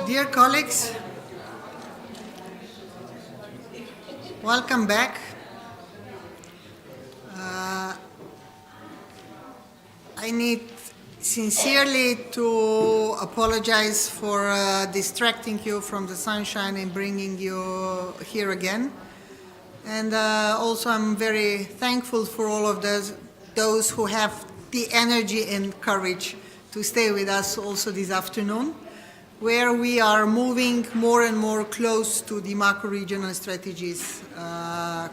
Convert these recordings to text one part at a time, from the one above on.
Dear colleagues, welcome back. I need sincerely to apologize for distracting you from the sunshine and bringing you here again. And also I'm very thankful for all of those who have the energy and courage to stay with us also this afternoon, where we are moving more and more close to the macro-regional strategies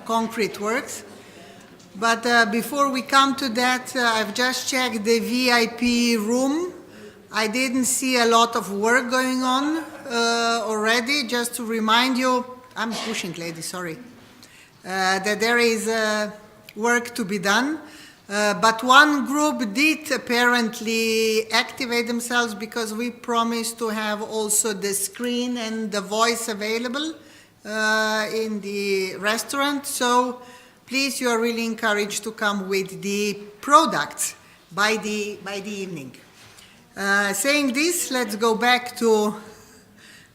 concrete works. But before we come to that, I've just checked the VIP room. I didn't see a lot of work going on already. Just to remind you, I'm pushing, lady, sorry, that there is work to be done. But one group did apparently activate themselves because we promised to have also the screen and the voice available in the restaurant. So please, you are really encouraged to come with the products by the evening. Saying this, let's go back to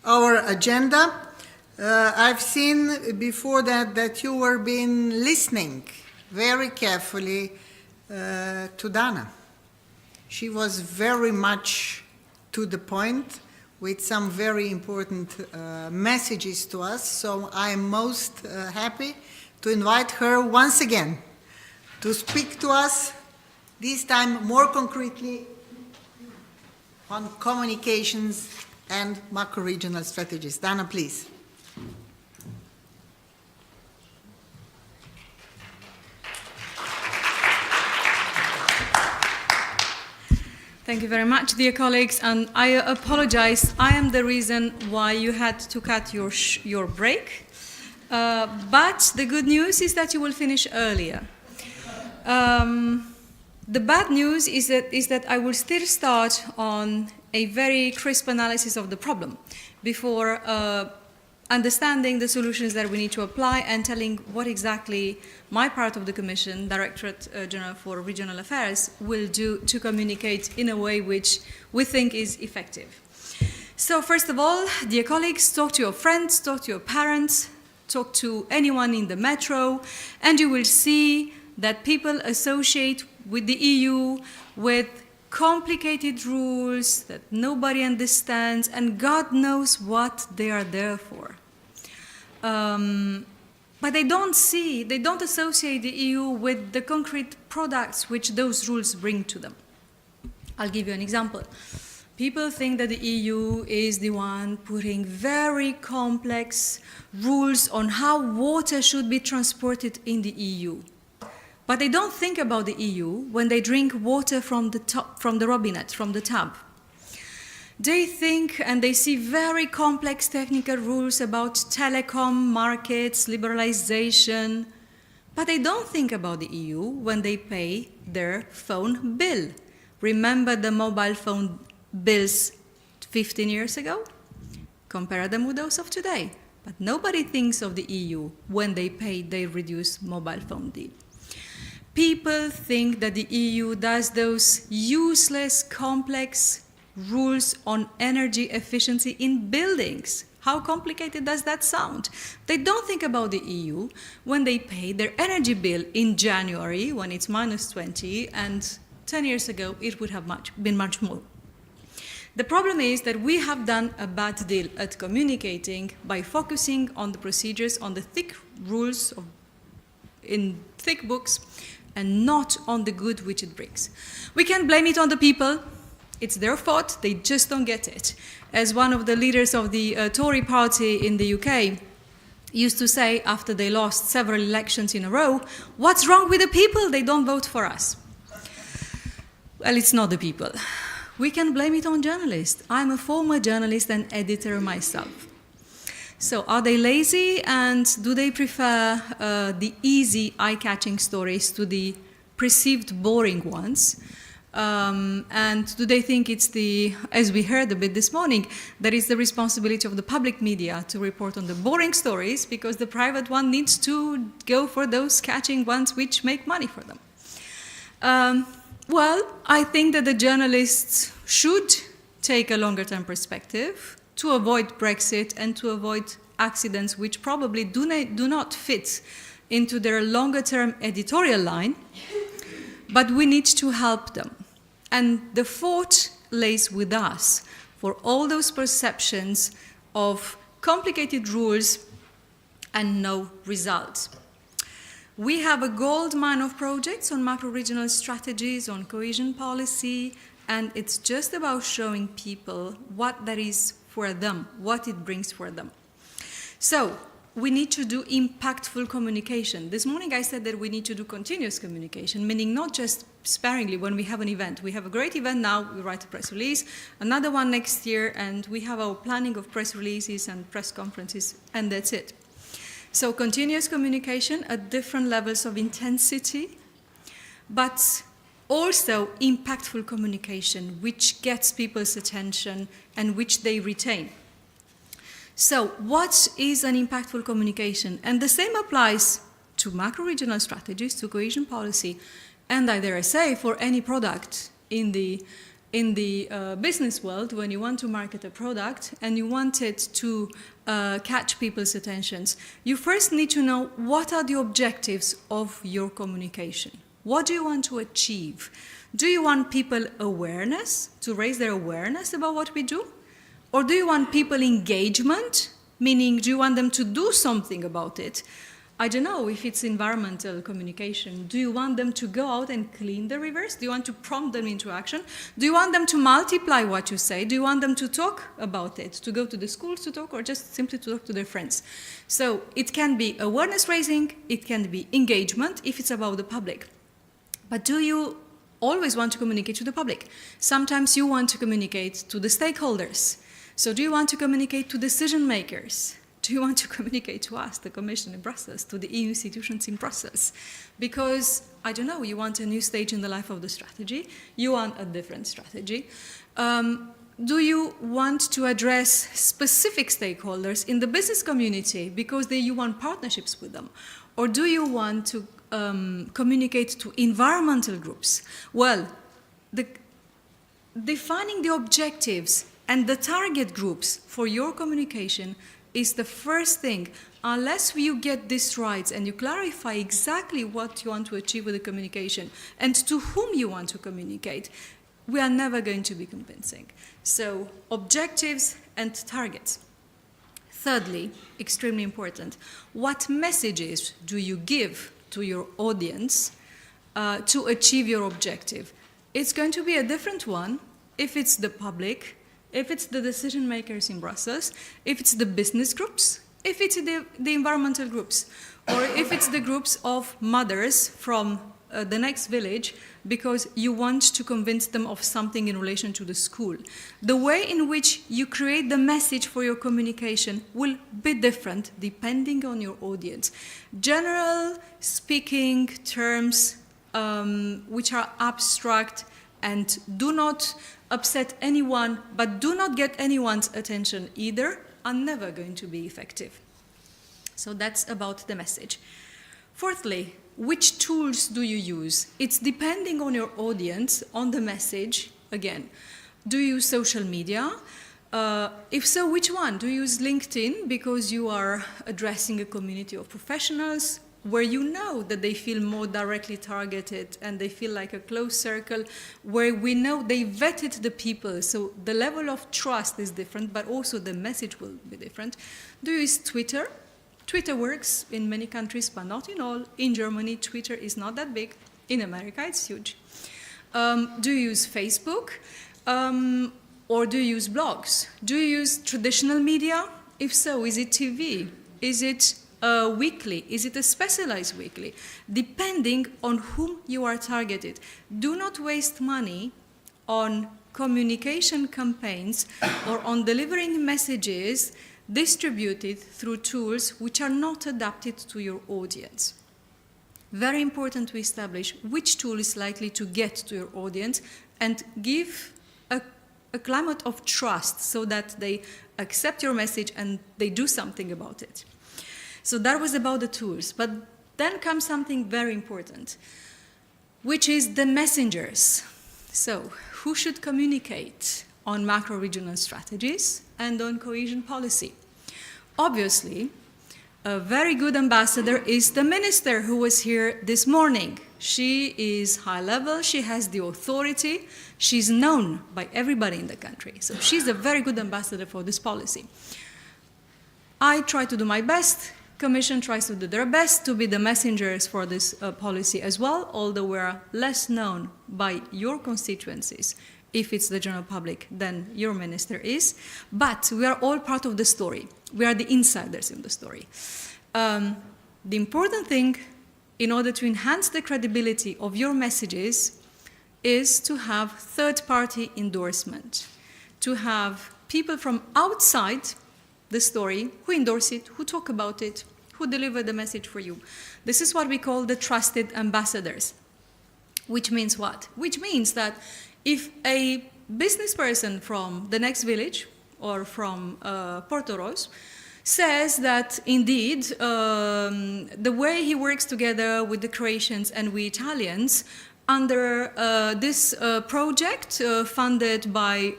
our agenda. I've seen before that you were been listening very carefully to Dana. She was very much to the point with some very important messages to us. So I'm most happy to invite her once again to speak to us, this time more concretely on communications and macro-regional strategies. Dana, please. Thank you very much, dear colleagues, and I apologize. I am the reason why you had to cut your break. But the good news is that you will finish earlier. The bad news is that I will still start on a very crisp analysis of the problem before understanding the solutions that we need to apply and telling what exactly my part of the Commission, Directorate General for Regional Affairs, will do to communicate in a way which we think is effective. So first of all, dear colleagues, talk to your friends, talk to your parents, talk to anyone in the metro, and you will see that people associate with the EU with complicated rules that nobody understands, and God knows what they are there for. But they don't associate the EU with the concrete products which those rules bring to them. I'll give you an example. People think that the EU is the one putting very complex rules on how water should be transported in the EU. But they don't think about the EU when they drink water from the robinet, from the tap. They think and they see very complex technical rules about telecom markets, liberalization, but they don't think about the EU when they pay their phone bill. Remember the mobile phone bills 15 years ago? Compare them with those of today. But nobody thinks of the EU when they pay their reduced mobile phone bill. People think that the EU does those useless, complex rules on energy efficiency in buildings. How complicated does that sound? They don't think about the EU when they pay their energy bill in January when it's minus 20, and 10 years ago it would have been much more. The problem is that we have done a bad deal at communicating by focusing on the procedures, on the thick rules in thick books, and not on the good which it brings. We can blame it on the people. It's their fault. They just don't get it. As one of the leaders of the Tory party in the UK used to say after they lost several elections in a row, what's wrong with the people? They don't vote for us. Well, it's not the people. We can blame it on journalists. I'm a former journalist and editor myself. So are they lazy, and do they prefer the easy, eye-catching stories to the perceived boring ones? And do they think it's as we heard a bit this morning, that it's the responsibility of the public media to report on the boring stories because the private one needs to go for those catching ones which make money for them? Well, I think that the journalists should take a longer-term perspective to avoid Brexit and to avoid accidents which probably do not fit into their longer-term editorial line, but we need to help them. And the fault lays with us for all those perceptions of complicated rules and no results. We have a gold mine of projects on macro-regional strategies, on cohesion policy, and it's just about showing people what that is for them, what it brings for them. So, we need to do impactful communication. This morning I said that we need to do continuous communication, meaning not just sparingly when we have an event. We have a great event now, we write a press release, another one next year, and we have our planning of press releases and press conferences, and that's it. So continuous communication at different levels of intensity, but also impactful communication, which gets people's attention and which they retain. So what is an impactful communication? And the same applies to macro-regional strategies, to cohesion policy, and I dare say for any product in the business world. When you want to market a product and you want it to catch people's attentions, you first need to know what are the objectives of your communication. What do you want to achieve? Do you want people awareness, to raise their awareness about what we do? Or do you want people engagement, meaning do you want them to do something about it? I don't know if it's environmental communication. Do you want them to go out and clean the rivers? Do you want to prompt them into action? Do you want them to multiply what you say? Do you want them to talk about it, to go to the schools to talk, or just simply to talk to their friends? So it can be awareness raising, it can be engagement if it's about the public. But do you always want to communicate to the public? Sometimes you want to communicate to the stakeholders. So do you want to communicate to decision makers? Do you want to communicate to us, the Commission in Brussels, to the EU institutions in Brussels? Because, I don't know, you want a new stage in the life of the strategy, you want a different strategy. Do you want to address specific stakeholders in the business community because you want partnerships with them? Or do you want to communicate to environmental groups? Well, defining the objectives and the target groups for your communication is the first thing. Unless you get this right and you clarify exactly what you want to achieve with the communication and to whom you want to communicate, we are never going to be convincing. So, objectives and targets. Thirdly, extremely important, what messages do you give to your audience to achieve your objective? It's going to be a different one if it's the public, if it's the decision makers in Brussels, if it's the business groups, if it's the environmental groups, or if it's the groups of mothers from the next village because you want to convince them of something in relation to the school. The way in which you create the message for your communication will be different depending on your audience. General speaking terms which are abstract and do not upset anyone, but do not get anyone's attention either, are never going to be effective. So that's about the message. Fourthly, which tools do you use? It's depending on your audience, on the message. Again, do you use social media? If so, which one? Do you use LinkedIn because you are addressing a community of professionals where you know that they feel more directly targeted and they feel like a closed circle, where we know they vetted the people, so the level of trust is different, but also the message will be different. Do you use Twitter? Twitter works in many countries, but not in all. In Germany, Twitter is not that big. In America, it's huge. Do you use Facebook? Or do you use blogs? Do you use traditional media? If so, is it TV? Is it weekly? Is it a specialized weekly? Depending on whom you are targeted. Do not waste money on communication campaigns or on delivering messages distributed through tools which are not adapted to your audience. Very important to establish which tool is likely to get to your audience and give a climate of trust so that they accept your message and they do something about it. So that was about the tools. But then comes something very important, which is the messengers. So who should communicate? on macro-regional strategies and on cohesion policy. Obviously, a very good ambassador is the minister who was here this morning. She is high level, she has the authority, she's known by everybody in the country. So she's a very good ambassador for this policy. I try to do my best. Commission tries to do their best to be the messengers for this policy as well, although we're less known by your constituencies, if it's the general public, than your minister is. But we are all part of the story. We are the insiders in the story. The important thing, in order to enhance the credibility of your messages, is to have third-party endorsement, to have people from outside the story who endorse it, who talk about it, who deliver the message for you. This is what we call the trusted ambassadors. Which means what? Which means that if a business person from the next village or from Portorož says that indeed the way he works together with the Croatians and we Italians under this project funded by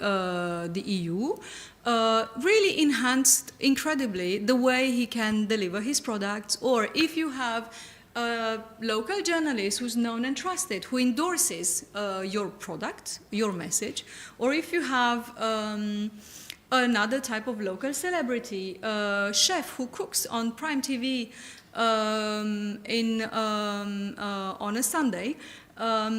the EU really enhanced incredibly the way he can deliver his products. Or if you have a local journalist who's known and trusted, who endorses your product, your message, or if you have another type of local celebrity, chef who cooks on Prime TV on a Sunday,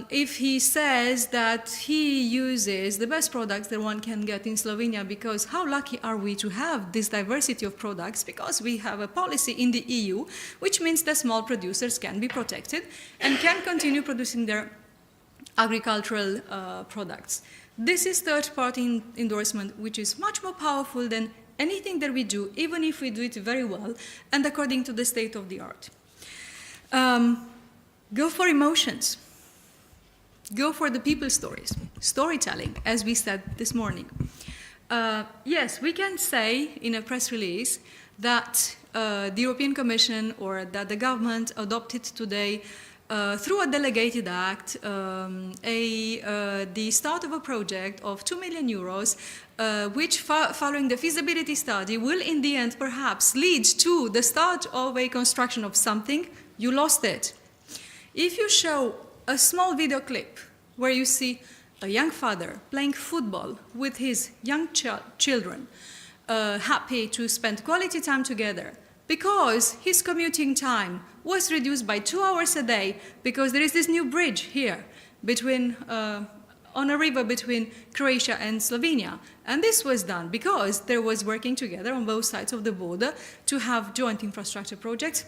if he says that he uses the best products that one can get in Slovenia, because how lucky are we to have this diversity of products, because we have a policy in the EU which means that small producers can be protected and can continue producing their agricultural products. This is third-party endorsement, which is much more powerful than anything that we do, even if we do it very well and according to the state of the art. Go for emotions. Go for the people's stories. Storytelling, as we said this morning. Yes, we can say in a press release that the European Commission or that the government adopted today through a delegated act the start of a project of 2 million euros which following the feasibility study will in the end perhaps lead to the start of a construction of something. You lost it. If you show a small video clip where you see a young father playing football with his young children, happy to spend quality time together because his commuting time was reduced by 2 hours a day because there is this new bridge here between, on a river between Croatia and Slovenia. And this was done because there was working together on both sides of the border to have joint infrastructure projects.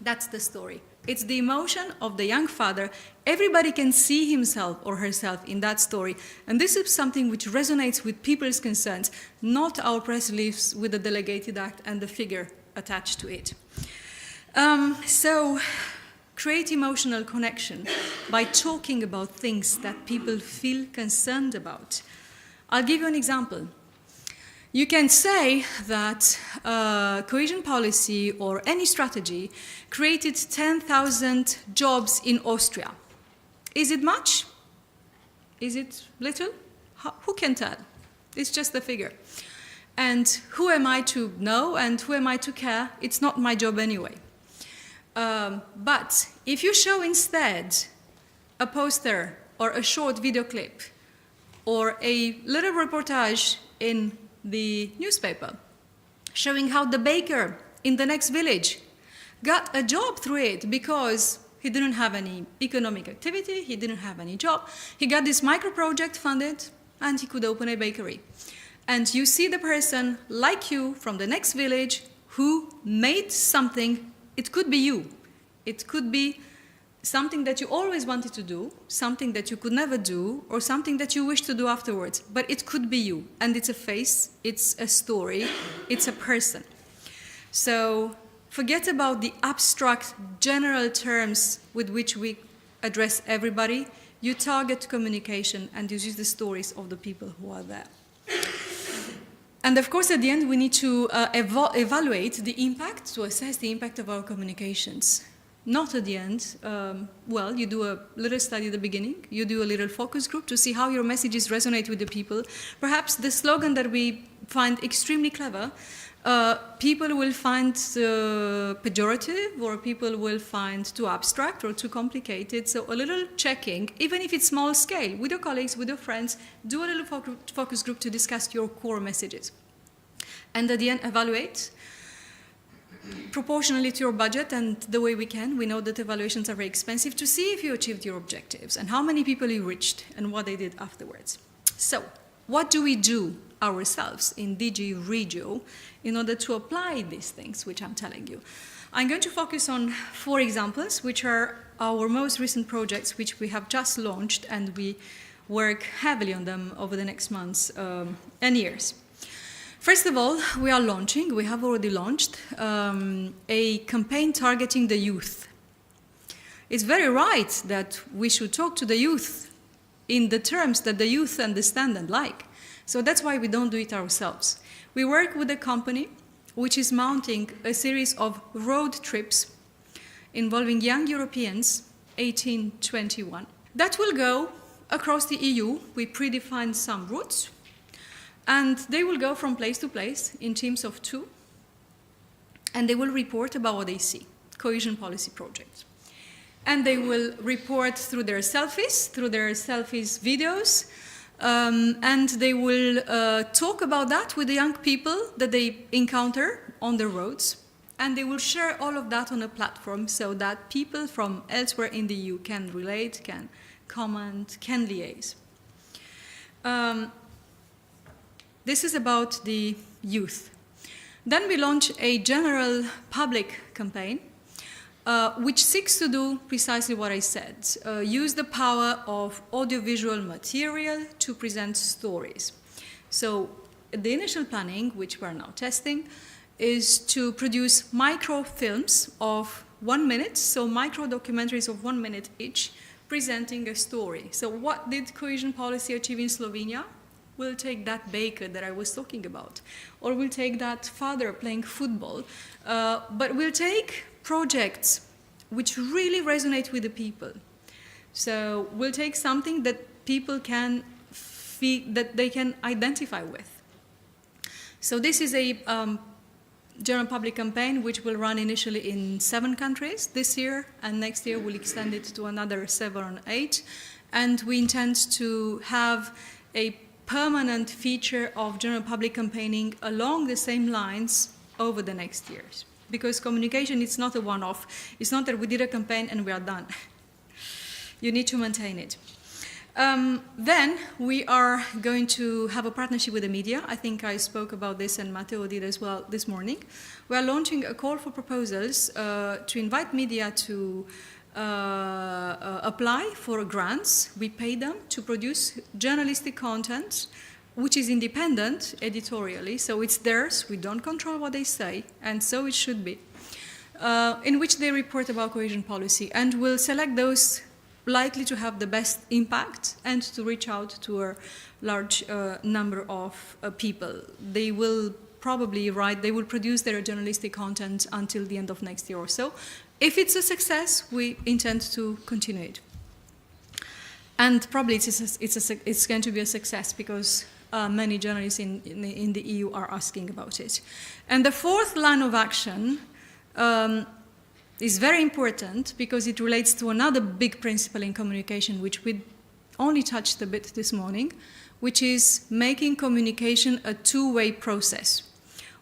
That's the story. It's the emotion of the young father. Everybody can see himself or herself in that story. And this is something which resonates with people's concerns, not our press release with the delegated act and the figure attached to it. So create emotional connection by talking about things that people feel concerned about. I'll give you an example. You can say that cohesion policy or any strategy created 10,000 jobs in Austria. Is it much? Is it little? Who can tell? It's just a figure. And who am I to know and who am I to care? It's not my job anyway. But if you show instead a poster or a short video clip or a little reportage in the newspaper showing how the baker in the next village got a job through it because he didn't have any economic activity, he didn't have any job, he got this micro project funded and he could open a bakery. And you see the person like you from the next village who made something. It could be you. It could be something that you always wanted to do, something that you could never do, or something that you wish to do afterwards. But it could be you. And it's a face, it's a story, it's a person. So forget about the abstract general terms with which we address everybody. You target communication and you use the stories of the people who are there. And of course, at the end, we need to evaluate the impact, to assess the impact of our communications. not at the end. Well, you do a little study at the beginning, you do a little focus group to see how your messages resonate with the people. Perhaps the slogan that we find extremely clever, people will find pejorative, or people will find too abstract or too complicated. So a little checking, even if it's small scale, with your colleagues, with your friends, do a little focus group to discuss your core messages. And at the end, evaluate proportionally to your budget and the way we can. We know that evaluations are very expensive, to see if you achieved your objectives and how many people you reached and what they did afterwards. So, what do we do ourselves in DG Regio in order to apply these things which I'm telling you? I'm going to focus on 4 examples, which are our most recent projects, which we have just launched, and we work heavily on them over the next months and years. First of all, we have already launched a campaign targeting the youth. It's very right that we should talk to the youth in the terms that the youth understand and like. So that's why we don't do it ourselves. We work with a company which is mounting a series of road trips involving young Europeans, 18-21, that will go across the EU. We predefined some routes, and they will go from place to place in teams of 2, and they will report about what they see, cohesion policy projects. And they will report through their selfies videos, and they will talk about that with the young people that they encounter on the roads, and they will share all of that on a platform so that people from elsewhere in the EU can relate, can comment, can liaise. This is about the youth. Then we launch a general public campaign which seeks to do precisely what I said, use the power of audiovisual material to present stories. So the initial planning, which we're now testing, is to produce microfilms of 1 minute, so micro documentaries of 1 minute each, presenting a story. So what did cohesion policy achieve in Slovenia? We'll take that baker that I was talking about, or we'll take that father playing football, but we'll take projects which really resonate with the people. So we'll take something that people can feel, that they can identify with. So this is a general public campaign which will run initially in 7 countries this year, and next year we'll extend it to another 7 or 8, and we intend to have a permanent feature of general public campaigning along the same lines over the next years. Because communication is not a one-off. It's not that we did a campaign and we are done. You need to maintain it. Then we are going to have a partnership with the media. I think I spoke about this, and Matija did as well this morning. We are launching a call for proposals to invite media to apply for grants. We pay them to produce journalistic content which is independent editorially, so it's theirs, we don't control what they say, and so it should be, in which they report about cohesion policy, and we'll select those likely to have the best impact and to reach out to a large number of people. They will probably they will produce their journalistic content until the end of next year or so. If it's a success, we intend to continue it. And probably it's going to be a success because many journalists in the EU are asking about it. And the 4th line of action is very important because it relates to another big principle in communication, which we only touched a bit this morning, which is making communication a two-way process.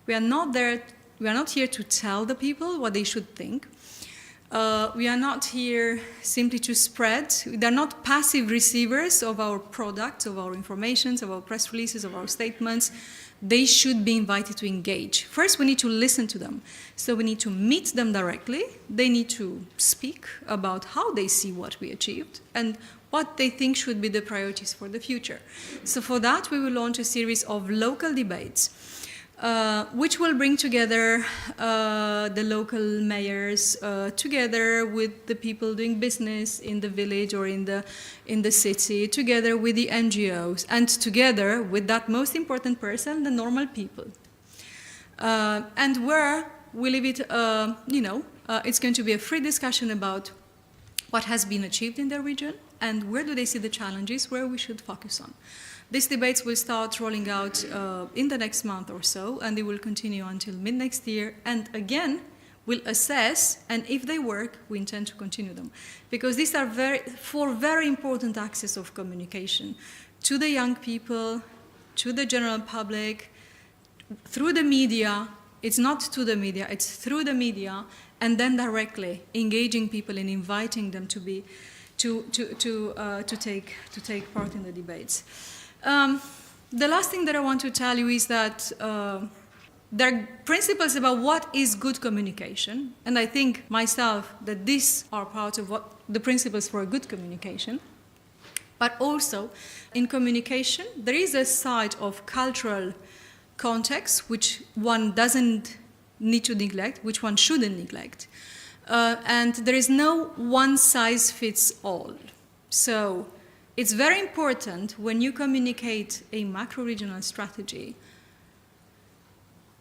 We are not here to tell the people what they should think. We are not here simply to spread. They're not passive receivers of our products, of our informations, of our press releases, of our statements. They should be invited to engage. First, we need to listen to them. So we need to meet them directly. They need to speak about how they see what we achieved and what they think should be the priorities for the future. So for that, we will launch a series of local debates which will bring together the local mayors together with the people doing business in the village or in the city, together with the NGOs, and together with that most important person, the normal people. And where we leave it, It's going to be a free discussion about what has been achieved in the region and where do they see the challenges, where we should focus on. These debates will start rolling out in the next month or so, and they will continue until mid-next year. And again, we'll assess, and if they work, we intend to continue them. Because these are four very important axes of communication to the young people, to the general public, through the media. It's not to the media, it's through the media, and then directly engaging people and inviting them to take part in the debates. The last thing that I want to tell you is that there are principles about what is good communication, and I think myself that these are part of what the principles for a good communication. But also, in communication, there is a side of cultural context which one doesn't need to neglect, which one shouldn't neglect. And there is no one size fits all. So it's very important when you communicate a macro-regional strategy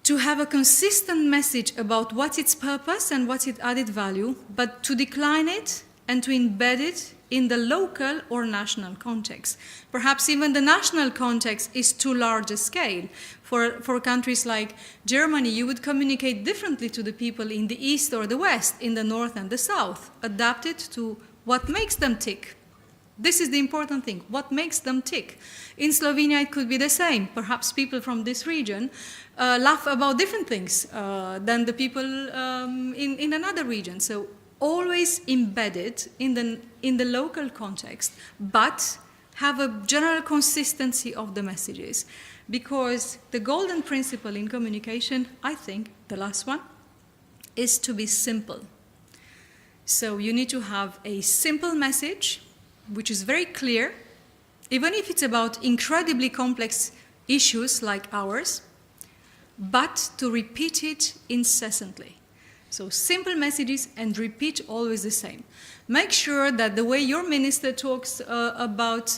to have a consistent message about what's its purpose and what's its added value, but to decline it and to embed it in the local or national context. Perhaps even the national context is too large a scale. For countries like Germany, you would communicate differently to the people in the east or the west, in the north and the south, adapted to what makes them tick. This is the important thing, what makes them tick. In Slovenia, it could be the same. Perhaps people from this region laugh about different things than the people in another region. So always embedded in the local context, but have a general consistency of the messages. Because the golden principle in communication, I think, the last one, is to be simple. So you need to have a simple message, which is very clear, even if it's about incredibly complex issues like ours, but to repeat it incessantly. So simple messages and repeat always the same. Make sure that the way your minister talks about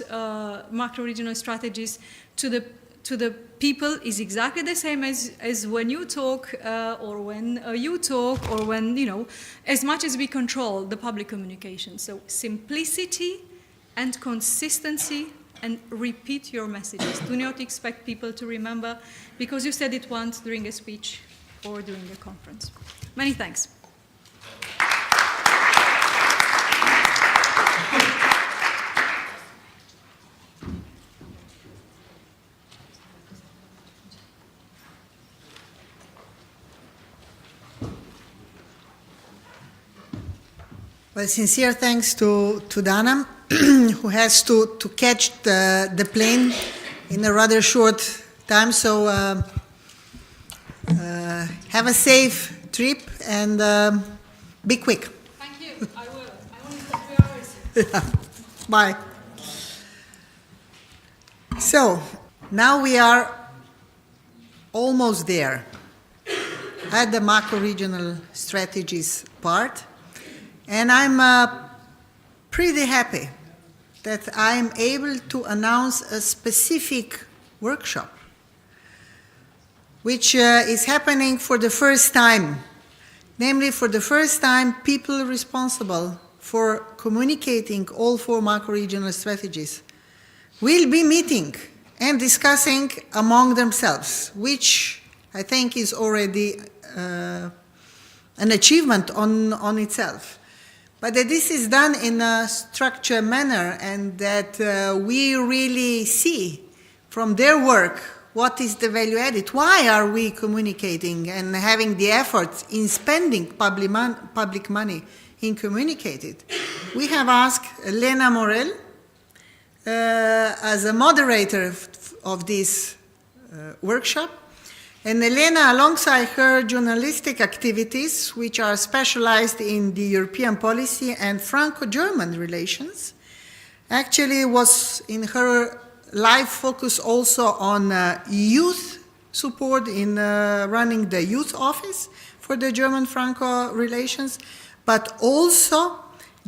macro-regional strategies to the people is exactly the same as when you talk or when you talk or when, as much as we control the public communication. So simplicity and consistency, and repeat your messages. Do not expect people to remember because you said it once during a speech or during a conference. Many thanks. Well, sincere thanks to Dana, who has to catch the plane in a rather short time. So have a safe trip and be quick. Thank you. I will. I only have 3 hours. Yeah. Bye. So now we are almost there at the macro-regional strategies part. And I'm pretty happy that I'm able to announce a specific workshop, which is happening for the first time. Namely, for the first time, people responsible for communicating all 4 macro-regional strategies will be meeting and discussing among themselves, which I think is already an achievement on itself. But that this is done in a structured manner and that we really see from their work what is the value added. Why are we communicating and having the effort in spending public money in communicating? We have asked Lena Morel as a moderator of this workshop. And Lena, alongside her journalistic activities, which are specialized in the European policy and Franco-German relations, actually was in her life focus also on youth support in running the youth office for the German-Franco relations, but also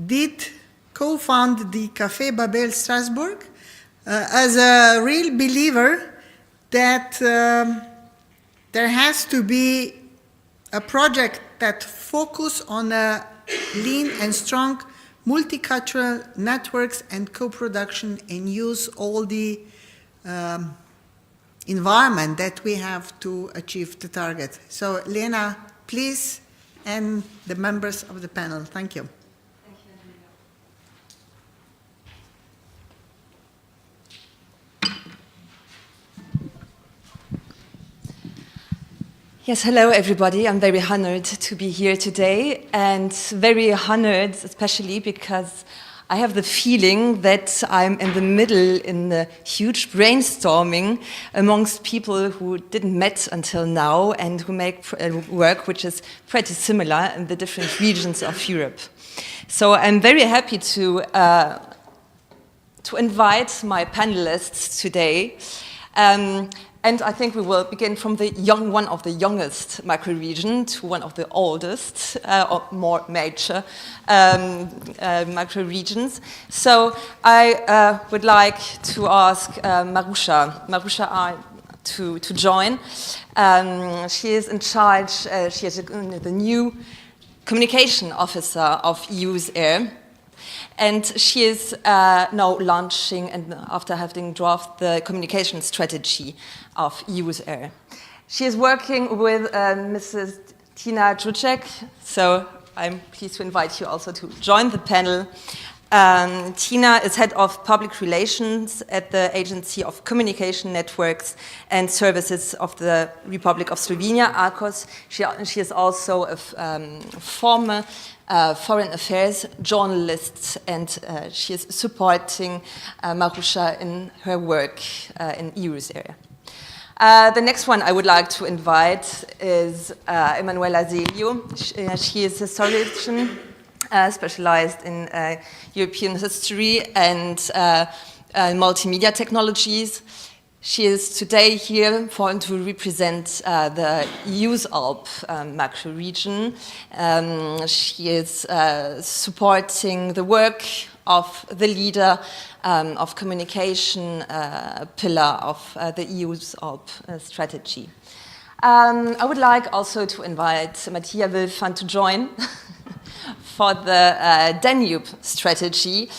did co-found the Café Babel Strasbourg as a real believer that there has to be a project that focus on lean and strong multicultural networks and co-production and use all the environment that we have to achieve the target. So Lena, please, and the members of the panel. Thank you. Yes, hello everybody. I'm very honored to be here today, and very honored especially because I have the feeling that I'm in the middle in a huge brainstorming amongst people who didn't met until now and who make work which is pretty similar in the different regions of Europe. So I'm very happy to invite my panelists today. And I think we will begin from the one of the youngest macro-region to one of the oldest or more major macro-regions. So I would like to ask Maruša to join. She is in charge, she is the new communication officer of EUSAIR. And she is now launching, and after having drafted the communication strategy of EUSDR. She is working with Mrs. Tina Čuček, so I'm pleased to invite you also to join the panel. Tina is head of public relations at the Agency of Communication Networks and Services of the Republic of Slovenia, ARCOS. She is also a former foreign affairs journalist, and she is supporting Maruša in her work in EUSAIR. The next one I would like to invite is Emanuela Zilio. She is a historian specialized in European history and multimedia technologies. She is today here to represent the EUSALP macro region. She is supporting the work of the leader of communication pillar of the EUSALP strategy. I would like also to invite Matija Vilfan to join for the Danube strategy.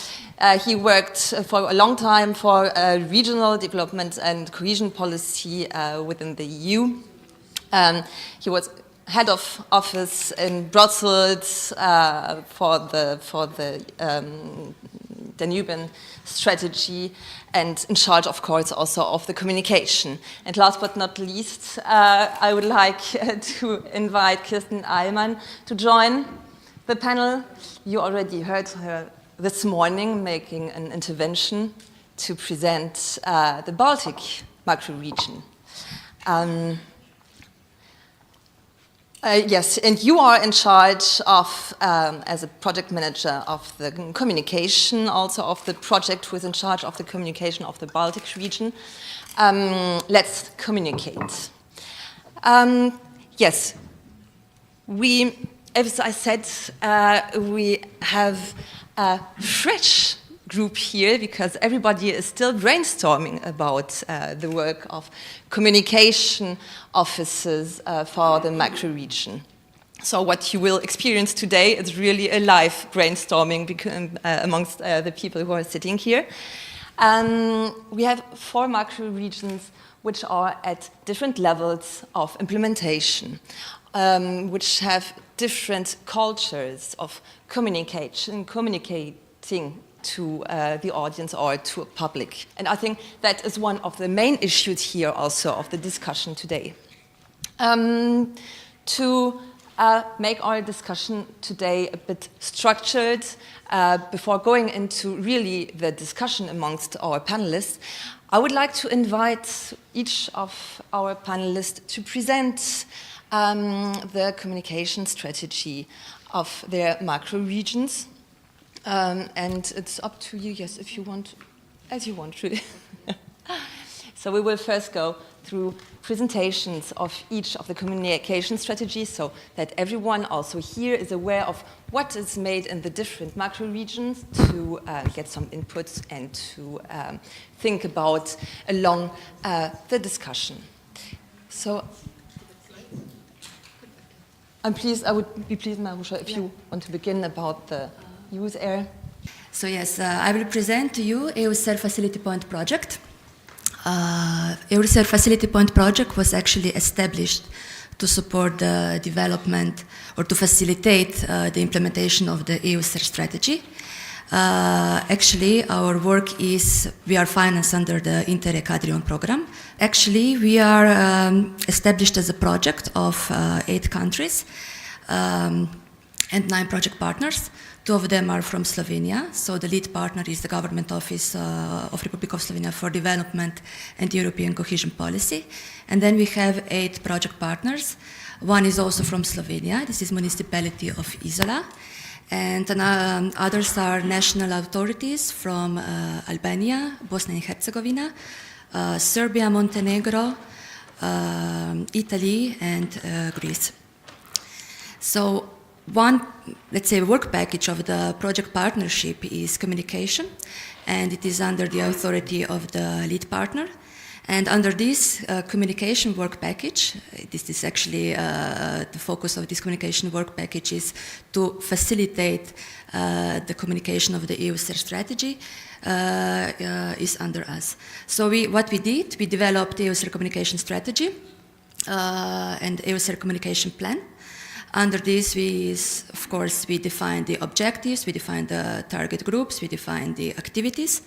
He worked for a long time for regional development and cohesion policy within the EU. He was head of office in Brussels for the Danubian strategy, and in charge, of course, also of the communication. And last but not least, I would like to invite Kirsi Ahlman to join the panel. You already heard her this morning making an intervention to present the Baltic macro region. Yes, and you are in charge of, as a project manager of the communication, also of the project who is in charge of the communication of the Baltic region. Let's communicate. Yes, as I said, we have a fresh group here because everybody is still brainstorming about the work of communication officers for the macro region. So what you will experience today is really a live brainstorming amongst the people who are sitting here. We have 4 macro regions which are at different levels of implementation, which have different cultures of communicating to the audience or to a public. And I think that is one of the main issues here also of the discussion today. To make our discussion today a bit structured, before going into really the discussion amongst our panelists, I would like to invite each of our panelists to present the communication strategy of their macro regions. And it's up to you, yes, if you want, as you want, really. So we will first go through presentations of each of the communication strategies so that everyone also here is aware of what is made in the different macro regions to get some inputs and to think about along the discussion. So, I would be pleased, Maruša, if you want to begin about the EUSAIR. So yes, I will present to you EUSAIR Facility Point project. EUSAIR Facility Point project was actually established to support the development or to facilitate the implementation of the EUSAIR strategy. Actually, our work is, we are financed under the Interreg Adrian program. Actually, we are established as a project of 8 countries and 9 project partners. 2 of them are from Slovenia, so the lead partner is the Government Office of Republic of Slovenia for Development and European Cohesion Policy. And then we have 8 project partners. One is also from Slovenia, this is Municipality of Izola. And others are national authorities from Albania, Bosnia and Herzegovina, Serbia, Montenegro, Italy, and Greece. So one, let's say, work package of the project partnership is communication, and it is under the authority of the lead partner. And under this communication work package, this is actually the focus of this communication work package is to facilitate the communication of the EUSAIR strategy is under us. So what we did, we developed the EUSAIR communication strategy and EUSAIR communication plan. Under this, of course, we define the objectives, we define the target groups, we define the activities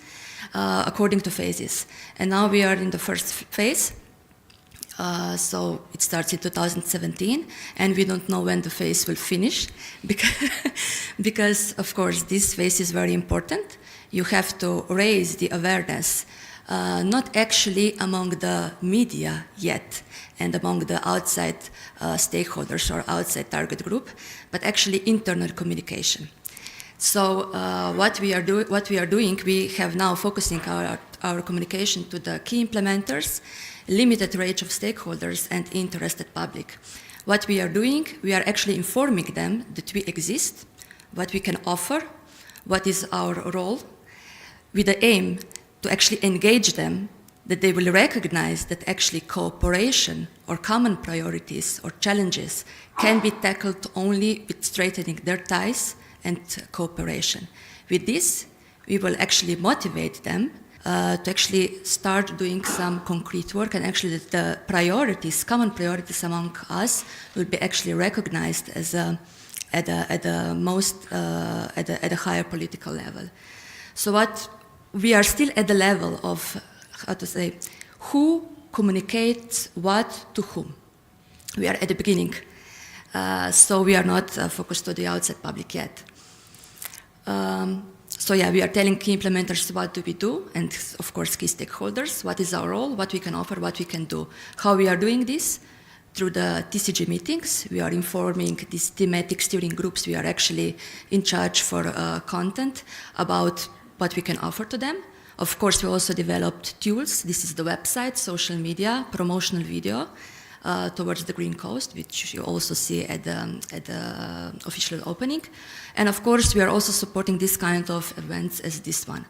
according to phases. And now we are in the first phase. So it starts in 2017, and we don't know when the phase will finish because of course, this phase is very important. You have to raise the awareness, not actually among the media yet, and among the outside stakeholders or outside target group, but actually internal communication. So what we are doing, we have now focusing our communication to the key implementers, limited range of stakeholders, and interested public. What we are doing, we are actually informing them that we exist, what we can offer, what is our role, with the aim to actually engage them, that they will recognize that actually cooperation or common priorities or challenges can be tackled only with strengthening their ties and cooperation. With this, we will actually motivate them to actually start doing some concrete work, and actually the priorities, common priorities among us will be actually recognized as at a higher political level. So what we are still at the level of, how to say, who communicates what to whom. We are at the beginning, so we are not focused to the outside public yet. So yeah, we are telling key implementers what do we do, and of course key stakeholders, what is our role, what we can offer, what we can do. How we are doing this? Through the TCG meetings, we are informing these thematic steering groups. We are actually in charge for content about what we can offer to them. Of course, we also developed tools. This is the website, social media, promotional video towards the Green Coast, which you also see at the official opening. And of course, we are also supporting this kind of events as this one.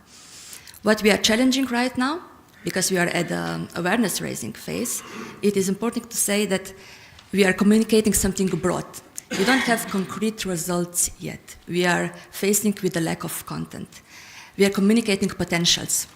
What we are challenging right now, because we are at the awareness raising phase, it is important to say that we are communicating something broad. We don't have concrete results yet. We are facing with the lack of content. We are communicating potentials.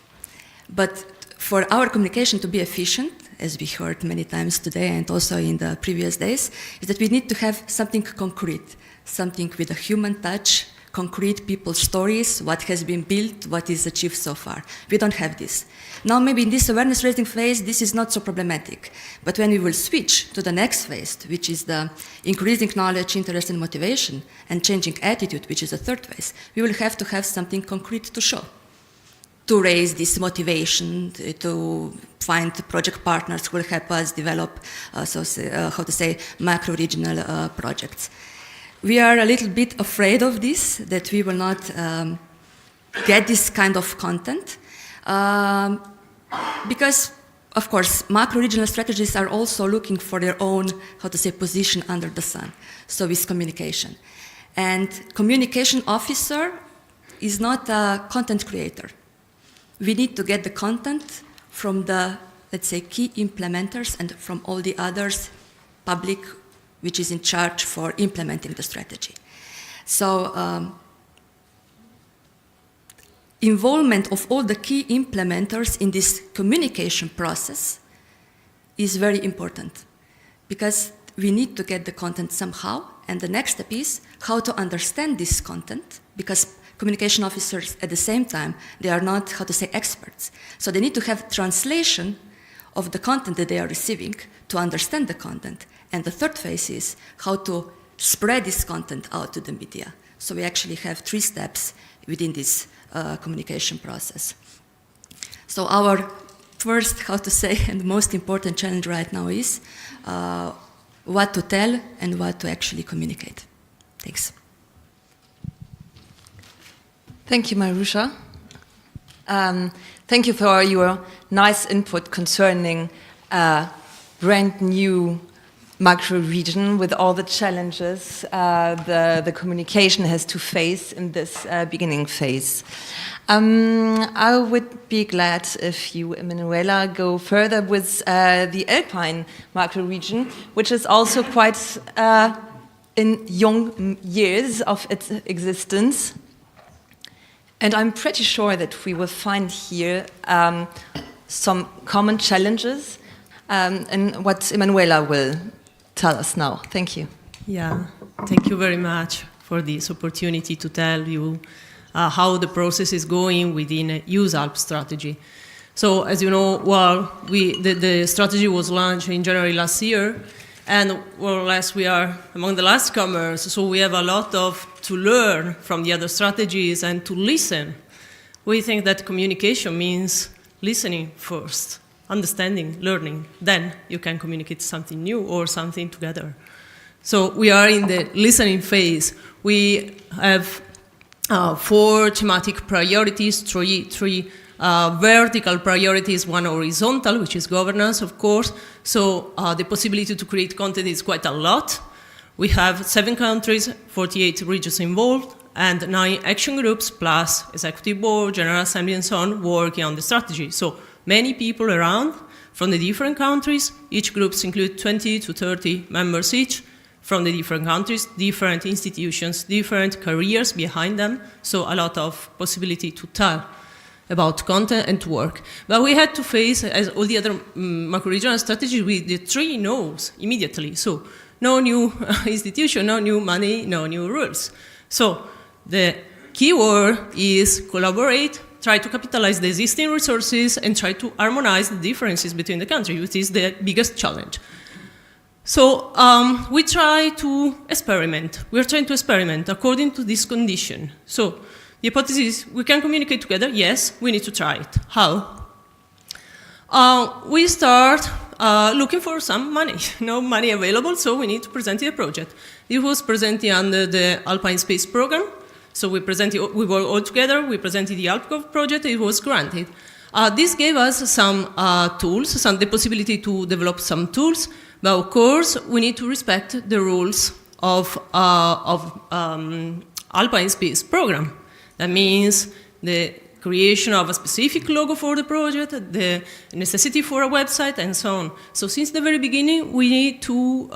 But for our communication to be efficient, as we heard many times today and also in the previous days, is that we need to have something concrete, something with a human touch, concrete people's stories, what has been built, what is achieved so far. We don't have this. Now maybe in this awareness raising phase, this is not so problematic. But when we will switch to the next phase, which is the increasing knowledge, interest and motivation, and changing attitude, which is the third phase, we will have to have something concrete to show, to raise this motivation, to find project partners who will help us develop, macro-regional projects. We are a little bit afraid of this, that we will not get this kind of content, because, of course, macro-regional strategies are also looking for their own, position under the sun, so is communication. And communication officer is not a content creator. We need to get the content from the, let's say, key implementers and from all the others, public, which is in charge for implementing the strategy. So involvement of all the key implementers in this communication process is very important, because we need to get the content somehow, and the next step is how to understand this content, because communication officers at the same time, they are not, how to say, experts. So they need to have translation of the content that they are receiving to understand the content. And the third phase is how to spread this content out to the media. So we actually have 3 steps within this communication process. So our first, how to say, and most important challenge right now is what to tell and what to actually communicate. Thanks. Thank you, Maruša. Thank you for your nice input concerning a brand new macro region with all the challenges the communication has to face in this beginning phase. I would be glad if you, Emanuela, go further with the Alpine macro region, which is also quite in young years of its existence. And I'm pretty sure that we will find here some common challenges and what Emanuela will tell us now. Thank you. Yeah, thank you very much for this opportunity to tell you how the process is going within a EUSALP strategy. So, as you know, well, the strategy was launched in January last year, and more or less we are among the last comers, so we have a lot to learn from the other strategies and to listen. We think that communication means listening first, understanding, learning, then you can communicate something new or something together. So we are in the listening phase. We have 4 thematic priorities, three vertical priorities, 1 horizontal, which is governance, of course. So the possibility to create content is quite a lot. We have 7 countries, 48 regions involved, and 9 action groups, plus executive board, general assembly, and so on, working on the strategy. So many people around from the different countries. Each groups include 20 to 30 members each from the different countries, different institutions, different careers behind them. So a lot of possibility to tell about content and to work. But we had to face, as all the other macro-regional strategies, with the 3 no's immediately. So no new institution, no new money, no new rules. So the key word is collaborate, try to capitalize the existing resources, and try to harmonize the differences between the countries, which is the biggest challenge. So we try to experiment. We're trying to experiment according to this condition. So the hypothesis is we can communicate together. Yes, we need to try it. How? We start looking for some money. No money available, so we need to present the project. It was presented under the Alpine Space Program. So we were all together, we presented the AlpGov project, it was granted. This gave us some tools, the possibility to develop some tools, but of course we need to respect the rules of Alpine Space Program. That means the creation of a specific logo for the project, the necessity for a website, and so on. So since the very beginning, we need to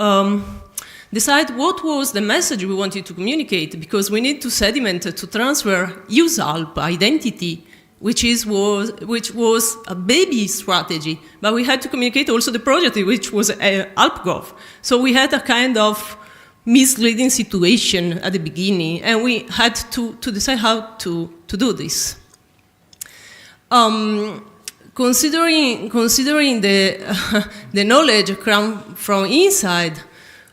decide what was the message we wanted to communicate, because we need to sediment, to transfer EUSALP identity, which was a baby strategy, but we had to communicate also the project, which was AlpGov. So we had a kind of misleading situation at the beginning, and we had to decide how to do this. Considering the knowledge come from inside,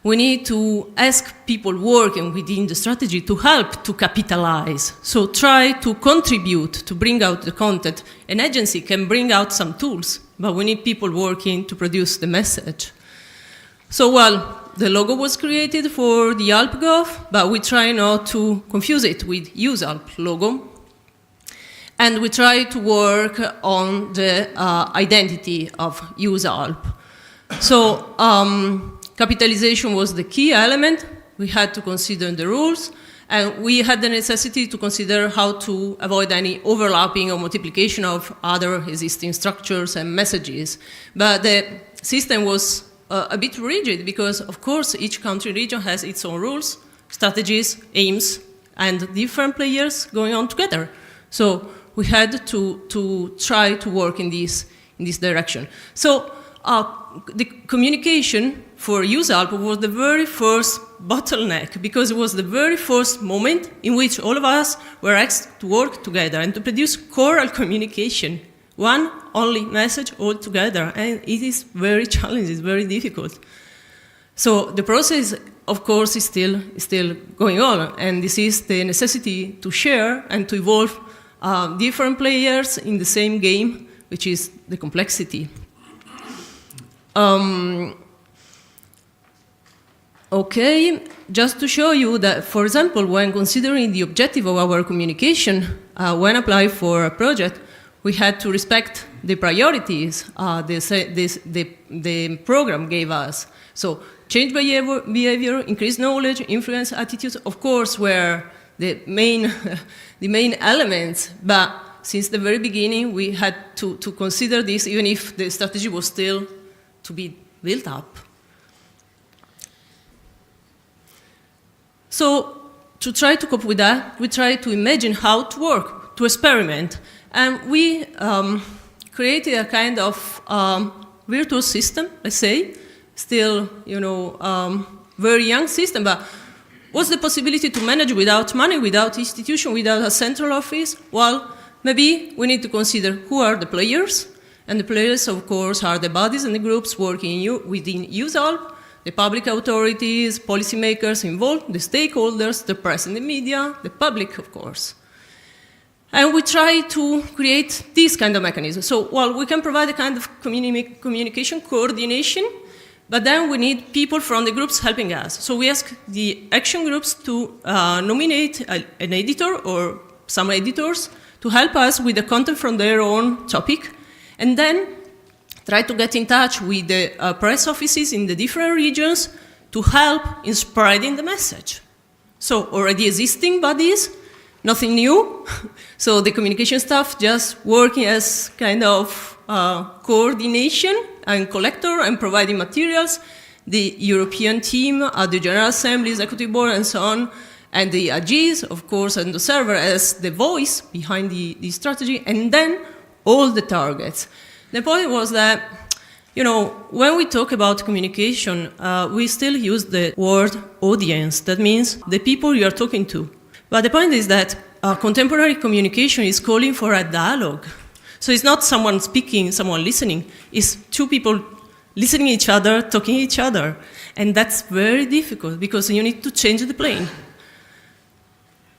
we need to ask people working within the strategy to help to capitalize. So try to contribute to bring out the content. An agency can bring out some tools, but we need people working to produce the message. So, well, the logo was created for the AlpGov, but we try not to confuse it with EUSALP logo. And we try to work on the identity of EUSALP. So, capitalization was the key element. We had to consider the rules, and we had the necessity to consider how to avoid any overlapping or multiplication of other existing structures and messages. But the system was a bit rigid because, of course, each country region has its own rules, strategies, aims, and different players going on together. So we had to try to work in this direction. So the communication for EUSALP was the very first bottleneck because it was the very first moment in which all of us were asked to work together and to produce choral communication, one only message all together, and it is very challenging, it's very difficult. So the process, of course, is still going on, and this is the necessity to share and to involve different players in the same game, which is the complexity. Okay, just to show you that, for example, when considering the objective of our communication, when applied for a project, we had to respect the priorities the program gave us. So change behavior, increase knowledge, influence attitudes, of course, were the main elements, but since the very beginning, we had to consider this, even if the strategy was still to be built up. So to try to cope with that, we tried to imagine how to work, to experiment. And we created a kind of virtual system, let's say, still, very young system, but what's the possibility to manage without money, without institution, without a central office? Well, maybe we need to consider who are the players, and the players, of course, are the bodies and the groups working within EUSALP, the public authorities, policymakers involved, the stakeholders, the press and the media, the public, of course. And we try to create this kind of mechanism. So, well, we can provide a kind of communication coordination, but then we need people from the groups helping us. So we ask the action groups to nominate an editor or some editors to help us with the content from their own topic, and then try to get in touch with the press offices in the different regions to help in spreading the message. So already existing bodies, nothing new. So the communication staff just working as kind of coordination and collector and providing materials. The European team, the General Assembly, Executive Board, and so on, and the AGs, of course, and the server as the voice behind the strategy, and then all the targets. The point was that, when we talk about communication, we still use the word audience. That means the people you are talking to. But the point is that contemporary communication is calling for a dialogue. So it's not someone speaking, someone listening. It's two people listening each other, talking each other. And that's very difficult because you need to change the plane.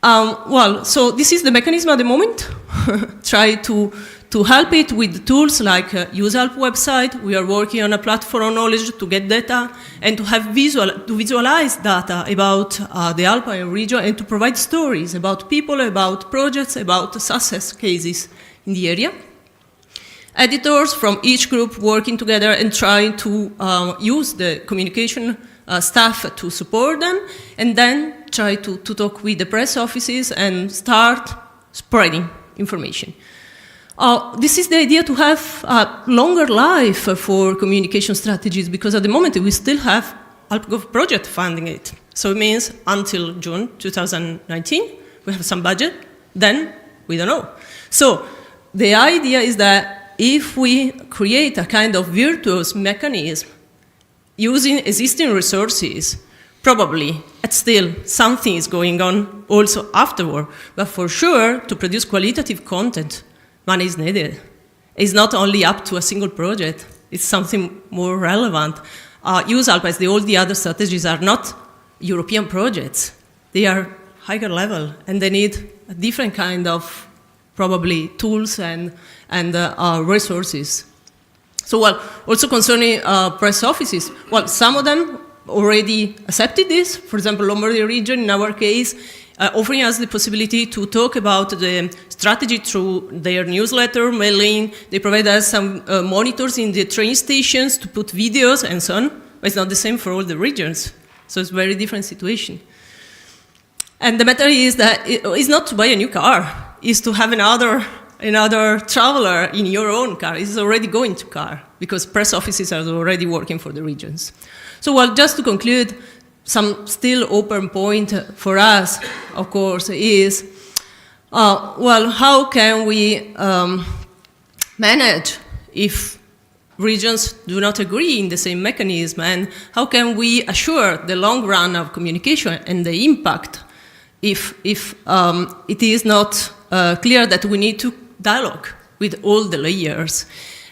So this is the mechanism at the moment. Try to help it with tools like EUSALP website. We are working on a platform of knowledge to get data and to have visualize data about the Alpine region and to provide stories about people, about projects, about success cases in the area. Editors from each group working together and trying to use the communication staff to support them, and then try to talk with the press offices and start spreading information. This is the idea to have a longer life for communication strategies, because at the moment we still have AlpGov project funding it. So it means until June 2019, we have some budget, then we don't know. So the idea is that if we create a kind of virtuous mechanism using existing resources, probably, and still something is going on also afterward, but for sure, to produce qualitative content, money is needed. It's not only up to a single project, it's something more relevant. EUSALP, as all the other strategies, are not European projects. They are higher level, and they need a different kind of, probably, tools and resources. So, well, also concerning press offices, well, some of them already accepted this. For example, Lombardy region, in our case, offering us the possibility to talk about the strategy through their newsletter, mailing. They provide us some monitors in the train stations to put videos and so on. But it's not the same for all the regions. So it's a very different situation. And the matter is that it's not to buy a new car. It's to have another traveler in your own car. It's already going to car. because press offices are already working for the regions. So, well, just to conclude, some still open point for us, of course, is, well, how can we manage if regions do not agree in the same mechanism, and how can we assure the long run of communication and the impact if it is not clear that we need to dialogue with all the layers?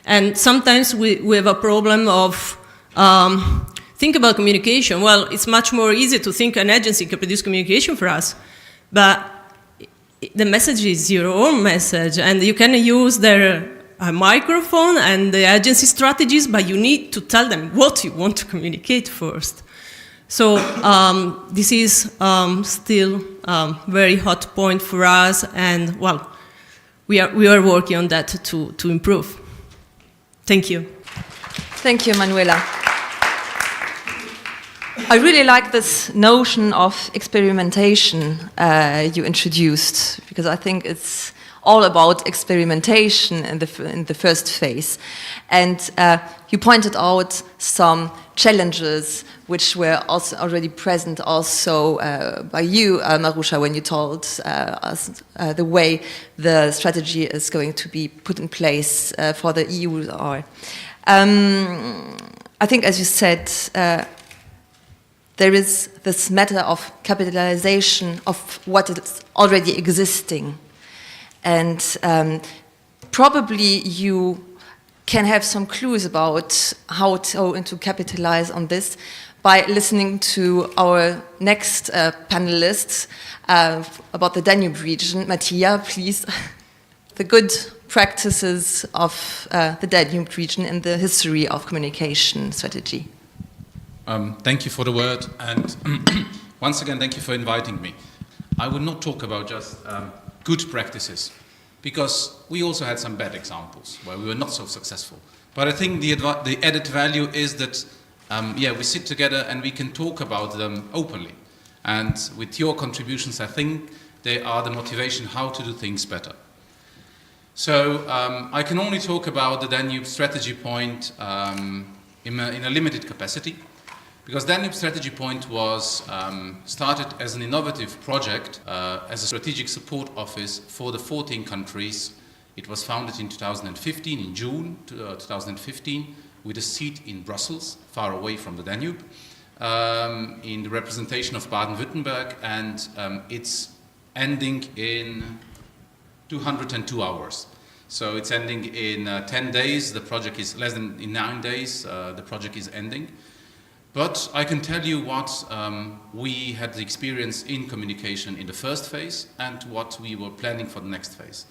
And sometimes we have a problem of think about communication. Well, it's much more easy to think an agency can produce communication for us, but the message is your own message, and you can use their microphone and the agency strategies, but you need to tell them what you want to communicate first. So this is still very hot point for us, and well, we are working on that to improve. Thank you. Thank you, Emanuela. I really like this notion of experimentation you introduced, because I think it's all about experimentation in the first phase. And you pointed out some challenges which were also already present also by you, Maruša, when you told us the way the strategy is going to be put in place for the EUSDR. I think, as you said, there is this matter of capitalization of what is already existing. And probably you can have some clues about how to capitalize on this by listening to our next panelists about the Danube region. Matija, please. The good practices of the Danube region in the history of communication strategy. Thank you for the word, and once again, thank you for inviting me. I will not talk about just good practices, because we also had some bad examples where we were not so successful. But I think the added value is that, we sit together and we can talk about them openly. And with your contributions, I think they are the motivation how to do things better. So I can only talk about the Danube strategy point in a limited capacity. Because Danube Strategy Point was started as an innovative project as a strategic support office for the 14 countries. It was founded in 2015, in June 2015, with a seat in Brussels, far away from the Danube, in the representation of Baden-Württemberg, and it's ending in 202 hours. So it's ending in 10 days, the project is less than in 9 days, the project is ending. But I can tell you what we had the experience in communication in the first phase and what we were planning for the next phase.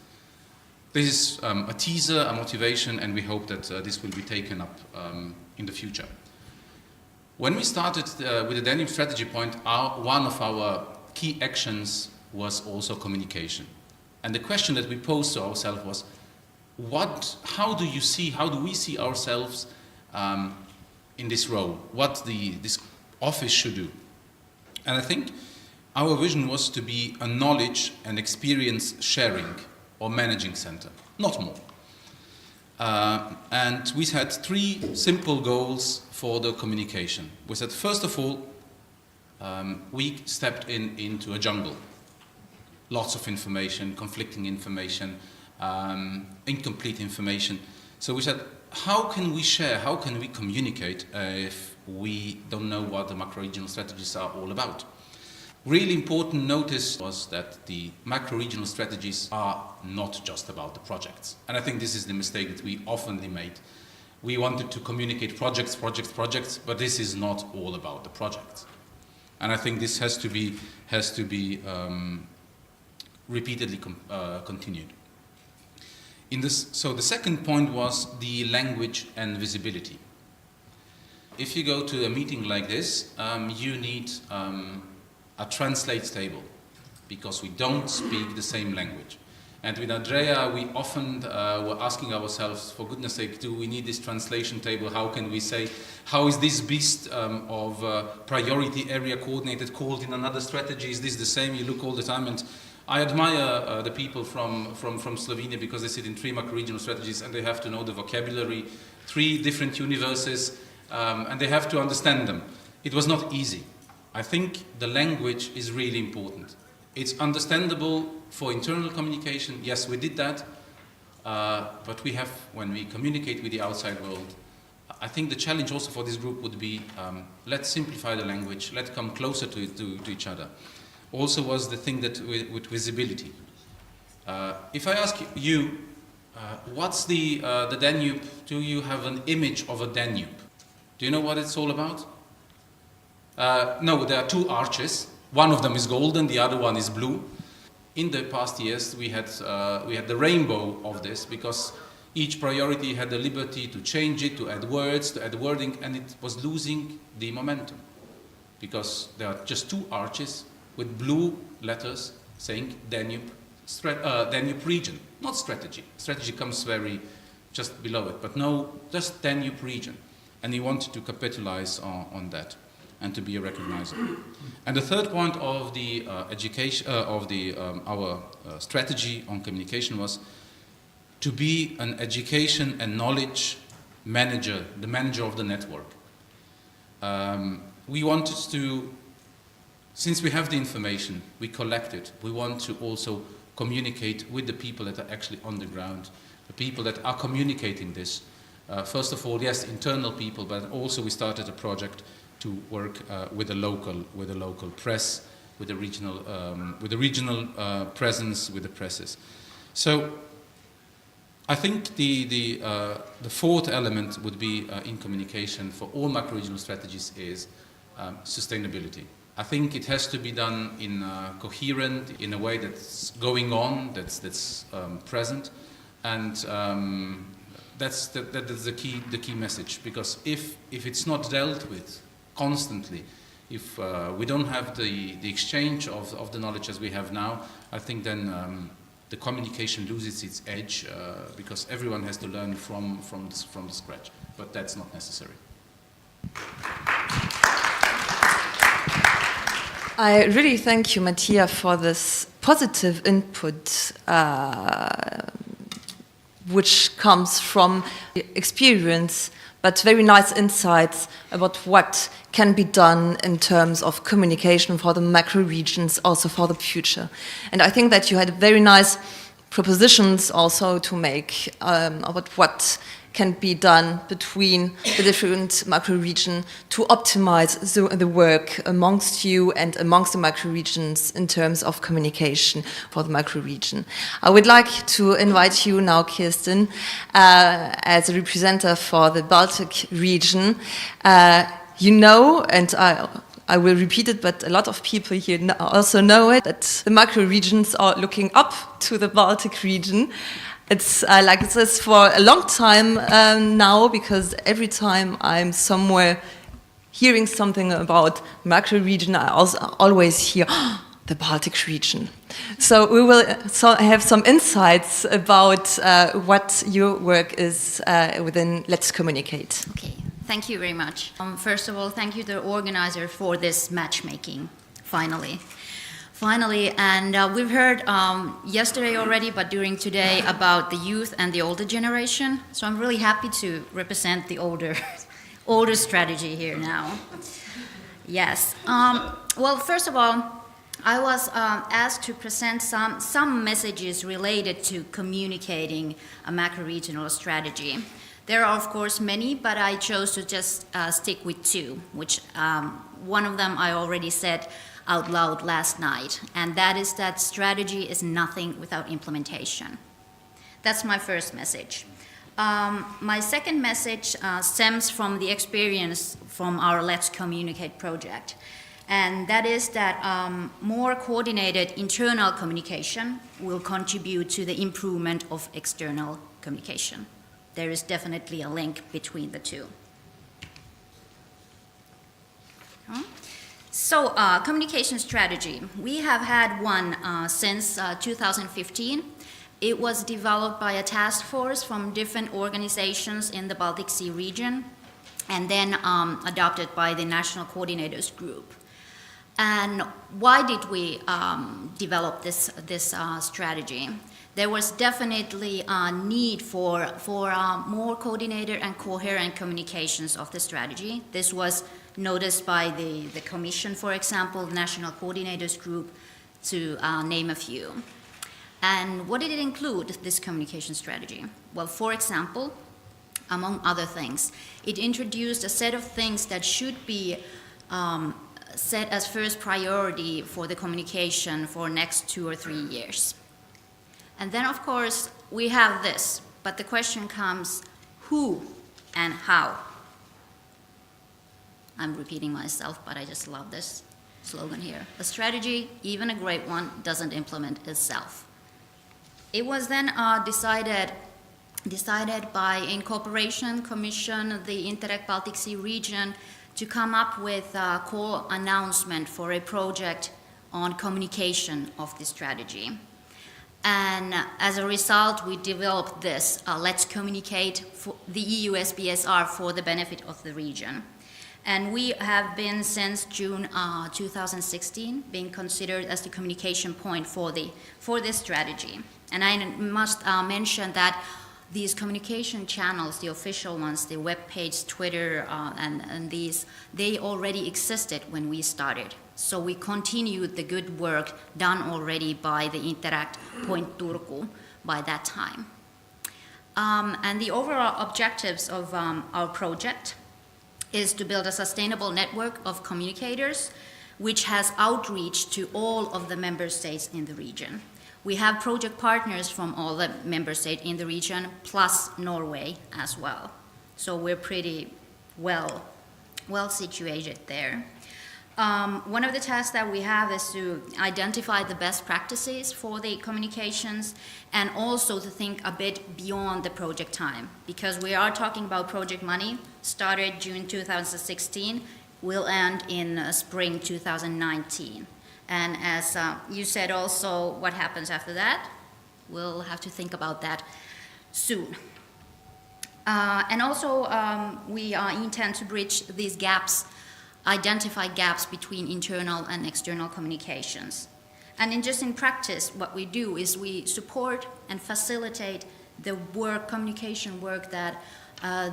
This is a teaser, a motivation, and we hope that this will be taken up in the future. When we started with the Danube Strategy Point, one of our key actions was also communication. And the question that we posed to ourselves was, how do we see ourselves in this role, what this office should do? And I think our vision was to be a knowledge and experience sharing or managing center, not more. And we had 3 simple goals for the communication. We said, first of all, we stepped into a jungle. Lots of information, conflicting information, incomplete information. So we said, how can we share, how can we communicate if we don't know what the macro-regional strategies are all about? Really important notice was that the macro-regional strategies are not just about the projects. And I think this is the mistake that we often made. We wanted to communicate projects, but this is not all about the projects. And I think this has to be repeatedly continued. So the second point was the language and visibility. If you go to a meeting like this, you need a translate table, because we don't speak the same language. And with Andrea, we often were asking ourselves, for goodness sake, do we need this translation table? How can we say, how is this beast of priority area coordinated called in another strategy? Is this the same? You look all the time and I admire the people from Slovenia because they sit in 3 macro-regional strategies and they have to know the vocabulary, 3 different universes, and they have to understand them. It was not easy. I think the language is really important. It's understandable for internal communication. Yes, we did that, but we have, when we communicate with the outside world, I think the challenge also for this group would be, let's simplify the language, let's come closer to each other. Also was the thing that with visibility. If I ask you, what's the Danube? Do you have an image of a Danube? Do you know what it's all about? No, there are 2 arches. One of them is golden, the other one is blue. In the past years, we had the rainbow of this because each priority had the liberty to change it, to add words, to add wording, and it was losing the momentum because there are just 2 arches with blue letters saying Danube region, not strategy. Strategy comes very just below it, but no, just Danube region. And he wanted to capitalize on that and to be recognizable. And the third point of the education of our strategy on communication was to be an education and knowledge manager, the manager of the network. We wanted to, since we have the information, we collect it, we want to also communicate with the people that are actually on the ground, the people that are communicating this. First of all, yes, internal people, but also we started a project to work with the local press, with the regional presence, with the presses. So I think the fourth element would be in communication for all macro-regional strategies is sustainability. I think it has to be done in coherent, in a way that's going on, that's present, and that's the key message. Because if it's not dealt with constantly, if we don't have the exchange of the knowledge as we have now, I think then the communication loses its edge because everyone has to learn from the scratch. But that's not necessary. I really thank you, Matija, for this positive input, which comes from experience, but very nice insights about what can be done in terms of communication for the macro regions, also for the future. And I think that you had very nice propositions also to make about what can be done between the different macro regions to optimize the work amongst you and amongst the macro regions in terms of communication for the macro region. I would like to invite you now, Kirsten, as a representative for the Baltic region. You know, and I will repeat it, but a lot of people here also know it, that the macro regions are looking up to the Baltic region. It's like this for a long time now, because every time I'm somewhere hearing something about macro region, I also always hear the Baltic region. So we will have some insights about what your work is within Let's Communicate. Okay, thank you very much. First of all, thank you to the organizer for this matchmaking, finally. And we've heard yesterday already, but during today, about the youth and the older generation. So I'm really happy to represent the older strategy here now. Yes. Well, first of all, I was asked to present some messages related to communicating a macro-regional strategy. There are, of course, many, but I chose to just stick with 2, which one of them I already said out loud last night, and that is that strategy is nothing without implementation. That's my first message. My second message stems from the experience from our Let's Communicate project, and that is that more coordinated internal communication will contribute to the improvement of external communication. There is definitely a link between the 2. So, communication strategy. We have had one since 2015. It was developed by a task force from different organizations in the Baltic Sea region and then adopted by the National Coordinators Group. And why did we develop this strategy? There was definitely a need for more coordinated and coherent communications of the strategy. This was noticed by the Commission, for example, the National Coordinators Group, to name a few. And what did it include, this communication strategy? Well, for example, among other things, it introduced a set of things that should be set as first priority for the communication for next 2 or 3 years. And then, of course, we have this, but the question comes, who and how? I'm repeating myself, but I just love this slogan here. A strategy, even a great one, doesn't implement itself. It was then decided by, in cooperation, Commission, the Interreg Baltic Sea region, to come up with a call announcement for a project on communication of the strategy. And as a result, we developed this, Let's Communicate for the EUSBR for the benefit of the region. And we have been, since June 2016, being considered as the communication point for this strategy. And I must mention that these communication channels, the official ones, the web page, Twitter, and these, they already existed when we started. So we continued the good work done already by the Interact Point Turku by that time. And the overall objectives of our project is to build a sustainable network of communicators which has outreach to all of the member states in the region. We have project partners from all the member states in the region, plus Norway as well. So we're pretty well situated there. One of the tasks that we have is to identify the best practices for the communications and also to think a bit beyond the project time, because we are talking about project money, started June 2016, will end in spring 2019. And as you said also, what happens after that? We'll have to think about that soon. And also, we intend to bridge these gaps, identify gaps between internal and external communications. And in practice, what we do is we support and facilitate the work, communication work that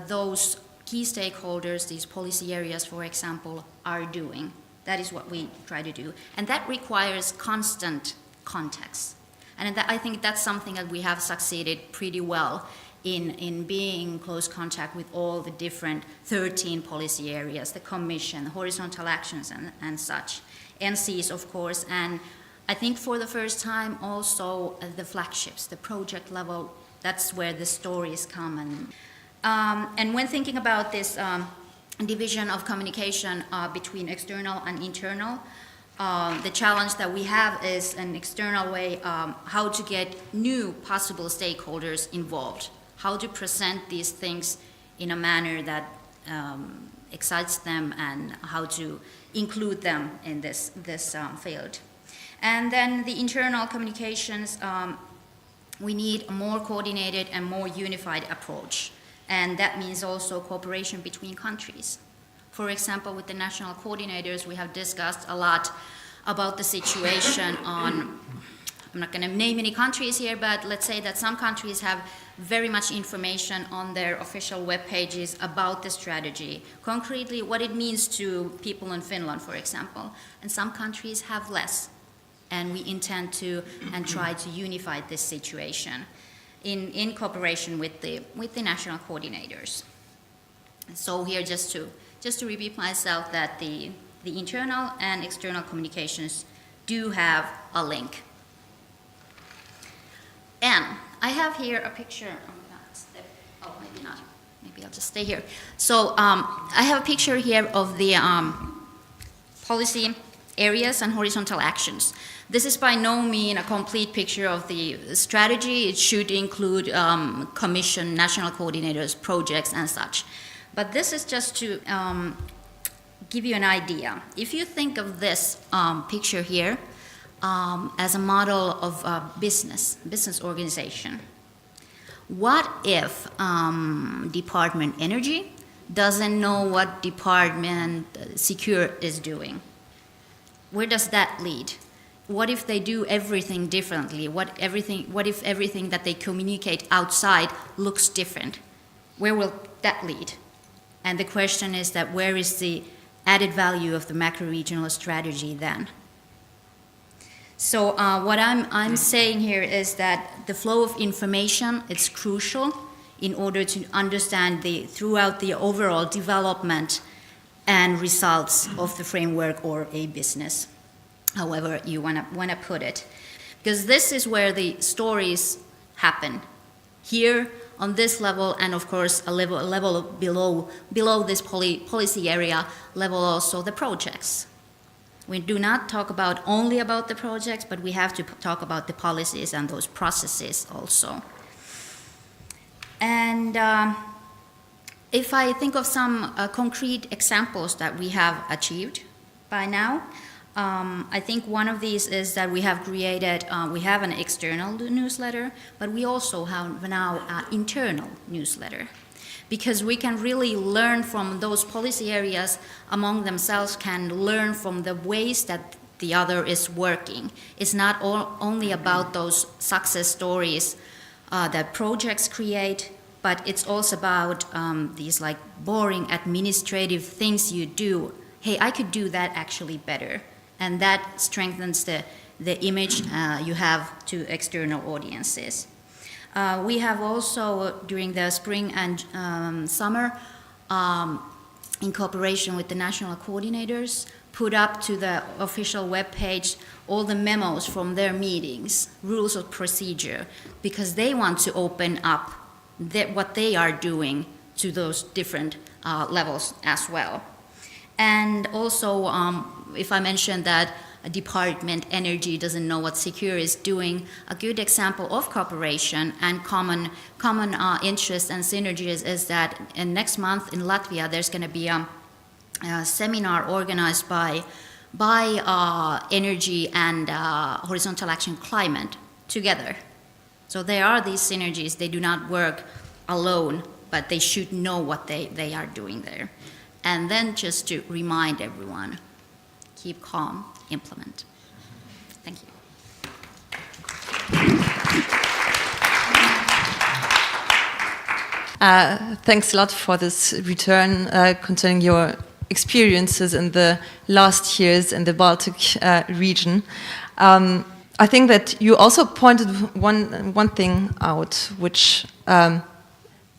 those key stakeholders, these policy areas, for example, are doing. That is what we try to do. And that requires constant context. And I think that's something that we have succeeded pretty well in being in close contact with all the different 13 policy areas, the Commission, the horizontal actions and such, NCs, of course, and I think for the first time also the flagships, the project level, that's where the stories come. And when thinking about this division of communication between external and internal, the challenge that we have is an external way, how to get new possible stakeholders involved, how to present these things in a manner that excites them and how to include them in this field. And then the internal communications, we need a more coordinated and more unified approach. And that means also cooperation between countries. For example, with the national coordinators, we have discussed a lot about the situation on, I'm not going to name any countries here, but let's say that some countries have very much information on their official web pages about the strategy, concretely what it means to people in Finland, for example. And some countries have less. And we intend to and try to unify this situation in cooperation with the national coordinators. And so here, just to repeat myself, that the internal and external communications do have a link. And I have here a picture. Oh, maybe not. Maybe I'll just stay here. So I have a picture here of the policy areas and horizontal actions. This is by no means a complete picture of the strategy. It should include commission, national coordinators, projects, and such. But this is just to give you an idea. If you think of this picture here as a model of business organization, what if Department Energy doesn't know what Department Secure is doing? where does that lead? What if they do everything differently? What if everything that they communicate outside looks different? Where will that lead? And the question is that where is the added value of the macro-regional strategy then? So what I'm saying here is that the flow of information is crucial in order to understand throughout the overall development and results of the framework or a business, however you want to put it. Because this is where the stories happen. Here, on this level, and of course a level below this policy area level also the projects. We do not talk only about the projects, but we have to talk about the policies and those processes also. And if I think of some concrete examples that we have achieved by now, I think one of these is that we have created, we have an external newsletter, but we also have now an internal newsletter. Because we can really learn from those policy areas among themselves, can learn from the ways that the other is working. It's not only about those success stories that projects create, but it's also about these like boring administrative things you do. Hey, I could do that actually better. And that strengthens the image you have to external audiences. We have also, during the spring and summer, in cooperation with the national coordinators, put up to the official webpage all the memos from their meetings, rules of procedure, because they want to open up what they are doing to those different levels as well. And also, if I mentioned that a department, energy, doesn't know what secure is doing, a good example of cooperation and common interests and synergies is that next month in Latvia there's going to be a seminar organized by energy and horizontal action climate together. So there are these synergies. They do not work alone, but they should know what they are doing there. And then just to remind everyone, keep calm, implement. Thank you. Thanks a lot for this return concerning your experiences in the last years in the Baltic region. I think that you also pointed one thing out, which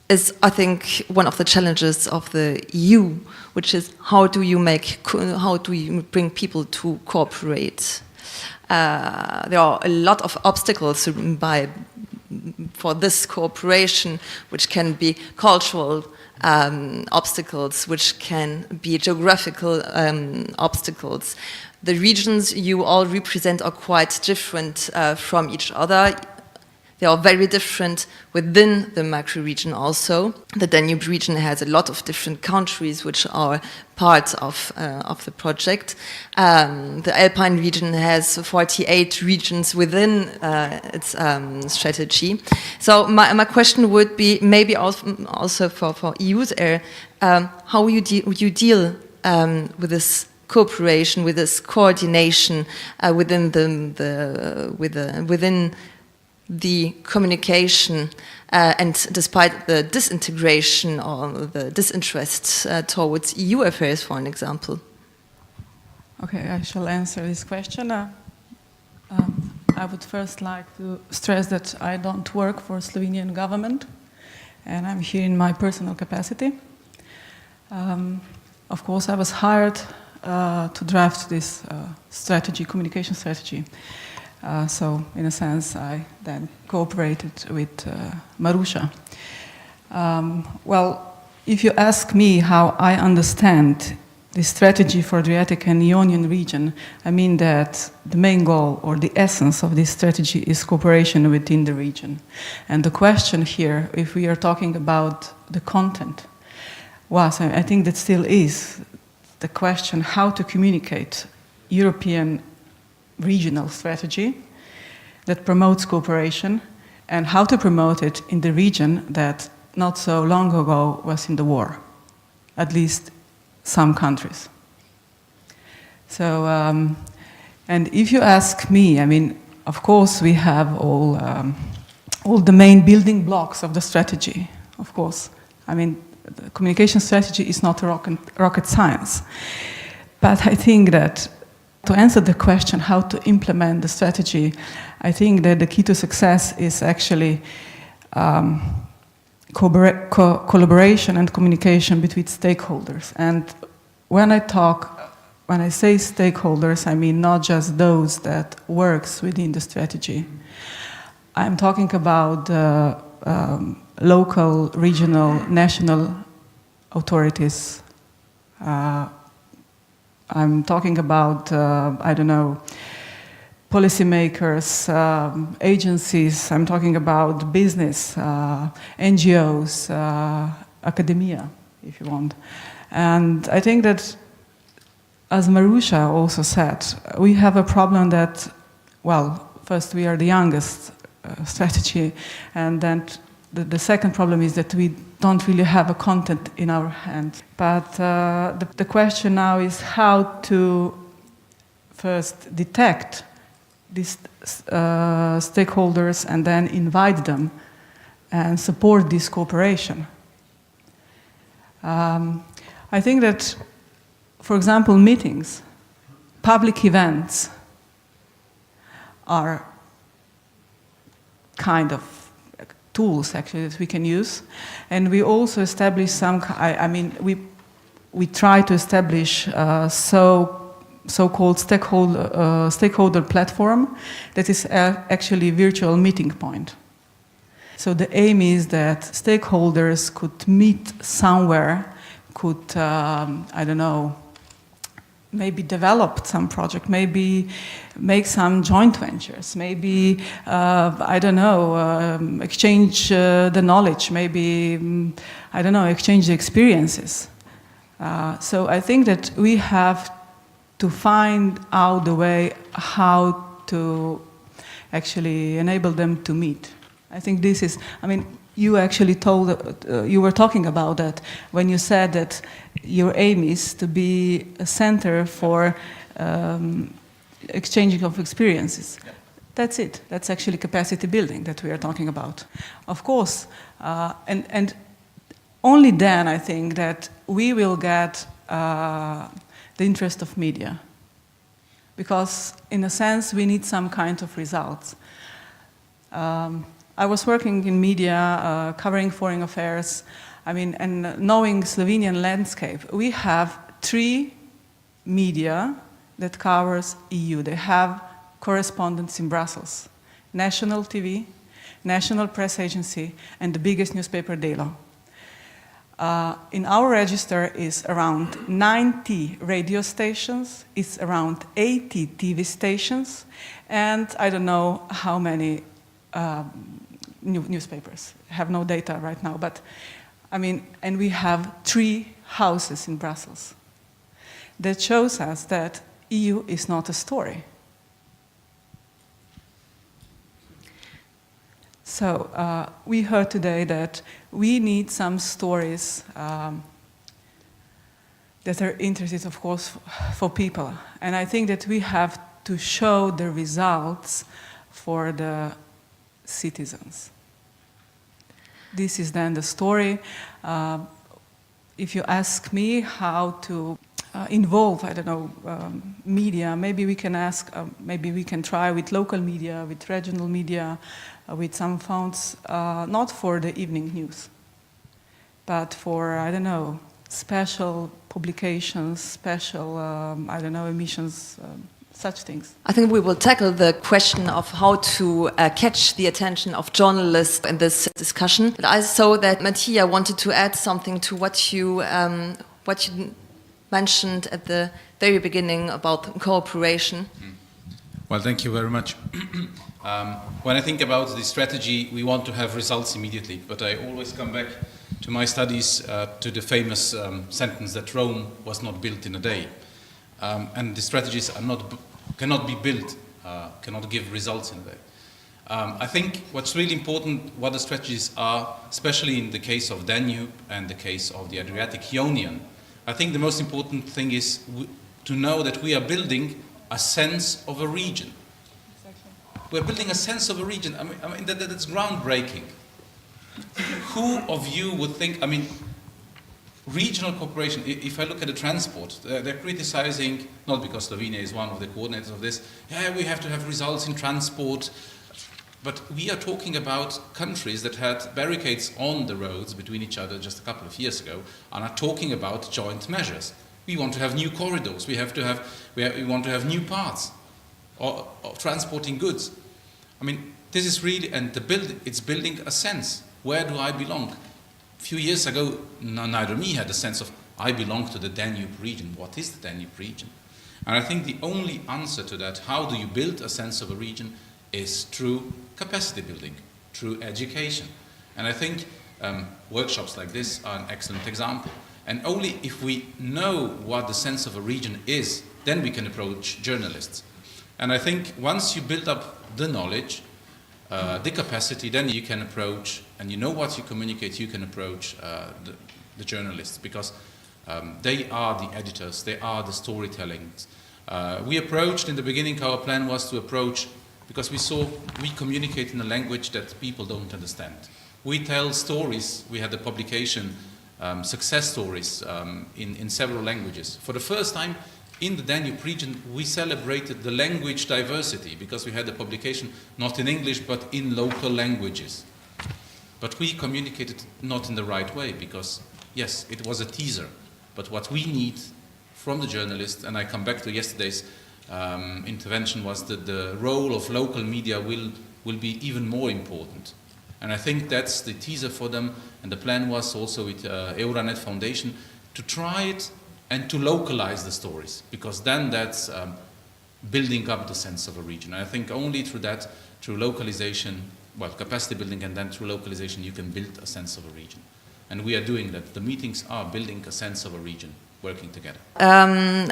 is, I think, one of the challenges of the EU, which is how do you bring people to cooperate? There are a lot of obstacles for this cooperation, which can be cultural obstacles, which can be geographical obstacles. The regions you all represent are quite different from each other. They are very different within the macro region also. The Danube region has a lot of different countries which are part of the project. The Alpine region has 48 regions within its strategy. So my question would be maybe also for EUSAIR, how you deal with this cooperation, with this coordination within the communication and despite the disintegration or the disinterest towards EU affairs, for an example? Okay, I shall answer this question. I would first like to stress that I don't work for Slovenian government, and I'm here in my personal capacity. Of course, I was hired to draft this communication strategy. So, in a sense, I then cooperated with Maruša. Well, if you ask me how I understand the strategy for Adriatic and Ionian region, I mean that the main goal or the essence of this strategy is cooperation within the region. And the question here, if we are talking about the content, was, I think that still is the question how to communicate European regional strategy that promotes cooperation and how to promote it in the region that not so long ago was in the war, at least some countries. So And if you ask me, I mean, of course we have all the main building blocks of the strategy, of course. I mean, the communication strategy is not rocket science. But I think that to answer the question how to implement the strategy, I think that the key to success is actually collaboration and communication between stakeholders. And when I say stakeholders, I mean not just those that works within the strategy. I'm talking about local, regional, national authorities. I'm talking about, policymakers, agencies. I'm talking about business, NGOs, academia, if you want. And I think that, as Maruša also said, we have a problem that, well, first we are the youngest strategy, and then the second problem is that we don't really have a content in our hand. But the question now is how to first detect these stakeholders and then invite them and support this cooperation. I think that, for example, meetings, public events are kind of tools actually that we can use, and we also establish some. We try to establish so-called stakeholder platform that is actually a virtual meeting point. So the aim is that stakeholders could meet somewhere, could maybe develop some project, maybe make some joint ventures, maybe, exchange the knowledge, maybe, exchange the experiences. So I think that we have to find out the way how to actually enable them to meet. I think this is, you actually you were talking about that when you said that your aim is to be a center for exchanging of experiences. Yeah. That's it. That's actually capacity building that we are talking about. Of course, and only then I think that we will get the interest of media. Because in a sense, we need some kind of results. I was working in media, covering foreign affairs, and knowing Slovenian landscape. We have 3 media that covers EU. They have correspondents in Brussels. National TV, National Press Agency, and the biggest newspaper, d.o.o. In our register is around 90 radio stations, it's around 80 TV stations, and I don't know how many newspapers. I have no data right now, but and we have 3 houses in Brussels. That shows us that EU is not a story. So we heard today that we need some stories that are interesting, of course, for people. And I think that we have to show the results for the citizens. This is then the story. If you ask me how to involve, media, maybe we can maybe we can try with local media, with regional media, with some funds, not for the evening news, but for, special publications, special, emissions, such things. I think we will tackle the question of how to catch the attention of journalists in this discussion. But I saw that Matija wanted to add something to what you mentioned at the very beginning about cooperation. Well, thank you very much. When I think about the strategy, we want to have results immediately, but I always come back to my studies to the famous sentence that Rome was not built in a day. And the strategies cannot be built, cannot give results in a day. I think what's really important, what the strategies are, especially in the case of Danube and the case of the Adriatic Ionian, I think the most important thing is to know that we are building a sense of a region. We're building a sense of a region. I mean that's groundbreaking. Who of you would think, regional cooperation, if I look at the transport, they're criticizing, not because Slovenia is one of the coordinators of this, we have to have results in transport, but we are talking about countries that had barricades on the roads between each other just a couple of years ago, and are talking about joint measures. We want to have new corridors, we want to have new paths of transporting goods. This is really, and it's building a sense. Where do I belong? A few years ago, neither me had a sense of, I belong to the Danube region. What is the Danube region? And I think the only answer to that, how do you build a sense of a region, is through capacity building, through education. And I think workshops like this are an excellent example. And only if we know what the sense of a region is, then we can approach journalists. And I think once you build up the knowledge, the capacity, then you can approach, and you know what you communicate, you can approach the journalists, because they are the editors, they are the storytelling. We approached, in the beginning, our plan was to approach, because we communicate in a language that people don't understand. We tell stories, we had a publication, success stories in several languages. For the first time, in the Danube region, we celebrated the language diversity, because we had a publication not in English, but in local languages. But we communicated not in the right way, because, yes, it was a teaser. But what we need from the journalists, and I come back to yesterday's intervention, was that the role of local media will be even more important. And I think that's the teaser for them, and the plan was also with Euranet Foundation to try it and to localize the stories, because then that's building up the sense of a region. And I think only through that, through localization, capacity building, and then through localization, you can build a sense of a region. And we are doing that. The meetings are building a sense of a region, working together.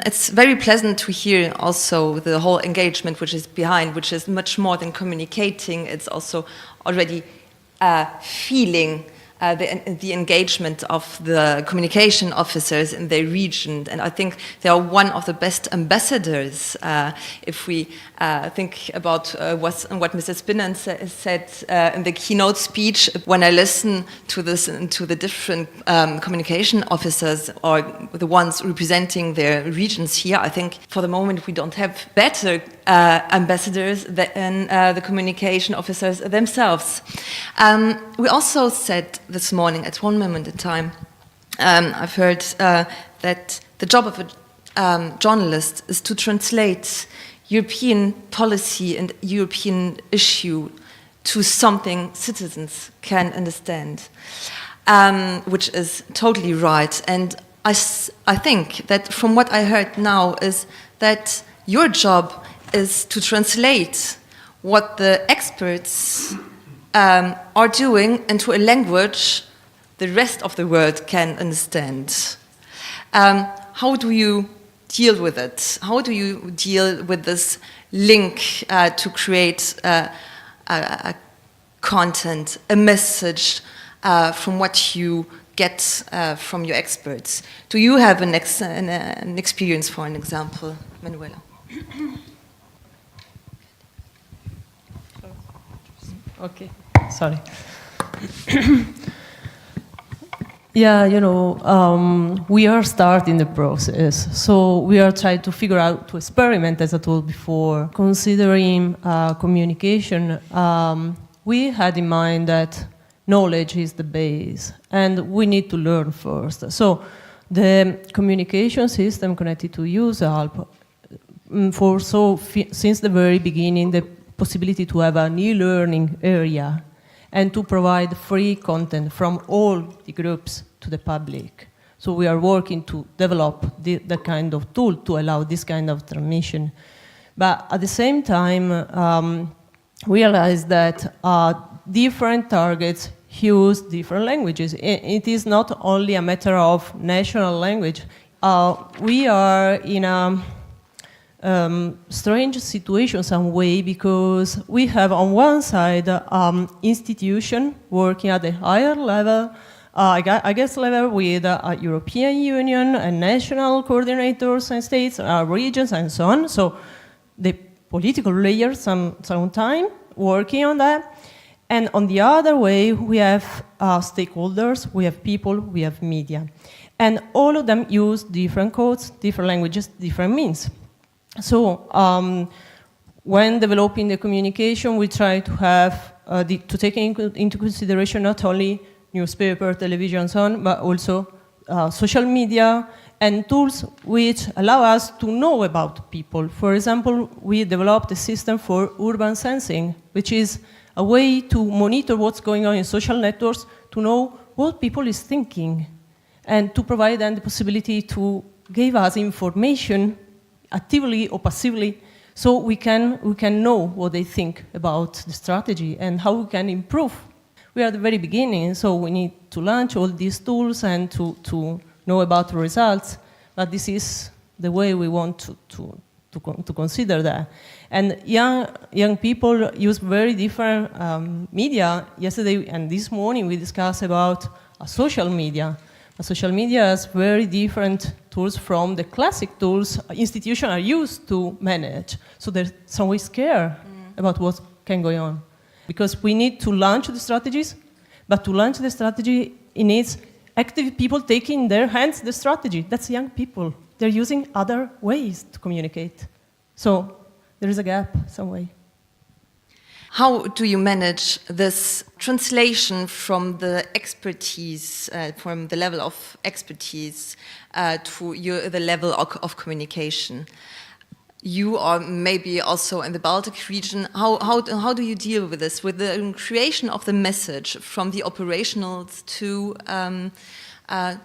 It's very pleasant to hear also the whole engagement which is behind, which is much more than communicating. It's also already feeling the engagement of the communication officers in their region. And I think they are one of the best ambassadors. If we think about what Mrs. Spinant said in the keynote speech, when I listen to the different communication officers, or the ones representing their regions here, I think for the moment we don't have better ambassadors than the communication officers themselves. We also said this morning, at one moment in time, I've heard that the job of a journalist is to translate European policy and European issue to something citizens can understand, which is totally right. And I think that from what I heard now is that your job is to translate what the experts are doing into a language the rest of the world can understand. How do you deal with it? How do you deal with this link to create a content, a message from what you get from your experts? Do you have an experience, for an example, Emanuela? Okay, sorry. Yeah, we are starting the process. So we are trying to figure out, to experiment, as I told before, considering communication. We had in mind that knowledge is the base, and we need to learn first. So the communication system connected to EUSALP, since the very beginning, the possibility to have an e-learning area and to provide free content from all the groups to the public. So we are working to develop the kind of tool to allow this kind of transmission. But at the same time, realize that different targets use different languages. It is not only a matter of national language. We are in a strange situation some way, because we have on one side institution working at the higher level, I guess level with European Union and national coordinators and states, regions and so on. So the political layer some time working on that. And on the other way, we have stakeholders, we have people, we have media. And all of them use different codes, different languages, different means. So when developing the communication, we try to have to take into consideration not only newspaper, television, and so on, but also social media and tools which allow us to know about people. For example, we developed a system for urban sensing, which is a way to monitor what's going on in social networks, to know what people is thinking, and to provide them the possibility to give us information actively or passively, so we can know what they think about the strategy and how we can improve. We are at the very beginning, so we need to launch all these tools and to know about the results, but this is the way we want to consider that. And young people use very different media. Yesterday and this morning we discussed about social media. Social media has very different tools from the classic tools institutions are used to manage. So they're some way scared about what can go on. Because we need to launch the strategies, but to launch the strategy, it needs active people taking in their hands the strategy. That's young people. They're using other ways to communicate. So there is a gap some way. How do you manage this translation from the expertise, from the level of expertise to the level of communication? You are maybe also in the Baltic region. How do you deal with this, with the creation of the message from the operationals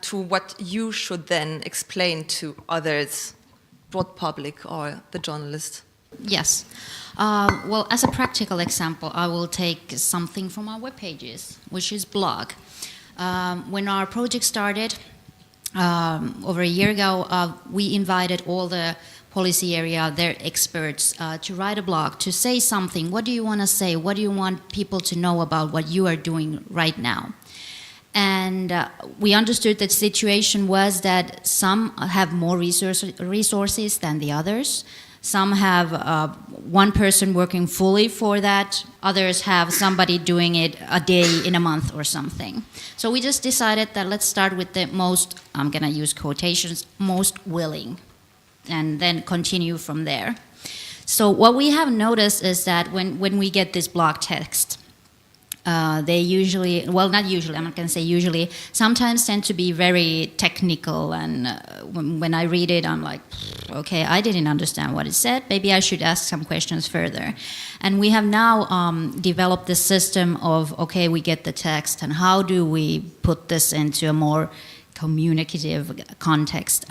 to what you should then explain to others, broad public or the journalist? Yes. Well, as a practical example, I will take something from our web pages, which is blog. When our project started over a year ago, we invited all the policy area, their experts, to write a blog, to say something. What do you want to say? What do you want people to know about what you are doing right now? And we understood that the situation was that some have more resources than the others. Some have one person working fully for that. Others have somebody doing it a day in a month or something. So we just decided that let's start with the most, I'm going to use quotations, most willing, and then continue from there. So what we have noticed is that when we get this blog text, they usually, well, not usually, I'm not going to say usually, sometimes tend to be very technical, and when I read it, I'm like, okay, I didn't understand what it said, maybe I should ask some questions further. And we have now developed this system of, okay, we get the text, and how do we put this into a more communicative context?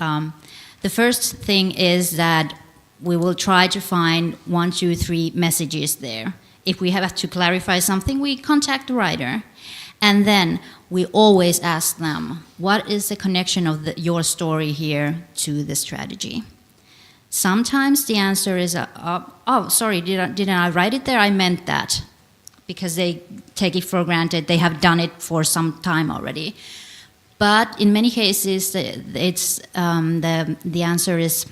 The first thing is that we will try to find 1, 2, 3 messages there. If we have to clarify something, we contact the writer. And then we always ask them, what is the connection of your story here to the strategy? Sometimes the answer is, oh, sorry, didn't I write it there? I meant that. Because they take it for granted. They have done it for some time already. But in many cases, it's the answer is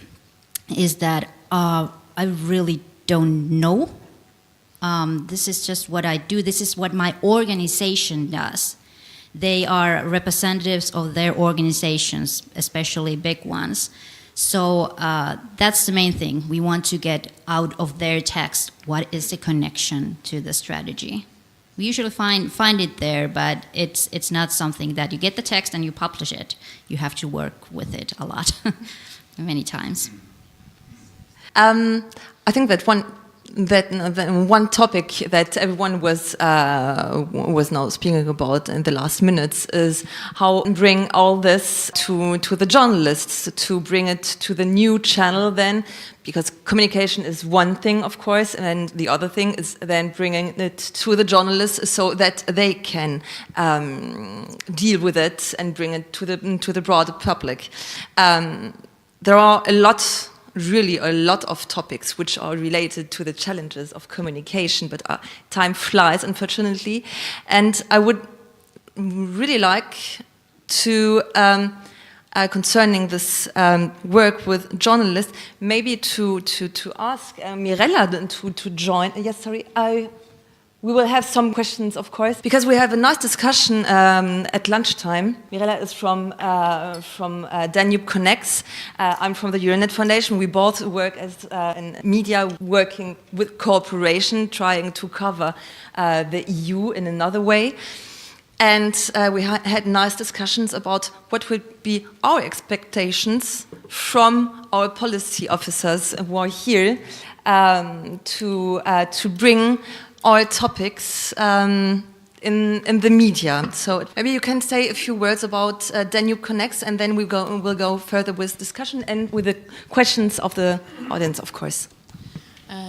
that I really don't know. This is just what I do. This is what my organization does. They are representatives of their organizations, especially big ones. So that's the main thing. We want to get out of their text. What is the connection to the strategy? We usually find it there, but it's not something that you get the text and you publish it. You have to work with it a lot, many times. I think that one topic that everyone was now speaking about in the last minutes is how bring all this to the journalists, to bring it to the new channel then, because communication is one thing, of course, and the other thing is then bringing it to the journalists so that they can deal with it and bring it to the broader public. There are really a lot of topics which are related to the challenges of communication, but time flies, unfortunately. And I would really like to concerning this work with journalists. Maybe to ask Mirella to join. Yes, sorry. We will have some questions, of course, because we have a nice discussion at lunchtime. Mirella is from Danube Connects. I'm from the Euranet Foundation. We both work as in media, working with cooperation, trying to cover the EU in another way. And we had nice discussions about what would be our expectations from our policy officers who are here to bring our topics in the media. So maybe you can say a few words about Danube Connects, and then we'll go further with discussion and with the questions of the audience, of course.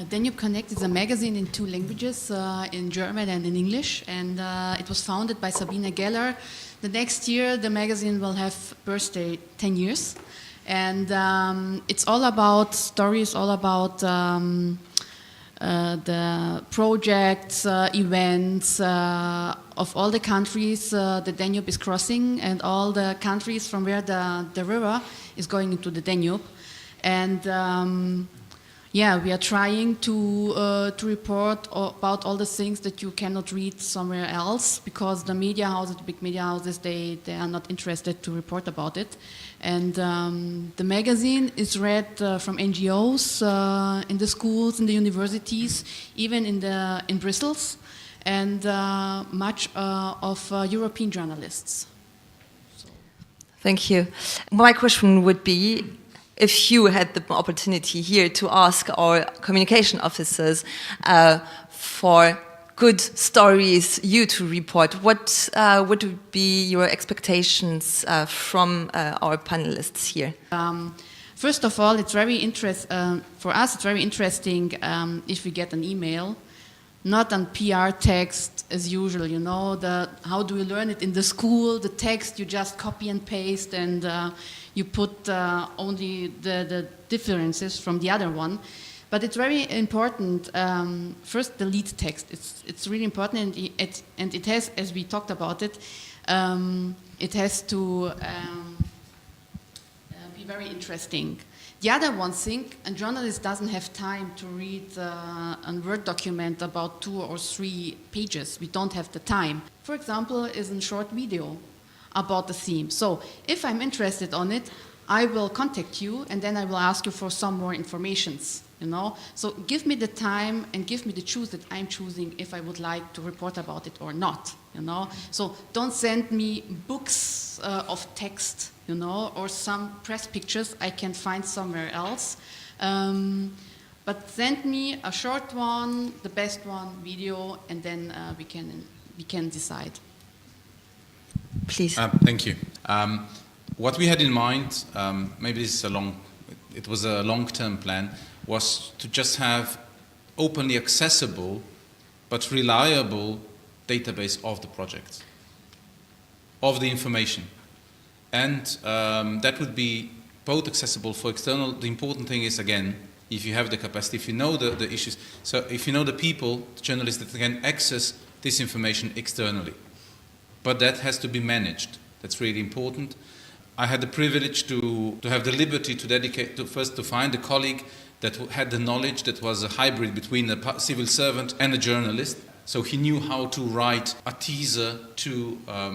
Danube Connect is a magazine in 2 languages, in German and in English, and it was founded by Sabine Geller. The next year, the magazine will have birthday 10 years, and it's all about stories, all about the projects, events of all the countries the Danube is crossing, and all the countries from where the river is going into the Danube. And yeah, we are trying to report about all the things that you cannot read somewhere else, because the media houses, the big media houses, they are not interested to report about it. And the magazine is read from NGOs, in the schools, in the universities, even in Brussels, and much of European journalists. So. Thank you. My question would be, if you had the opportunity here to ask our communication officers for good stories you to report, what would be your expectations from our panelists here? First of all, it's very for us it's very interesting if we get an email, not on PR text as usual, you know, how do we learn it in the school, the text you just copy and paste, and you put only the differences from the other one. But it's very important, first the lead text, it's really important, and it has, as we talked about it, it has to be very interesting. The other one thing, a journalist doesn't have time to read a Word document about 2 or 3 pages. We don't have the time. For example, is a short video about the theme. So if I'm interested on it, I will contact you, and then I will ask you for some more informations, you know. So give me the time and give me the choose that I'm choosing if I would like to report about it or not, you know. So don't send me books of text, you know, or some press pictures I can find somewhere else. But send me a short one, the best one, video, and then we can decide. Please. Thank you. What we had in mind, maybe this is it was a long-term plan, was to just have openly accessible but reliable database of the project, of the information. And that would be both accessible for external. The important thing is, again, if you have the capacity, if you know the issues, so if you know the people, the journalists that can access this information externally. But that has to be managed. That's really important. I had the privilege to have the liberty to dedicate to find a colleague that had the knowledge that was a hybrid between a civil servant and a journalist. So he knew how to write a teaser to a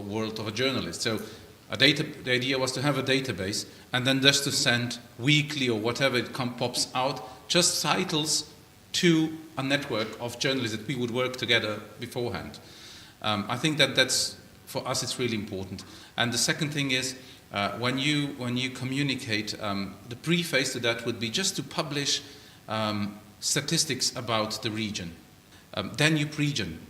world of a journalist. So the idea was to have a database and then just to send weekly or whatever it pops out, just titles to a network of journalists that we would work together beforehand. I think that's, for us, it's really important. And the second thing is, when you communicate, the preface to that would be just to publish statistics about the region. Danube region,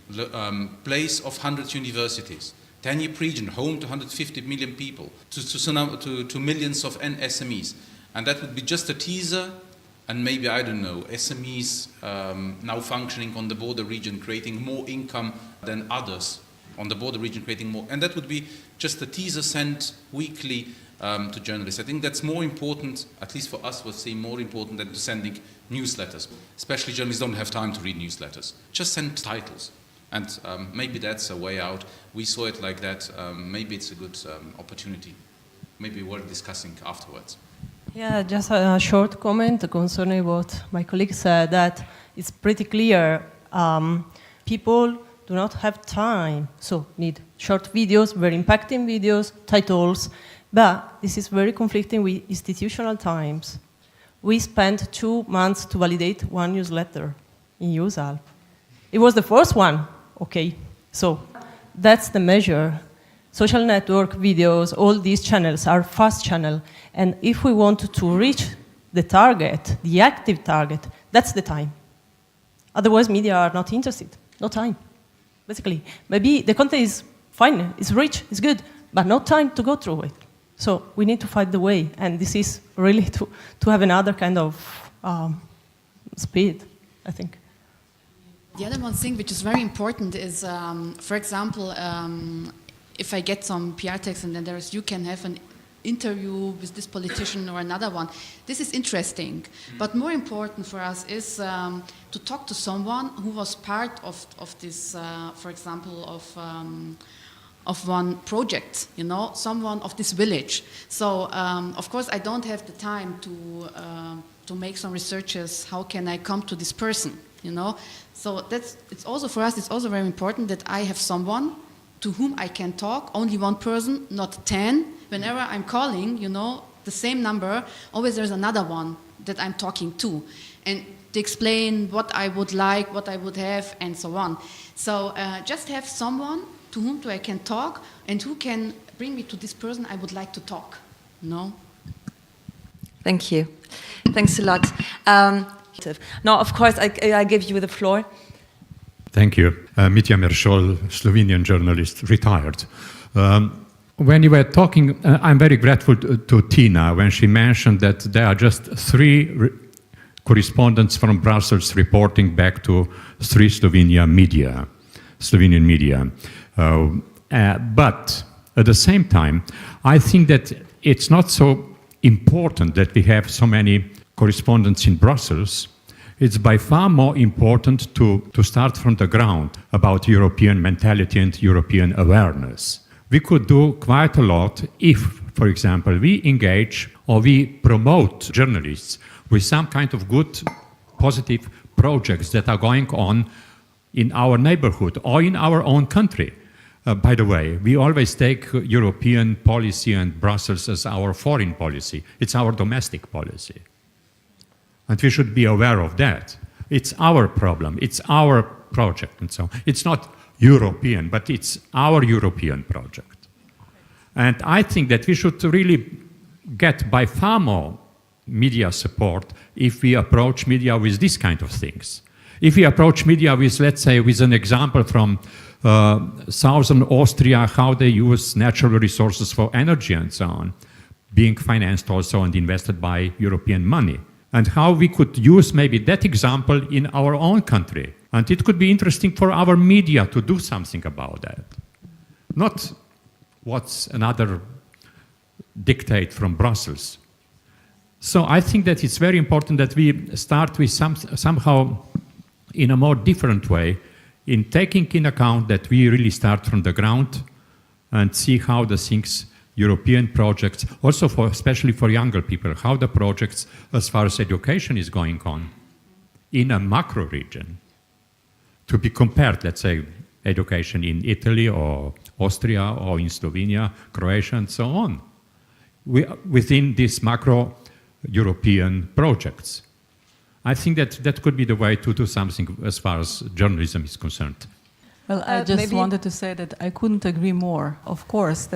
place of 100 universities. Danube region, home to 150 million people, to millions of SMEs. And that would be just a teaser, and maybe, I don't know, SMEs now functioning on the border region, creating more income than others on the border region, creating more. And that would be just a teaser sent weekly to journalists. I think that's more important, at least for us, we'll see more important than sending newsletters. Especially journalists don't have time to read newsletters. Just send titles. And maybe that's a way out. We saw it like that. Maybe it's a good opportunity. maybe worth discussing afterwards. Yeah, just a short comment concerning what my colleague said, that it's pretty clear people do not have time, so need short videos, very impacting videos, titles, but this is very conflicting with institutional times. We spent 2 months to validate one newsletter in EUSALP. It was the first one, okay, so that's the measure. Social network videos, all these channels are fast channel, and if we want to reach the target, the active target, that's the time. Otherwise, media are not interested, no time, basically. Maybe the content is fine, it's rich, it's good, but no time to go through it. So we need to find the way, and this is really to have another kind of speed, I think. The other one thing which is very important is, for example, if I get some PR text and then you can have an interview with this politician or another one. This is interesting, but more important for us is to talk to someone who was part of this, for example, of one project, you know, someone of this village. So, of course, I don't have the time to make some researches. How can I come to this person, you know? So it's also for us, it's also very important that I have someone to whom I can talk, only one person, not 10. Whenever I'm calling, you know, the same number, always there's another one that I'm talking to. And to explain what I would like, what I would have, and so on. So just have someone to whom I can talk and who can bring me to this person I would like to talk, you know? Thank you. Thanks a lot. Now, of course, I give you the floor. Thank you. Matija, Slovenian journalist, retired. When you were talking, I'm very grateful to Tina when she mentioned that there are just 3 correspondents from Brussels reporting back to 3 Slovenian media. But at the same time, I think that it's not so important that we have so many correspondents in Brussels. It's by far more important to start from the ground about European mentality and European awareness. We could do quite a lot if, for example, we engage or we promote journalists with some kind of good, positive projects that are going on in our neighborhood or in our own country. By the way, we always take European policy and Brussels as our foreign policy. It's our domestic policy. And we should be aware of that. It's our problem, it's our project, and so on. It's not European, but it's our European project. And I think that we should really get by far more media support if we approach media with this kind of things. If we approach media with, let's say, with an example from southern Austria, how they use natural resources for energy and so on, being financed also and invested by European money. And how we could use maybe that example in our own country. And it could be interesting for our media to do something about that. Not what's another dictate from Brussels. So I think that it's very important that we start with somehow in a more different way, in taking in account that we really start from the ground and see how the things, European projects, also especially for younger people, how the projects as far as education is going on in a macro region, to be compared, let's say, education in Italy or Austria or in Slovenia, Croatia and so on, within these macro European projects. I think that that could be the way to do something as far as journalism is concerned. Well, I just wanted to say that I couldn't agree more. Of course,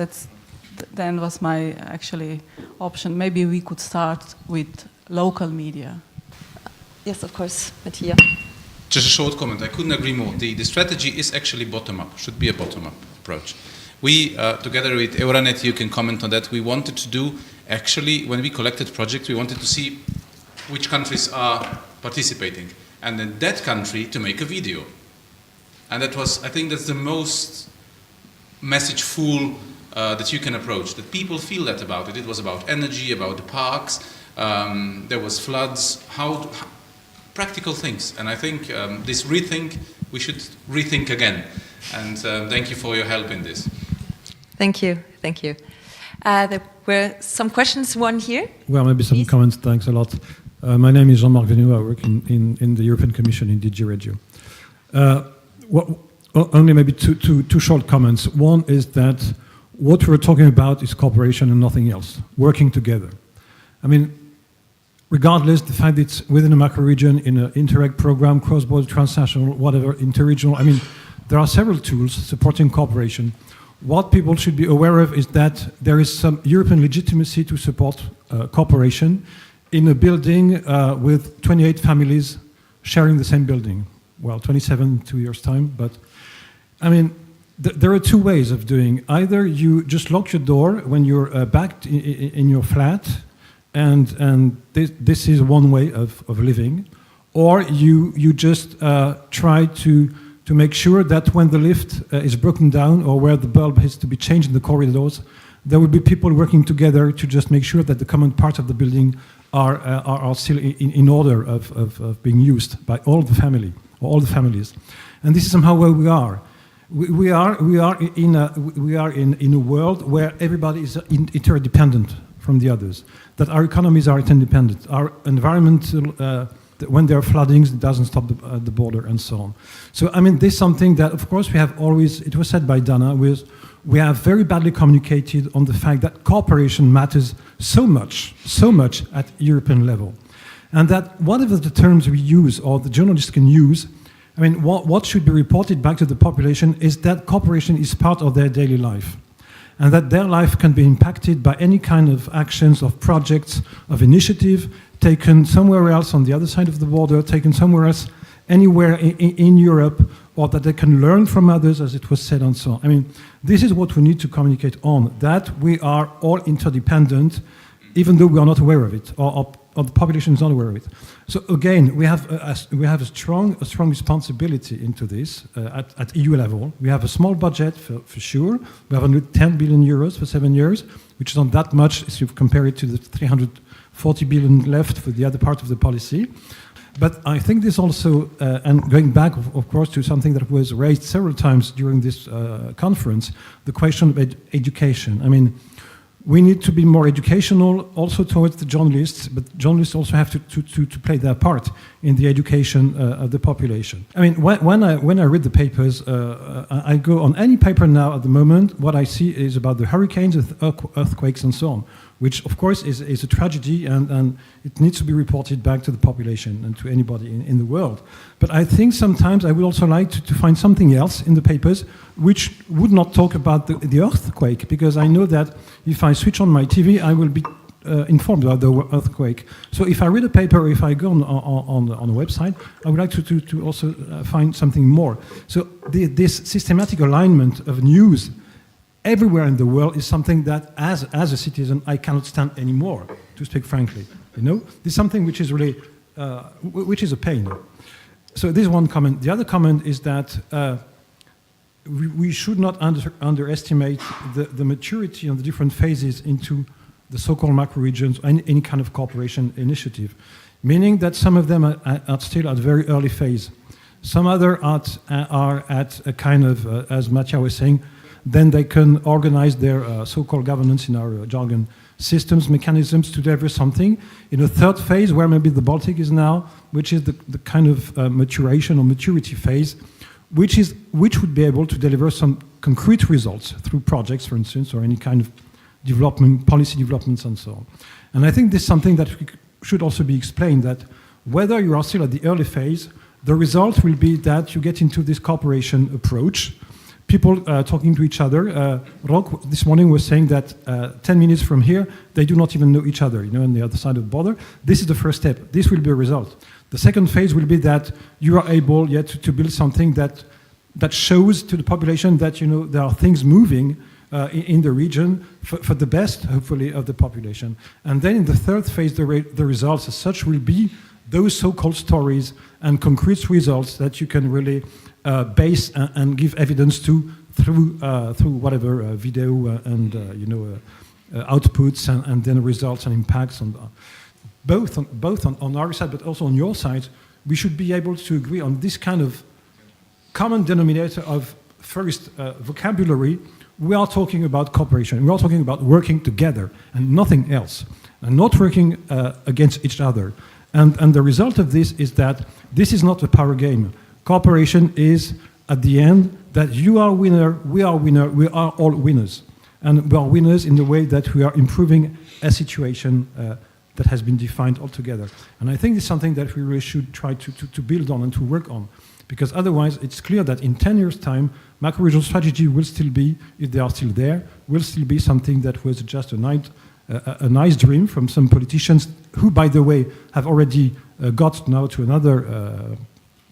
then was my actually option. Maybe we could start with local media. Yes, of course, Matija. Just a short comment. I couldn't agree more. The strategy is actually bottom-up, should be a bottom-up approach. We, together with Euranet, you can comment on that, we wanted to do, actually, when we collected projects, we wanted to see which countries are participating, and in that country to make a video. And that was, I think that's the most messageful that you can approach, that people feel that about it. It was about energy, about the parks, there was floods, practical things. And I think this rethink, we should rethink again. And thank you for your help in this. Thank you, thank you. There were some questions, one here. Well, maybe some comments, thanks a lot. My name is Jean-Marc Venue, I work in the European Commission in DG Regio. Only maybe two short comments. One is that what we're talking about is cooperation and nothing else, working together. I mean, regardless, the fact that it's within a macro region, in an Interreg program, cross-border, transnational, whatever, interregional, I mean, there are several tools supporting cooperation. What people should be aware of is that there is some European legitimacy to support cooperation in a building with 28 families sharing the same building. Well, 27 in 2 years' time, but I mean, there are two ways of doing. Either you just lock your door when you're back in your flat, and this is one way of living, or you just try to make sure that when the lift is broken down or where the bulb has to be changed in the corridors, there will be people working together to just make sure that the common parts of the building are still in order of being used by all the family or all the families. And this is somehow where we are. We are in a world where everybody is interdependent from the others. That our economies are interdependent. Our environmental when there are floodings, it doesn't stop at the border and so on. So, I mean, this is something that, of course, we have always, it was said by Dana, we have very badly communicated on the fact that cooperation matters so much at European level. And that whatever the terms we use or the journalists can use, I mean, what should be reported back to the population is that cooperation is part of their daily life. And that their life can be impacted by any kind of actions, of projects, of initiative, taken somewhere else on the other side of the border, taken somewhere else, anywhere in Europe, or that they can learn from others, as it was said and so on. I mean, this is what we need to communicate on, that we are all interdependent, even though we are not aware of it, or the population is not aware of it. So again, we have a strong responsibility into this at EU level. We have a small budget for sure. We have 110 billion euros for 7 years, which is not that much if you compare it to the 340 billion left for the other part of the policy. But I think this also, and going back, of course, to something that was raised several times during this conference, the question of education. I mean, we need to be more educational also towards the journalists, but journalists also have to play their part in the education of the population. I mean, when I read the papers, I go on any paper now at the moment, what I see is about the hurricanes, earthquakes and so on, which of course is a tragedy and it needs to be reported back to the population and to anybody in the world. But I think sometimes I would also like to find something else in the papers which would not talk about the earthquake, because I know that if I switch on my TV, I will be informed about the earthquake. So if I read a paper or if I go on a website, I would like to also find something more. So this systematic alignment of news everywhere in the world is something that, as a citizen, I cannot stand anymore, to speak frankly. You know, this is something which is really, which is a pain. So this is one comment. The other comment is that we should not underestimate the maturity of the different phases into the so-called macro regions, any kind of cooperation initiative, meaning that some of them are still at a very early phase. Some other are at a kind of, as Matija was saying, then they can organize their so-called governance in our jargon systems, mechanisms to deliver something. In a third phase, where maybe the Baltic is now, which is the kind of maturation or maturity phase, which would be able to deliver some concrete results through projects, for instance, or any kind of development, policy developments and so on. And I think this is something that should also be explained, that whether you are still at the early phase, the result will be that you get into this cooperation approach, people talking to each other. Rok this morning was saying that 10 minutes from here, they do not even know each other, you know, on the other side of the border. This is the first step. This will be a result. The second phase will be that you are able yet to build something that shows to the population that, you know, there are things moving in the region for the best, hopefully, of the population. And then in the third phase, the results as such will be those so-called stories and concrete results that you can really base and give evidence to through whatever video and outputs and then results and impacts on both on our side but also on your side. We should be able to agree on this kind of common denominator of first vocabulary, we are talking about cooperation. We are talking about working together and nothing else, and not working against each other. And the result of this is that this is not a power game. Cooperation is, at the end, that you are winner, we are all winners. And we are winners in the way that we are improving a situation that has been defined altogether. And I think it's something that we really should try to build on and to work on. Because otherwise, it's clear that in 10 years' time, macro-regional strategy will still be, if they are still there, will still be something that was just a nice dream from some politicians who, by the way, have already got now to another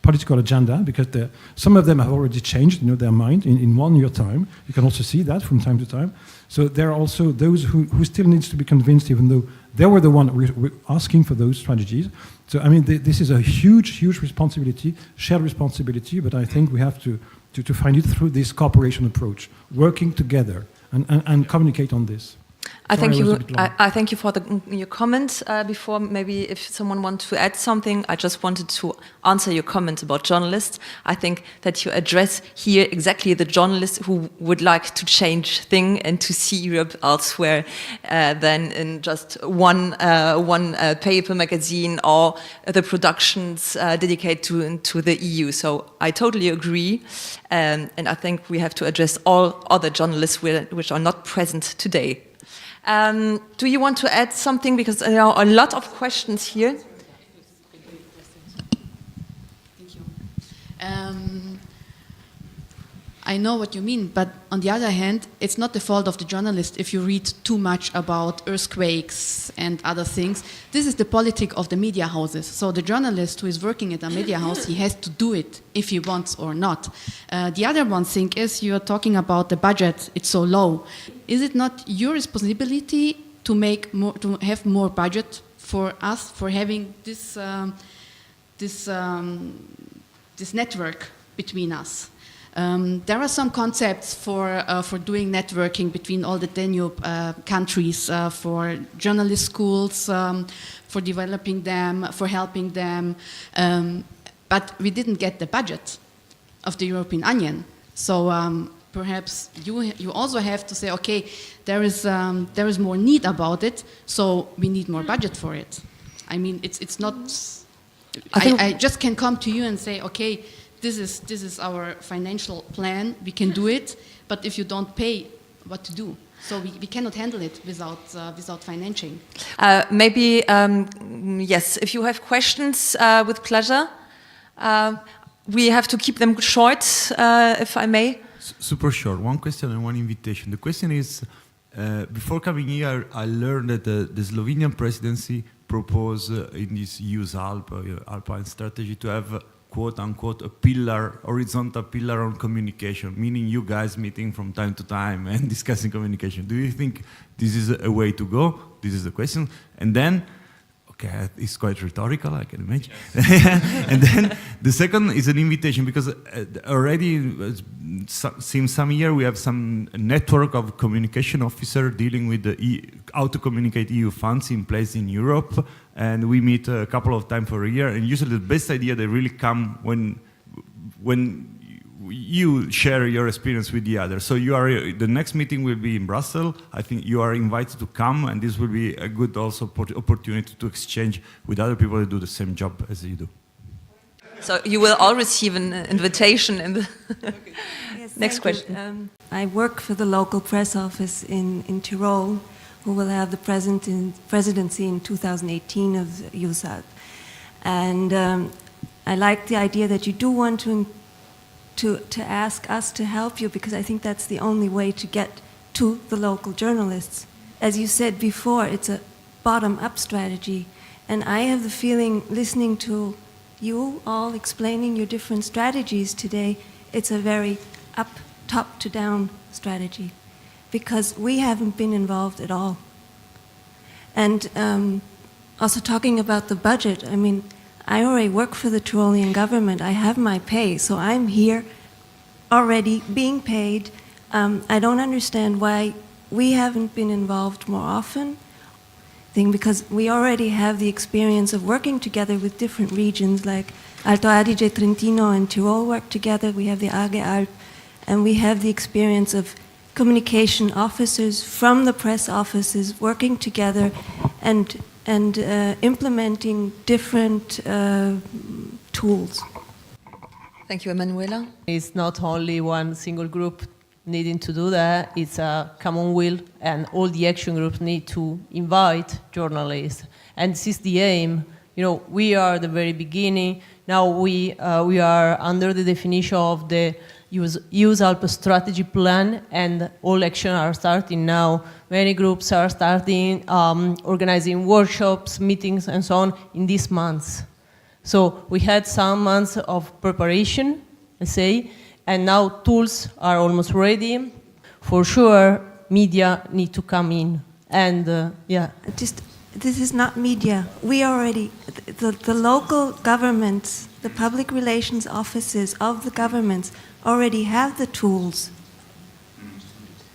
political agenda, because some of them have already changed their mind in 1 year time. You can also see that from time to time. So there are also those who still needs to be convinced, even though they were the one asking for those strategies. So I mean, this is a huge responsibility, shared responsibility, but I think we have to find it through this cooperation approach, working together and communicate on this. I thank you for your comments. Before, maybe if someone wants to add something, I just wanted to answer your comment about journalists. I think that you address here exactly the journalists who would like to change things and to see Europe elsewhere than in just one paper magazine or the productions dedicated to the EU. So I totally agree, and I think we have to address all other journalists which are not present today. Do you want to add something? Because there are a lot of questions here. Thank you. I know what you mean, but on the other hand, it's not the fault of the journalist if you read too much about earthquakes and other things. This is the politic of the media houses. So the journalist who is working at a media house, he has to do it if he wants or not. The other one thing is you are talking about the budget, it's so low. Is it not your responsibility to have more budget for us, for having this network between us? There are some concepts for doing networking between all the Danube countries, for journalist schools, for developing them, for helping them, but we didn't get the budget of the European Union. So perhaps you also have to say, okay, there is more need about it, so we need more budget for it. I mean, it's not. I just can come to you and say, okay, this is our financial plan. We can do it, but if you don't pay, what to do? So we cannot handle it without financing. Maybe yes. If you have questions, with pleasure. We have to keep them short, if I may. Super short. One question and one invitation. The question is, before coming here, I learned that the Slovenian presidency proposed in this EUSALP, Alpine strategy, to have quote-unquote a pillar, horizontal pillar on communication, meaning you guys meeting from time to time and discussing communication. Do you think this is a way to go? This is the question. And then, okay, it's quite rhetorical, I can imagine. And then the second is an invitation, because already since some year we have some network of communication officer dealing with how to communicate EU funds in place in Europe, and we meet a couple of times per year, and usually the best idea they really come when you share your experience with the others. So the next meeting will be in Brussels. I think you are invited to come, and this will be a good also opportunity to exchange with other people who do the same job as you do. So you will all receive an invitation in the Yes, next question. I work for the local press office in Tyrol, who will have the presidency in 2018 of EUSALP. And I like the idea that you do want to ask us to help you, because I think that's the only way to get to the local journalists. As you said before, it's a bottom-up strategy, and I have the feeling, listening to you all explaining your different strategies today, it's a very up, top-to-down strategy, because we haven't been involved at all. And also talking about the budget, I mean, I already work for the Tyrolean government. I have my pay, so I'm here already being paid. I don't understand why we haven't been involved more often, because we already have the experience of working together with different regions, like Alto Adige, Trentino, and Tyrol work together. We have the AG Alp, and we have the experience of communication officers from the press offices working together and implementing different tools. Thank you, Emanuela. It's not only one single group needing to do that, it's a common will, and all the action groups need to invite journalists. And this is the aim. You know, we are the very beginning. Now we are under the definition of the EUSALP strategy plan, and all action are starting now. Many groups are starting organizing workshops, meetings, and so on in these months. So we had some months of preparation, let's say, and now tools are almost ready. For sure, media need to come in, and yeah. This is not media. We already, the local governments, the public relations offices of the governments already have the tools.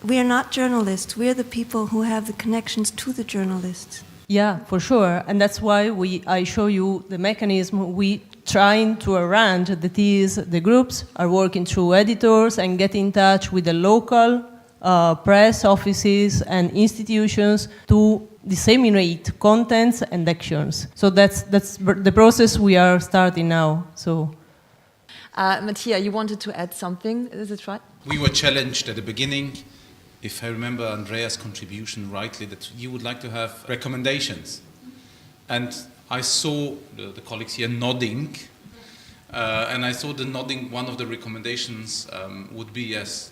We are not journalists. We are the people who have the connections to the journalists. Yeah, for sure. And that's why I show you the mechanism we trying to arrange. That is, the groups are working through editors and get in touch with the local press offices and institutions to disseminate contents and actions. So that's the process we are starting now. So, Matija, you wanted to add something, is it right? We were challenged at the beginning, if I remember Andrea's contribution rightly, that you would like to have recommendations. And I saw the colleagues here nodding, and I saw the nodding, one of the recommendations would be, yes,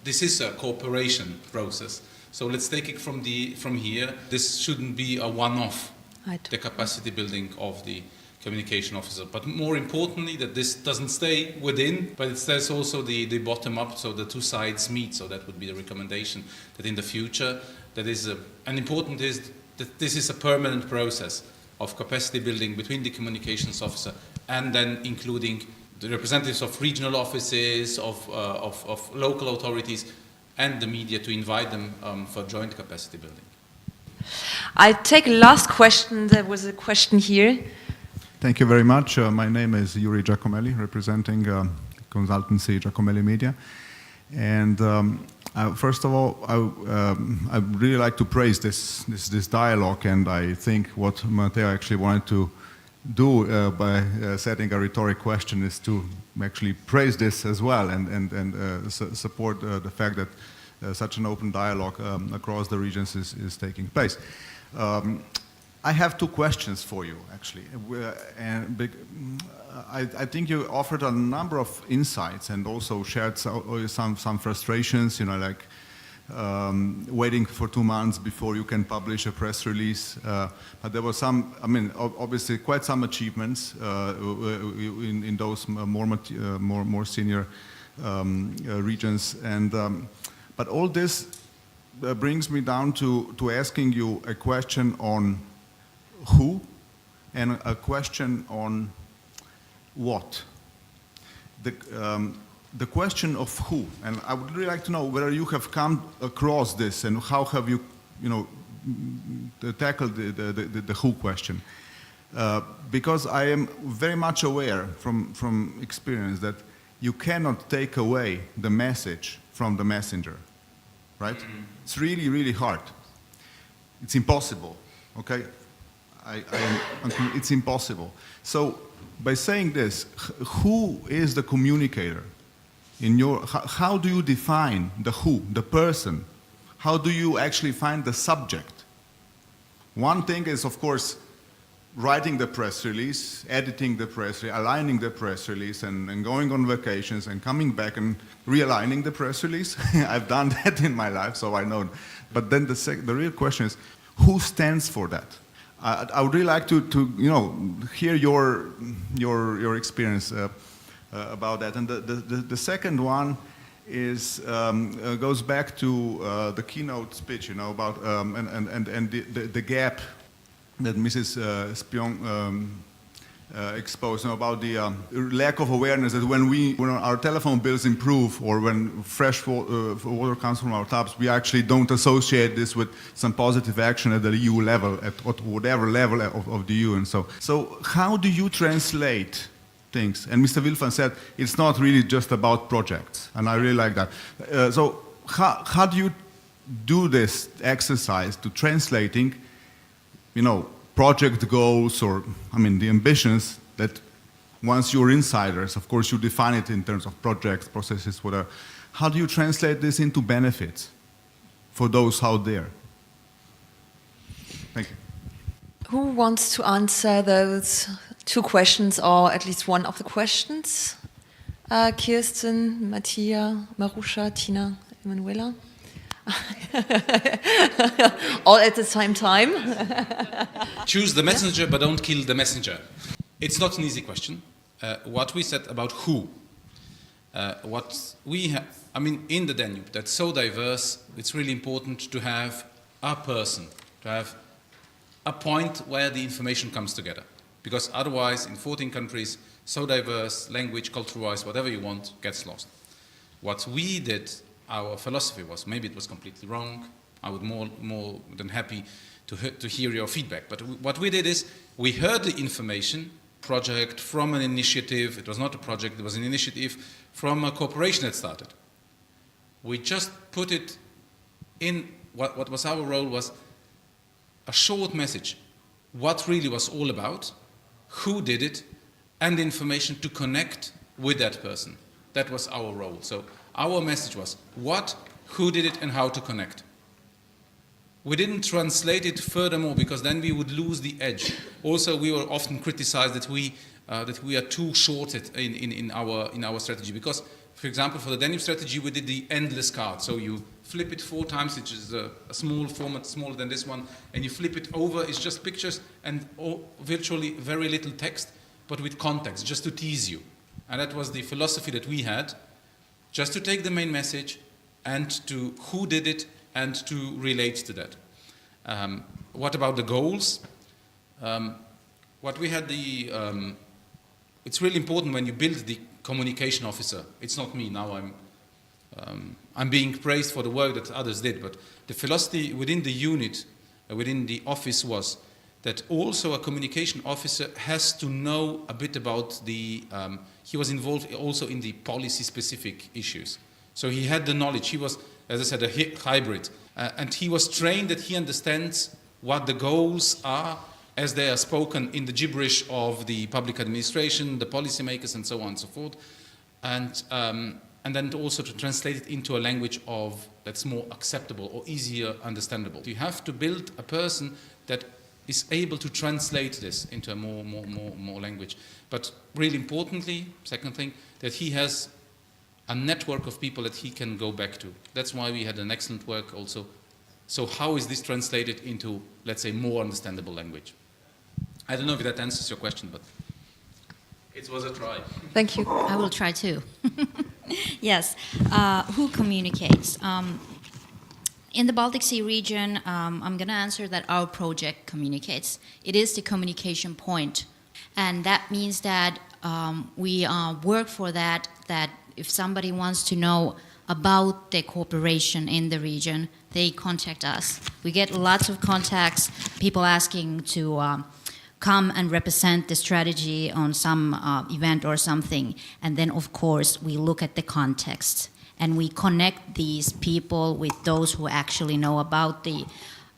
this is a cooperation process. So let's take it from here. This shouldn't be a one-off, right. The capacity building of the communication officer. But more importantly, that this doesn't stay within, but it stays also the bottom-up, so the two sides meet. So that would be the recommendation, that in the future, that is, and important is that this is a permanent process of capacity building between the communications officer and then including the representatives of regional offices, of local authorities, and the media, to invite them for joint capacity building. I take a last question. There was a question here. Thank you very much. My name is Yuri Giacomelli, representing consultancy Giacomelli Media. And first of all, I really like to praise this dialogue, and I think what Matija actually wanted to do by setting a rhetoric question is to actually praise this as well and support the fact that such an open dialogue across the regions is taking place. I have two questions for you, actually. I think you offered a number of insights and also shared some frustrations, you know, like waiting for 2 months before you can publish a press release. But there were some, I mean, obviously quite some achievements in those more senior regions. But all this brings me down to asking you a question on who and a question on what. The question of who, and I would really like to know whether you have come across this and how have you, tackled the who question. Because I am very much aware from experience that you cannot take away the message from the messenger, right? Mm-hmm. It's really, really hard. It's impossible, okay? It's impossible. So by saying this, who is the communicator? How do you define the who, the person? How do you actually find the subject? One thing is, of course, writing the press release, editing the press release, aligning the press release, and going on vacations and coming back and realigning the press release. I've done that in my life, so I know. But then the real question is, who stands for that? I would really like to hear your experience about that. And the second one is goes back to the keynote speech, about and the gap that Mrs. Spion exposed, about the lack of awareness that when our telephone bills improve or when fresh water comes from our taps, we actually don't associate this with some positive action at the EU level, at whatever level of the EU. And so how do you translate things? And Mr. Vilfan said it's not really just about projects, and I really like that. So how do you do this exercise to translating, project goals or, the ambitions that once you're insiders, of course, you define it in terms of projects, processes, whatever. How do you translate this into benefits for those out there? Thank you. Who wants to answer those two questions, or at least one of the questions? Kirsten, Matija, Maruša, Tina, Emanuela? All at the same time? Choose the messenger, but don't kill the messenger. It's not an easy question. What we said about who, what we have, in the Danube, that's so diverse, it's really important to have a person, to have a point where the information comes together. Because otherwise, in 14 countries, so diverse, language, culture-wise, whatever you want, gets lost. What we did, our philosophy was, maybe it was completely wrong, I would more than happy to hear your feedback. But what we did is, we heard the information, project from an initiative, it was not a project, it was an initiative from a corporation that started. We just put it in, what was our role was a short message, what really was all about, who did it, and information to connect with that person. That was our role. So our message was what, who did it, and how to connect. We didn't translate it furthermore because then we would lose the edge. Also, we were often criticized that we are too shorted in our strategy. Because, for example, for the Danube strategy, we did the endless card. So you flip it 4 times, which is a small format, smaller than this one, and you flip it over. It's just pictures and virtually very little text, but with context, just to tease you. And that was the philosophy that we had, just to take the main message and to who did it and to relate to that. What about the goals? What we had it's really important when you build the communication officer. It's not me now. I'm being praised for the work that others did, but the philosophy within the unit, within the office was that also a communication officer has to know a bit about he was involved also in the policy-specific issues. So he had the knowledge. He was, as I said, a hybrid. And he was trained that he understands what the goals are as they are spoken in the gibberish of the public administration, the policymakers, and so on and so forth. And then also to translate it into a language that's more acceptable or easier understandable. You have to build a person that is able to translate this into a more language. But really importantly, second thing, that he has a network of people that he can go back to. That's why we had an excellent work also. So how is this translated into, let's say, more understandable language? I don't know if that answers your question, but it was a try. Thank you. I will try too. Yes. Who communicates? In the Baltic Sea region, I'm going to answer that our project communicates. It is the communication point. And that means that we work for that if somebody wants to know about the cooperation in the region, they contact us. We get lots of contacts, people asking to come and represent the strategy on some event or something. And then, of course, we look at the context. And we connect these people with those who actually know about the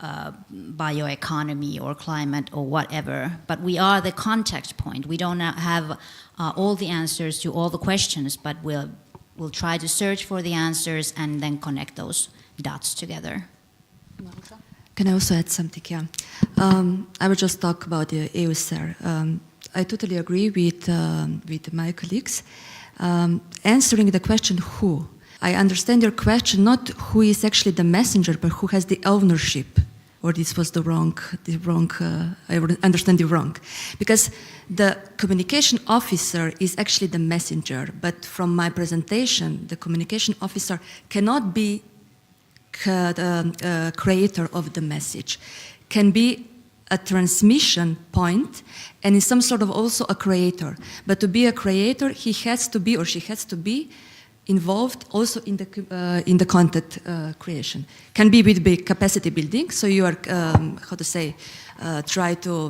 bioeconomy or climate or whatever. But we are the contact point. We don't have all the answers to all the questions, but we'll try to search for the answers and then connect those dots together. Can I also add something? Yeah. I will just talk about the EUSAIR. I totally agree with my colleagues. Answering the question who. I understand your question, not who is actually the messenger, but who has the ownership. Or this was the wrong, I understand you wrong. Because the communication officer is actually the messenger, but from my presentation, the communication officer cannot be the creator of the message, can be a transmission point and is some sort of also a creator. But to be a creator, he has to be or she has to be involved also in the content creation. Can be with big capacity building, so you are, try to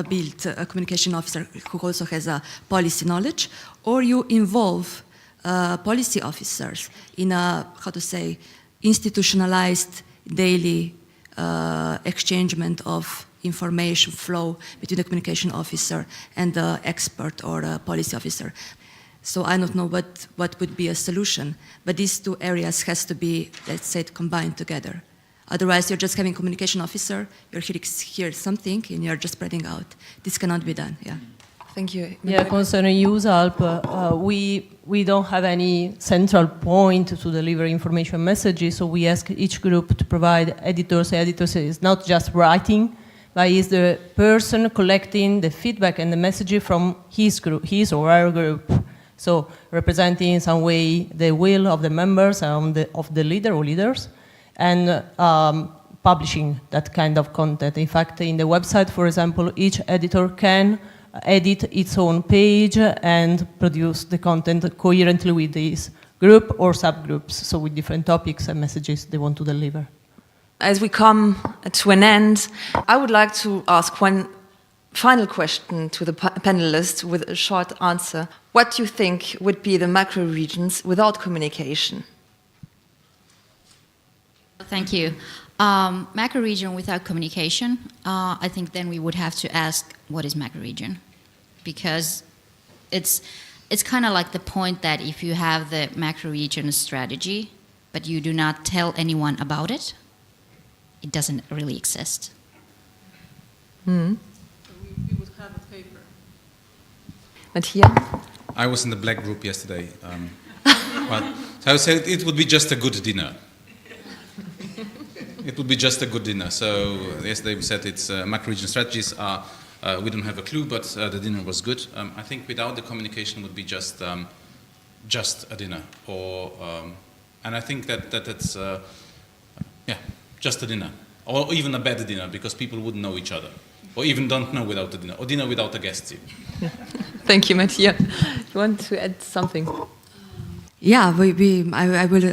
build a communication officer who also has a policy knowledge, or you involve policy officers in a, how to say, institutionalized daily exchangement of information flow between the communication officer and the expert or the policy officer. So I don't know what would be a solution, but these two areas has to be, let's say, combined together. Otherwise, you're just having communication officer, you're hearing something, and you're just spreading out. This cannot be done, yeah. Thank you. Yeah, concerning EUSALP, we don't have any central point to deliver information messages, so we ask each group to provide editors. Editors is not just writing, but is the person collecting the feedback and the messages from his group, his or our group. So representing in some way the will of the members and of the leader or leaders, and publishing that kind of content. In fact, in the website, for example, each editor can edit its own page and produce the content coherently with this group or subgroups, so with different topics and messages they want to deliver. As we come to an end, I would like to ask one final question to the panelists with a short answer. What do you think would be the macro regions without communication? Thank you. Macro region without communication, I think then we would have to ask, what is macro region? Because it's kind of like the point that if you have the macro region strategy, but you do not tell anyone about it, it doesn't really exist. Hmm. We would have a paper. Matija? I was in the black group yesterday. So I would say it would be just a good dinner. It would be just a good dinner. So yesterday we said it's macro-region strategies are, we don't have a clue, but the dinner was good. I think without the communication would be just a dinner. Or, and I think that's, just a dinner. Or even a bad dinner, because people wouldn't know each other. Or even don't know without the dinner. Or dinner without the guests. Thank you, Matija. You want to add something? Yeah, I will,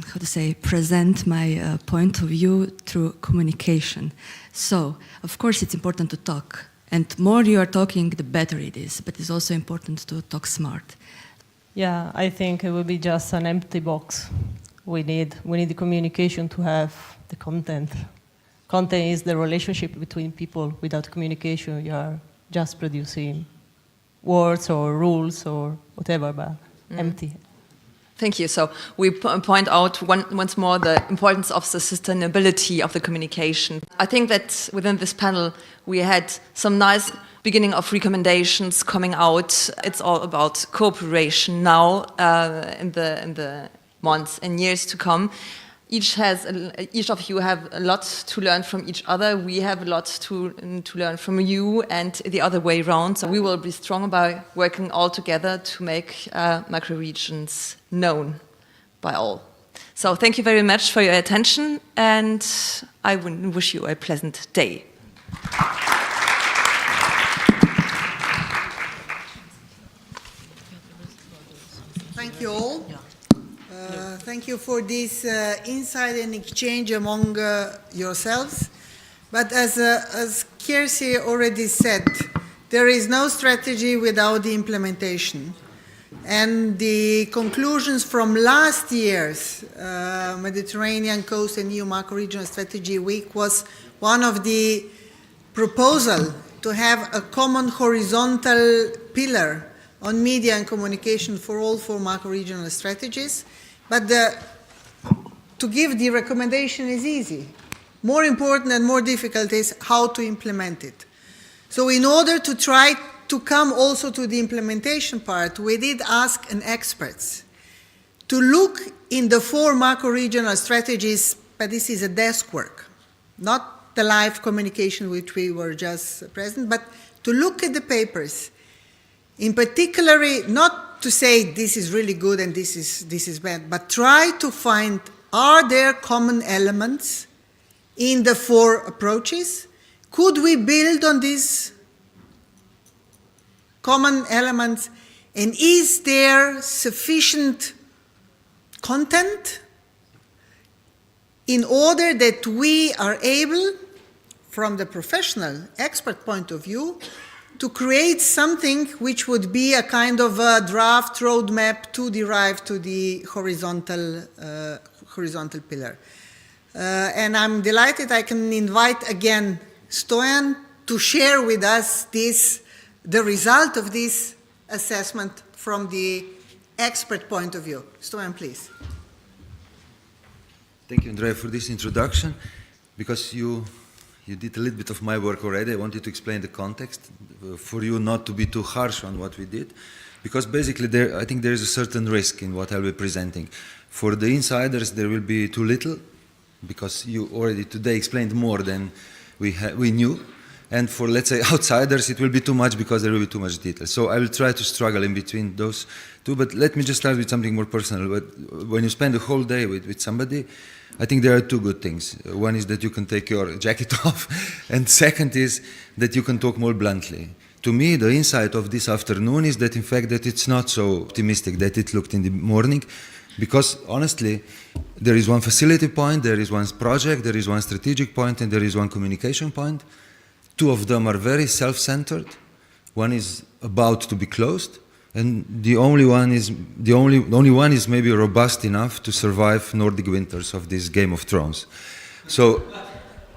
how to say, present my point of view through communication. So, of course, it's important to talk. And more you are talking, the better it is. But it's also important to talk smart. Yeah, I think it will be just an empty box. We need the communication to have the content. Content is the relationship between people. Without communication, you are just producing words or rules or whatever, but empty. Thank you. So we point out once more the importance of the sustainability of the communication. I think that within this panel we had some nice beginning of recommendations coming out. It's all about cooperation now in the months and years to come. Each of you have a lot to learn from each other. We have a lot to learn from you and the other way around. So we will be strong by working all together to make macro regions known by all. So thank you very much for your attention, and I wish you a pleasant day. Thank you all. Thank you for this insight and exchange among yourselves. But as Kirsi already said, there is no strategy without the implementation. And the conclusions from last year's Mediterranean Coast and EU Macro-Regional Strategy Week was one of the proposals to have a common horizontal pillar on media and communication for all 4 macro-regional strategies. But to give the recommendation is easy. More important and more difficult is how to implement it. So in order to try to come also to the implementation part, we did ask an experts to look in the 4 macro-regional strategies, but this is a desk work, not the live communication which we were just present, but to look at the papers, in particular, not to say this is really good and this is bad, but try to find, are there common elements in the 4 approaches? Could we build on these common elements, and is there sufficient content in order that we are able, from the professional expert point of view, to create something which would be a kind of a draft roadmap to derive to the horizontal pillar. And I'm delighted I can invite again Stojan to share with us the result of this assessment from the expert point of view. Stojan, please. Thank you, Andrea, for this introduction. Because you did a little bit of my work already, I wanted to explain the context for you not to be too harsh on what we did. Because basically, I think there is a certain risk in what I'll be presenting. For the insiders, there will be too little, because you already today explained more than we knew. And for, let's say, outsiders, it will be too much because there will be too much detail. So I will try to struggle in between those two. But let me just start with something more personal. But when you spend a whole day with somebody, I think there are two good things. One is that you can take your jacket off, and second is that you can talk more bluntly. To me, the insight of this afternoon is that, in fact, that it's not so optimistic that it looked in the morning, because, honestly, there is one facility point, there is one project, there is one strategic point, and there is one communication point. Two of them are very self-centered. One is about to be closed, and the only one is maybe robust enough to survive Nordic winters of this Game of Thrones. So,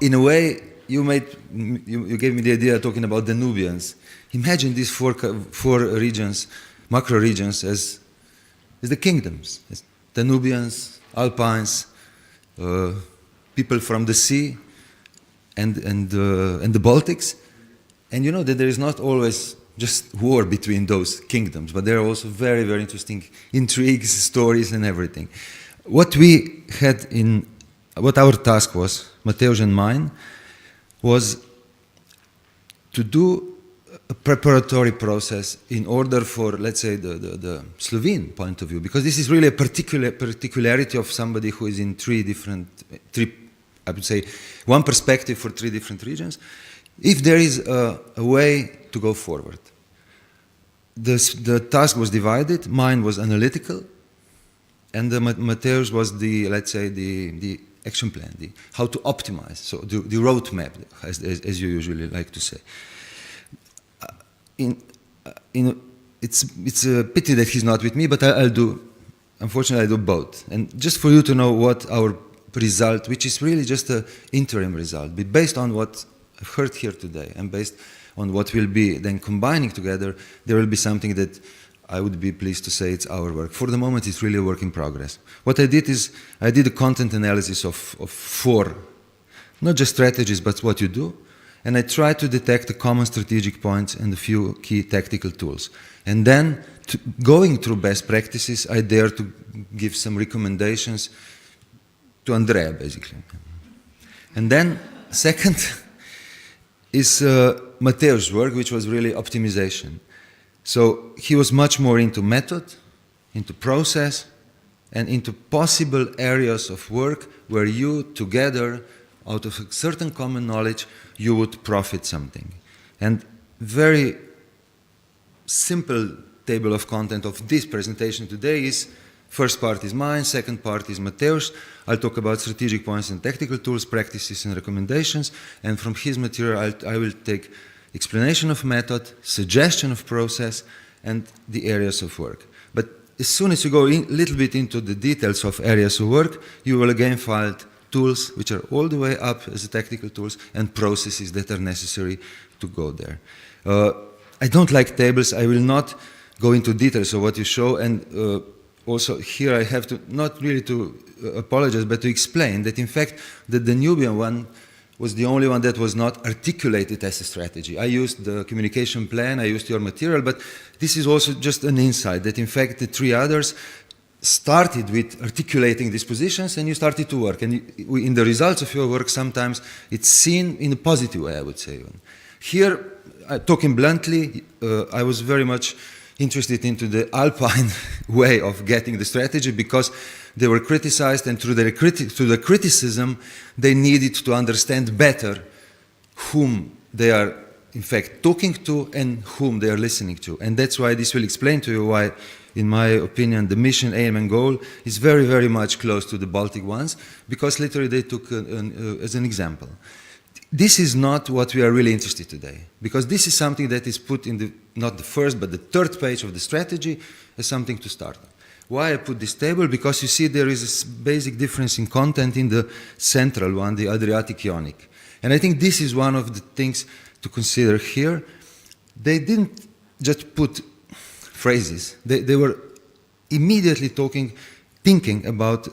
in a way, you gave me the idea of talking about Danubians. Imagine these four regions, macro regions, as the kingdoms: as Danubians, Alpines, people from the sea, and the Baltics. And you know that there is not always just war between those kingdoms, but there are also very, very interesting intrigues, stories, and everything. What our task was, Mateusz and mine, was to do a preparatory process in order for, let's say, the Slovene point of view, because this is really a particularity of somebody who is in I would say, one perspective for three different regions. If there is a way to go forward. The task was divided. Mine was analytical, and Mateusz was let's say, the action plan, how to optimize, so the roadmap, as you usually like to say. It's a pity that he's not with me, but unfortunately, I'll do both. And just for you to know what our result, which is really just an interim result, but based on what I've heard here today, and based on what will be then combining together, there will be something that I would be pleased to say it's our work. For the moment, it's really a work in progress. What I did is, I did a content analysis of four, not just strategies, but what you do, and I tried to detect the common strategic points and a few key tactical tools. And then, going through best practices, I dare to give some recommendations to Andrea, basically. And then, second, is Mateusz's work, which was really optimization. So he was much more into method, into process, and into possible areas of work where you together, out of a certain common knowledge, you would profit something. And very simple table of content of this presentation today is, first part is mine, second part is Mateusz. I'll talk about strategic points and tactical tools, practices and recommendations, and from his material I will take explanation of method, suggestion of process, and the areas of work. But as soon as you go a little bit into the details of areas of work, you will again find tools which are all the way up as the tactical tools and processes that are necessary to go there. I don't like tables. I will not go into details of what you show, and also here I have to, not really to apologize, but to explain that in fact the Danubian one was the only one that was not articulated as a strategy. I used the communication plan, I used your material, but this is also just an insight that in fact the three others started with articulating these positions and you started to work. And in the results of your work, sometimes it's seen in a positive way, I would say. Here, talking bluntly, I was very much interested into the Alpine way of getting the strategy because they were criticized, and through the criticism, they needed to understand better whom they are in fact talking to and whom they are listening to. And that's why this will explain to you why, in my opinion, the mission, aim and goal is very, very much close to the Baltic ones, because literally they took as an example. this is not what we are really interested in today, because this is something that is put in the, not the first, but the third page of the strategy as something to start. Why I put this table? Because you see there is a basic difference in content in the central one, the Adriatic-Ionic. And I think this is one of the things to consider here. They didn't just put phrases. They were immediately thinking about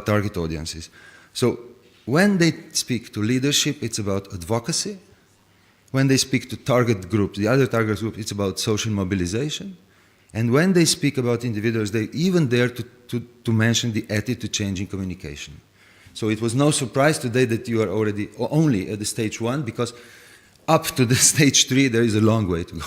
target audiences. So when they speak to leadership, it's about advocacy. When they speak to target groups, the other target group, it's about social mobilization. And when they speak about individuals, they even dare to mention the attitude to changing communication. So it was no surprise today that you are already only at the stage 1, because up to the stage 3 there is a long way to go.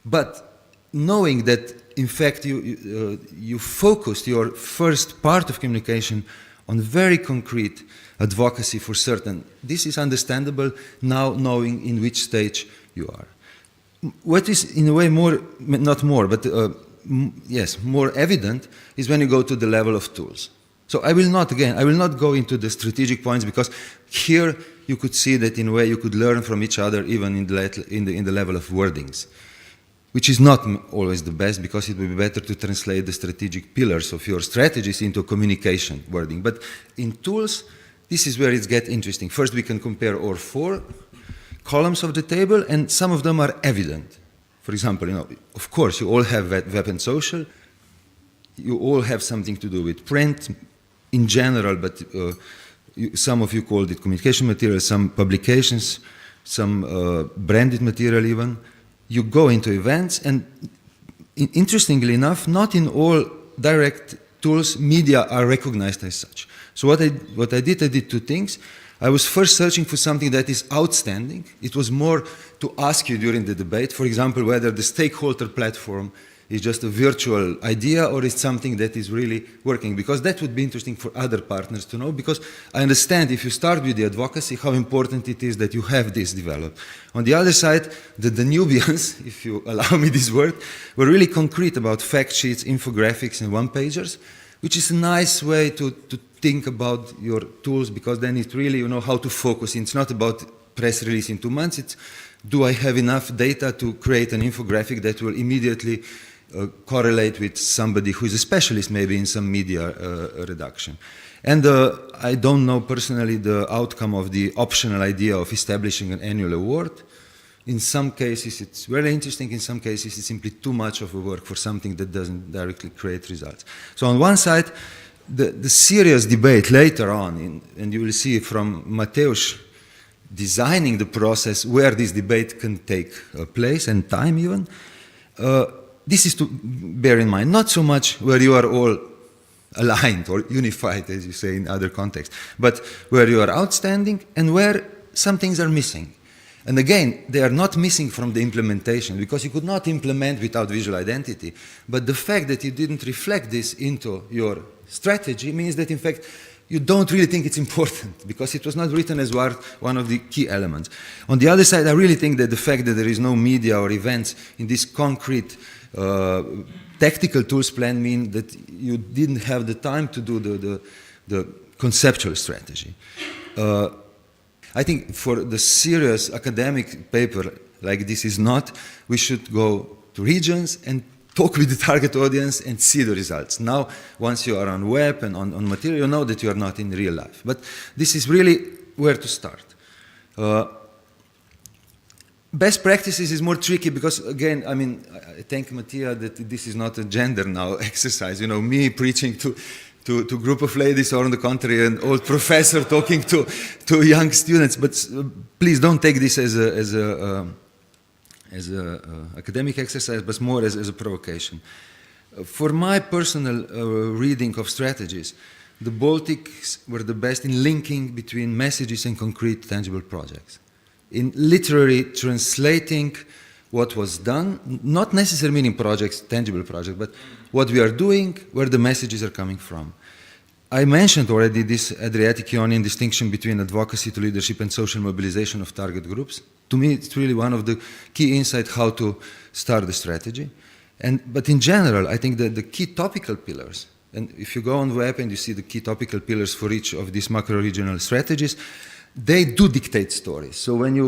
But knowing that in fact you focused your first part of communication on very concrete advocacy for certain, this is understandable now knowing in which stage you are. What is in a way more, not more, but yes, more evident is when you go to the level of tools. So I will not go into the strategic points, because here you could see that in a way you could learn from each other even in the level of wordings, which is not always the best, because it would be better to translate the strategic pillars of your strategies into communication wording. But in tools, this is where it gets interesting. First, we can compare all 4 columns of the table, and some of them are evident. For example, of course, you all have web and social. You all have something to do with print in general, but some of you called it communication material, some publications, some branded material even. You go into events, and interestingly enough, not in all direct tools media are recognized as such. So what I did 2 things. I was first searching for something that is outstanding. It was more to ask you during the debate, for example, whether the stakeholder platform is just a virtual idea or is something that is really working, because that would be interesting for other partners to know, because I understand if you start with the advocacy, how important it is that you have this developed. On the other side, the Danubians, if you allow me this word, were really concrete about fact sheets, infographics, and one-pagers, which is a nice way to think about your tools, because then it really, you know how to focus. It's not about press release in 2 months, it's do I have enough data to create an infographic that will immediately correlate with somebody who is a specialist maybe in some media reduction. And I don't know personally the outcome of the optional idea of establishing an annual award. In some cases it's very interesting, in some cases it's simply too much of a work for something that doesn't directly create results. So on one side, the serious debate later on, and you will see from Mateusz designing the process where this debate can take place and time even, this is to bear in mind, not so much where you are all aligned or unified, as you say in other contexts, but where you are outstanding and where some things are missing. And again, they are not missing from the implementation, because you could not implement without visual identity, but the fact that you didn't reflect this into your strategy means that in fact you don't really think it's important, because it was not written as one of the key elements. On the other side, I really think that the fact that there is no media or events in this concrete tactical tools plan mean that you didn't have the time to do the conceptual strategy. I think for the serious academic paper like this is not, we should go to regions and talk with the target audience and see the results. Now, once you are on web and on material, you know that you are not in real life. But this is really where to start. Best practices is more tricky because, again, I mean, I thank Matija that this is not a gender now exercise. You know, me preaching to a group of ladies, or on the contrary, an old professor talking to young students. But please don't take this as a academic exercise, but more as a provocation. For my personal reading of strategies, the Baltics were the best in linking between messages and concrete, tangible projects. In literally translating what was done, not necessarily meaning projects, tangible projects, but what we are doing, where the messages are coming from. I mentioned already this Adriatic-Ionian distinction between advocacy to leadership and social mobilization of target groups. To me, it's really one of the key insights how to start the strategy. But in general, I think that the key topical pillars, and if you go on the web and you see the key topical pillars for each of these macro-regional strategies, they do dictate stories. So when you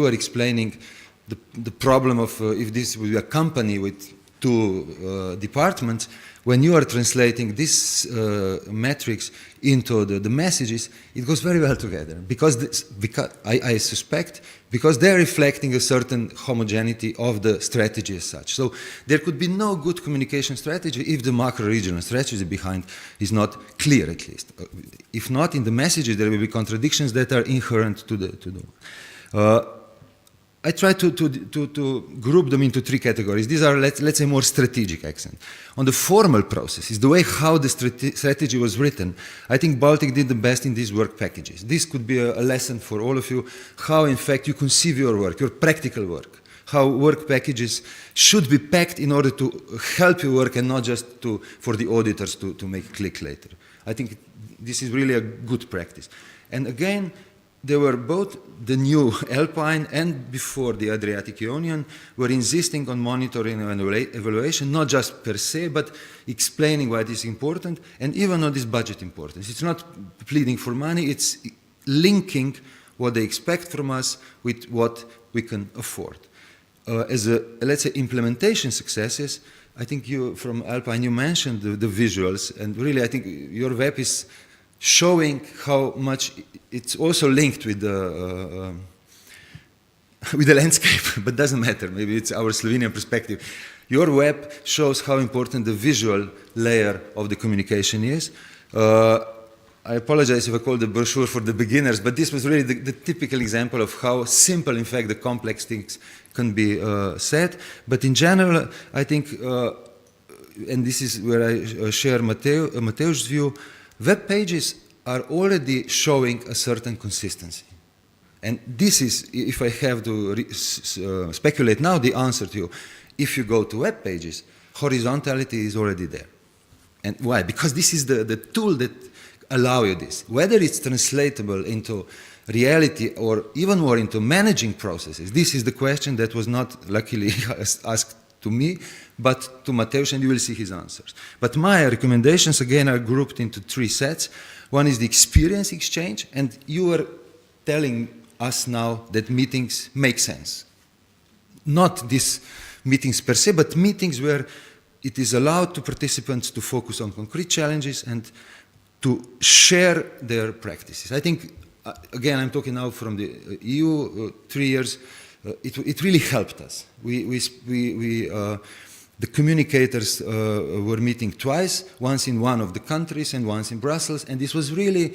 were explaining the problem of if this would be a company with two departments, when you are translating this metrics into the messages, it goes very well together because I suspect because they're reflecting a certain homogeneity of the strategy as such. So there could be no good communication strategy if the macro-regional strategy behind is not clear, at least. If not, in the messages there will be contradictions that are inherent to the I try to group them into three categories. These are, let's say, more strategic accent. On the formal processes, the way how the strategy was written, I think Baltic did the best in these work packages. This could be a lesson for all of you, how in fact you conceive your work, your practical work, how work packages should be packed in order to help your work and not just for the auditors to make click later. I think this is really a good practice. And again, they were both the new Alpine and before the Adriatic Union were insisting on monitoring and evaluation, not just per se, but explaining why it is important and even on this budget importance. It's not pleading for money, it's linking what they expect from us with what we can afford. As a, let's say, implementation successes, I think you, from Alpine, you mentioned the visuals, and really I think your web is showing how much it's also linked with the landscape, but doesn't matter. Maybe it's our Slovenian perspective. Your web shows how important the visual layer of the communication is. I apologize if I called the brochure for the beginners, but this was really the typical example of how simple, in fact, the complex things can be said. But in general, I think, and this is where I share Mateusz's view, web pages are already showing a certain consistency. And this is, if I have to speculate now, the answer to you. If you go to web pages, horizontality is already there. And why? Because this is the tool that allows you this. Whether it's translatable into reality or even more into managing processes, this is the question that was not luckily asked to me, but to Mateusz, and you will see his answers. But my recommendations, again, are grouped into three sets. One is the experience exchange, and you are telling us now that meetings make sense. Not these meetings per se, but meetings where it is allowed to participants to focus on concrete challenges and to share their practices. I think, again, I'm talking now from the EU, 3 years, it really helped us. The communicators were meeting twice, once in one of the countries and once in Brussels, and this was really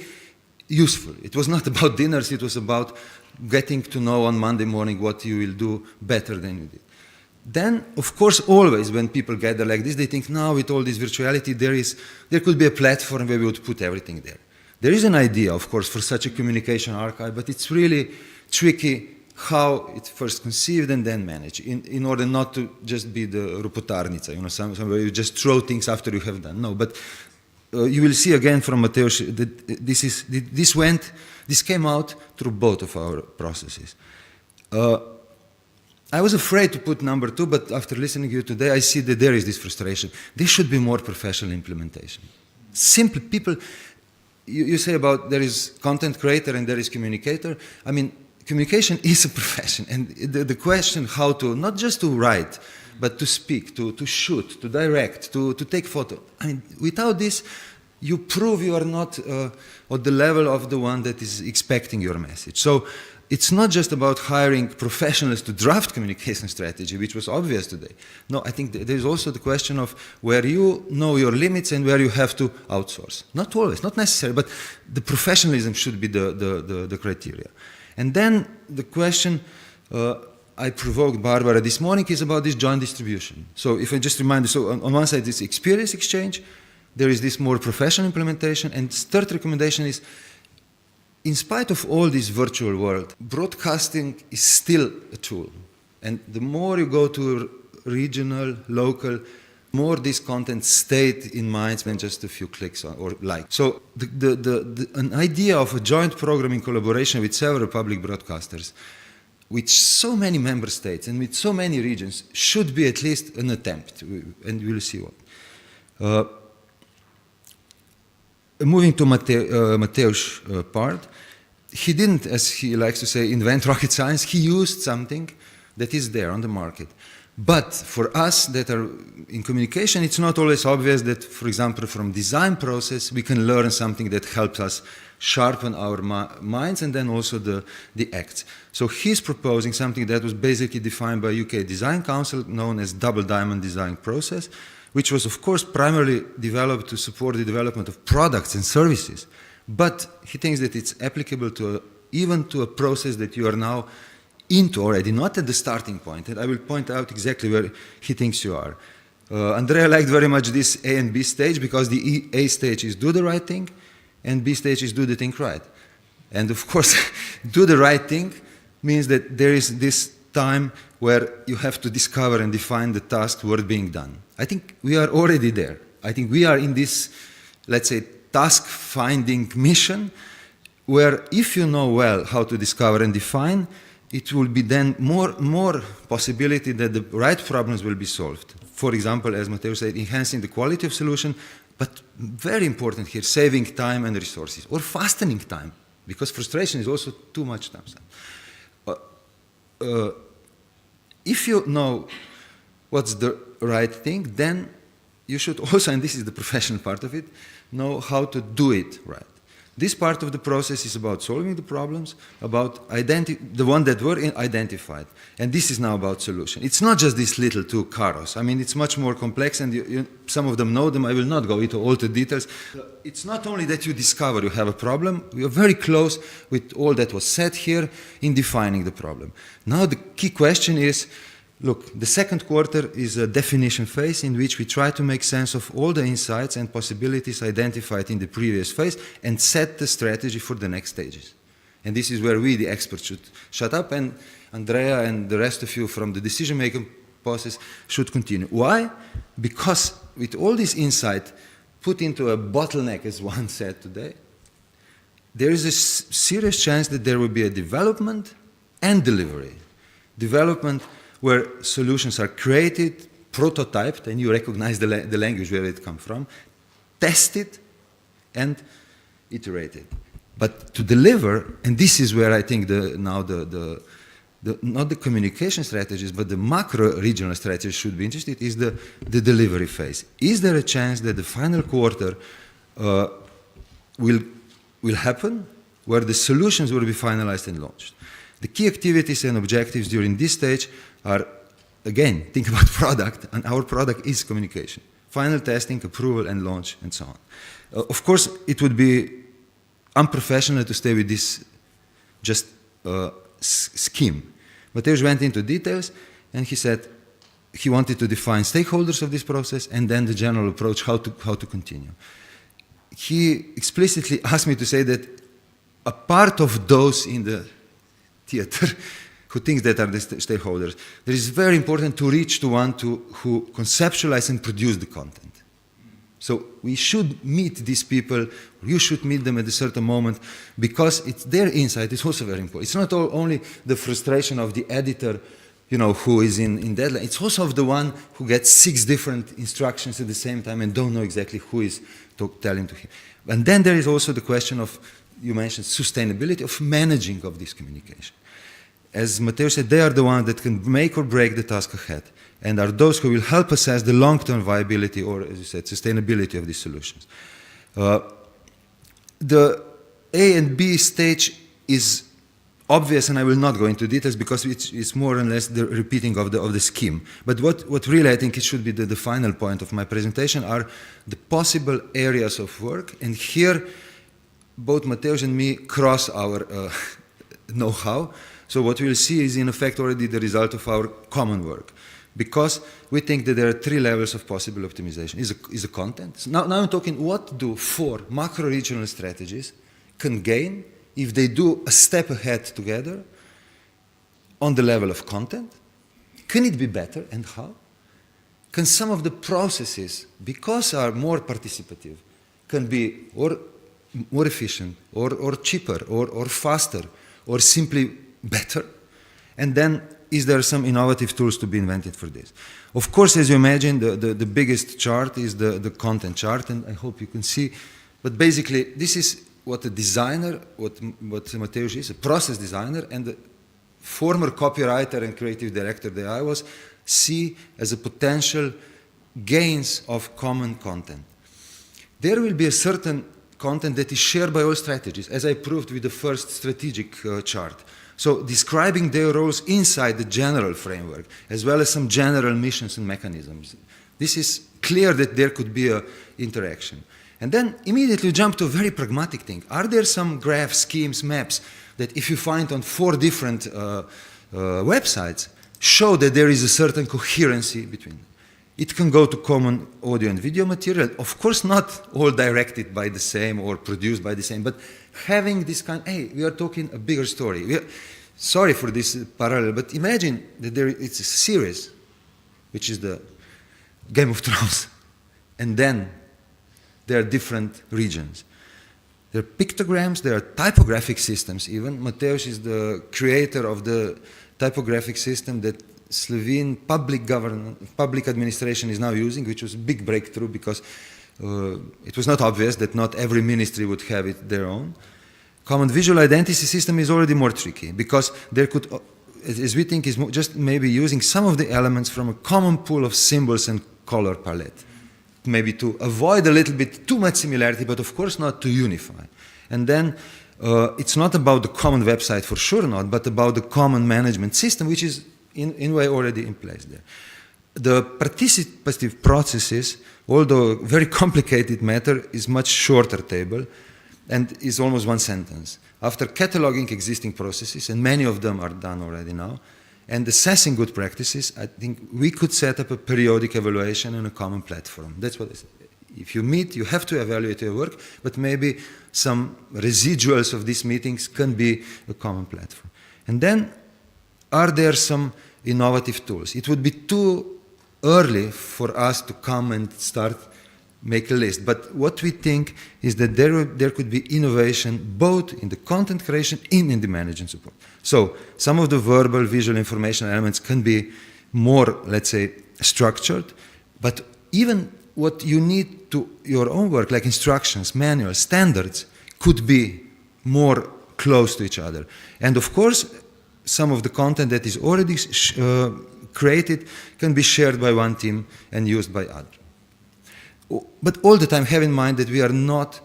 useful. It was not about dinners, it was about getting to know on Monday morning what you will do better than you did. Then, of course, always when people gather like this, they think, now with all this virtuality, there could be a platform where we would put everything there. There is an idea, of course, for such a communication archive, but it's really tricky how it's first conceived and then managed, in order not to just be the rupotarnica, somewhere you just throw things after you have done. No, but you will see again from Mateusz that this came out through both of our processes. I was afraid to put number 2, but after listening to you today, I see that there is this frustration. There should be more professional implementation. Simple people, you say about there is content creator and there is communicator. I mean, communication is a profession, and the question how to, not just to write, but to speak, to shoot, to direct, to take photo. I mean, without this, you prove you are not at the level of the one that is expecting your message. So it's not just about hiring professionals to draft communication strategy, which was obvious today. No, I think there's also the question of where you know your limits and where you have to outsource. Not always, not necessary, but the professionalism should be the criteria. And then the question I provoked Barbara this morning is about this joint distribution. So if I just remind you, so on one side this experience exchange, there is this more professional implementation, and third recommendation is, in spite of all this virtual world, broadcasting is still a tool. And the more you go to regional, local, more this content stayed in minds than just a few clicks or likes. So an idea of a joint program in collaboration with several public broadcasters, with so many member states and with so many regions, should be at least an attempt, and we'll see what. moving to Mateusz's part, he didn't, as he likes to say, invent rocket science. He used something that is there on the market. But for us that are in communication, it's not always obvious that, for example, from design process, we can learn something that helps us sharpen our minds and then also the acts. So he's proposing something that was basically defined by UK Design Council, known as double diamond design process, which was, of course, primarily developed to support the development of products and services. But he thinks that it's applicable to even to a process that you are now into already, not at the starting point. And I will point out exactly where he thinks you are. Andrea liked very much this A and B stage because the A stage is do the right thing and B stage is do the thing right. And of course, do the right thing means that there is this time where you have to discover and define the task worth being done. I think we are already there. I think we are in this, let's say, task finding mission where if you know well how to discover and define, it will be then more possibility that the right problems will be solved. For example, as Mateo said, enhancing the quality of solution, but very important here, saving time and resources, or fastening time, because frustration is also too much time. If you know what's the right thing, then you should also, and this is the professional part of it, know how to do it right. This part of the process is about solving the problems, about the one that were identified. And this is now about solution. It's not just these little two caros. I mean, it's much more complex, and some of them know them. I will not go into all the details. It's not only that you discover you have a problem. We are very close with all that was said here in defining the problem. Now the key question is, look, the second quarter is a definition phase in which we try to make sense of all the insights and possibilities identified in the previous phase and set the strategy for the next stages. And this is where we, the experts, should shut up, and Andrea and the rest of you from the decision-making process should continue. Why? Because with all this insight put into a bottleneck, as one said today, there is a serious chance that there will be a development and delivery. Development where solutions are created, prototyped, and you recognize the language where it comes from, tested, and iterated. But to deliver, and this is where I think not the communication strategies, but the macro-regional strategies should be interested, is the delivery phase. Is there a chance that the final quarter will happen where the solutions will be finalized and launched? The key activities and objectives during this stage are, again, think about product, and our product is communication. Final testing, approval, and launch, and so on. Of course, it would be unprofessional to stay with this just scheme. Mateusz went into details, and he said he wanted to define stakeholders of this process, and then the general approach, how to continue. He explicitly asked me to say that a part of those in the theater who thinks that are the stakeholders, it is very important to reach to one who conceptualize and produce the content. So we should meet these people, you should meet them at a certain moment, because it's their insight is also very important. It's not only the frustration of the editor, who is in deadline, it's also of the one who gets 6 different instructions at the same time and don't know exactly who is telling to him. And then there is also the question of, you mentioned sustainability, of managing of this communication. As Mateo said, they are the ones that can make or break the task ahead, and are those who will help assess the long-term viability, or, as you said, sustainability of these solutions. The A and B stage is obvious, and I will not go into details because it's more or less the repeating of the scheme. But what really I think it should be the final point of my presentation are the possible areas of work, and here both Mateo and me cross our know-how. So what we'll see is in effect already the result of our common work, because we think that there are 3 levels of possible optimization. Is the content. So now I'm talking what do 4 macro-regional strategies can gain if they do a step ahead together on the level of content. Can it be better, and how? Can some of the processes, because are more participative, can be or more efficient, or cheaper, or faster, or simply better? And then, is there some innovative tools to be invented for this? Of course, as you imagine, the biggest chart is the content chart, and I hope you can see But basically, this is what a designer, what Mateusz is, a process designer, and a former copywriter and creative director that I was, see as a potential gains of common content. There will be a certain content that is shared by all strategies, as I proved with the first strategic chart. So describing their roles inside the general framework, as well as some general missions and mechanisms. This is clear that there could be an interaction. And then immediately jump to a very pragmatic thing. Are there some graphs, schemes, maps that if you find on 4 different websites, show that there is a certain coherency between them? It can go to common audio and video material. Of course, not all directed by the same or produced by the same, but having this kind, hey, we are talking a bigger story. Sorry for this parallel, but imagine that it's a series, which is the Game of Thrones, and then there are different regions. There are pictograms, there are typographic systems even. Mateusz is the creator of the typographic system that Slovene public administration is now using, which was a big breakthrough because it was not obvious that not every ministry would have it their own. Common visual identity system is already more tricky because there could, as we think, is just maybe using some of the elements from a common pool of symbols and color palette. Maybe to avoid a little bit too much similarity, but of course not to unify. And then it's not about the common website for sure not, but about the common management system, which is in a way already in place there. The participative processes, although very complicated matter, is much shorter table and is almost one sentence. After cataloging existing processes, and many of them are done already now, and assessing good practices, I think we could set up a periodic evaluation on a common platform. That's what I said. If you meet, you have to evaluate your work, but maybe some residuals of these meetings can be a common platform. And then, are there some innovative tools? It would be too early for us to come and start make a list. But what we think is that there could be innovation both in the content creation and in the management support. So some of the verbal, visual information elements can be more, let's say, structured, but even what you need to your own work, like instructions, manuals, standards, could be more close to each other. And of course, some of the content that is already created can be shared by one team and used by others. But all the time have in mind that we are not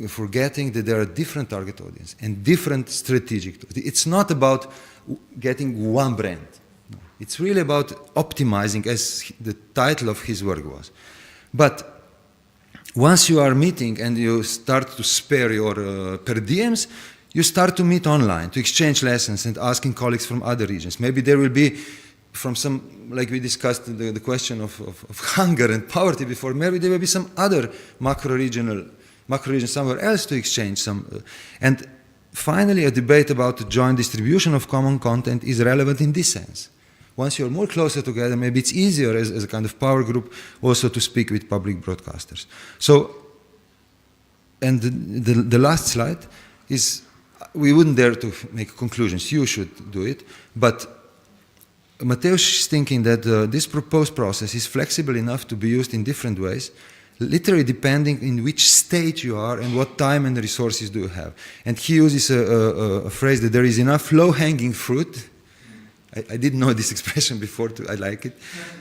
forgetting that there are different target audience and different strategic. It's not about getting one brand. No. It's really about optimizing, as the title of his work was. But once you are meeting and you start to spare your per diems, you start to meet online, to exchange lessons and asking colleagues from other regions. Maybe there will be from some, like we discussed the question of hunger and poverty before, maybe there will be some other macro-region somewhere else to exchange some. And finally, a debate about the joint distribution of common content is relevant in this sense. Once you're more closer together, maybe it's easier as a kind of power group also to speak with public broadcasters. So, and the last slide is, we wouldn't dare to make conclusions, you should do it, but Mateusz is thinking that this proposed process is flexible enough to be used in different ways, literally depending in which stage you are and what time and resources do you have. And he uses a phrase that there is enough low-hanging fruit. I didn't know this expression before, I like it.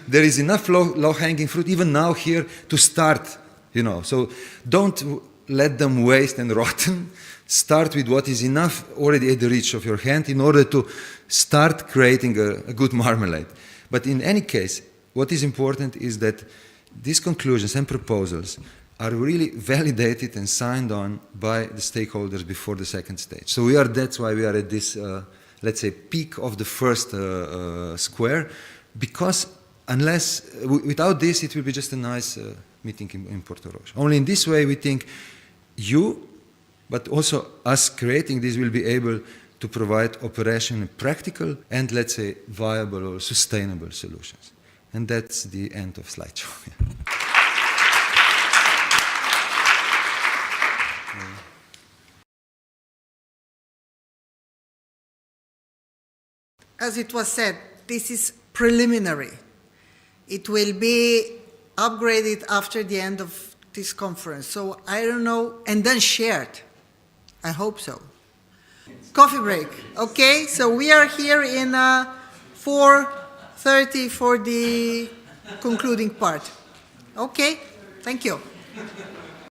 There is enough low-hanging fruit even now here to start, you know. So don't let them waste and rotten. Start with what is enough already at the reach of your hand in order to start creating a good marmalade. But in any case, what is important is that these conclusions and proposals are really validated and signed on by the stakeholders before the second stage. So that's why we are at this, let's say, peak of the first square, because without this, it will be just a nice meeting in Portorož. Only in this way we think but also us creating this will be able to provide operational, practical, and let's say viable or sustainable solutions. And that's the end of slideshow. As it was said, this is preliminary. It will be upgraded after the end of this conference. So I don't know, and then shared. I hope so. Coffee break. Okay, so we are here in 4:30 for the concluding part. Okay, thank you.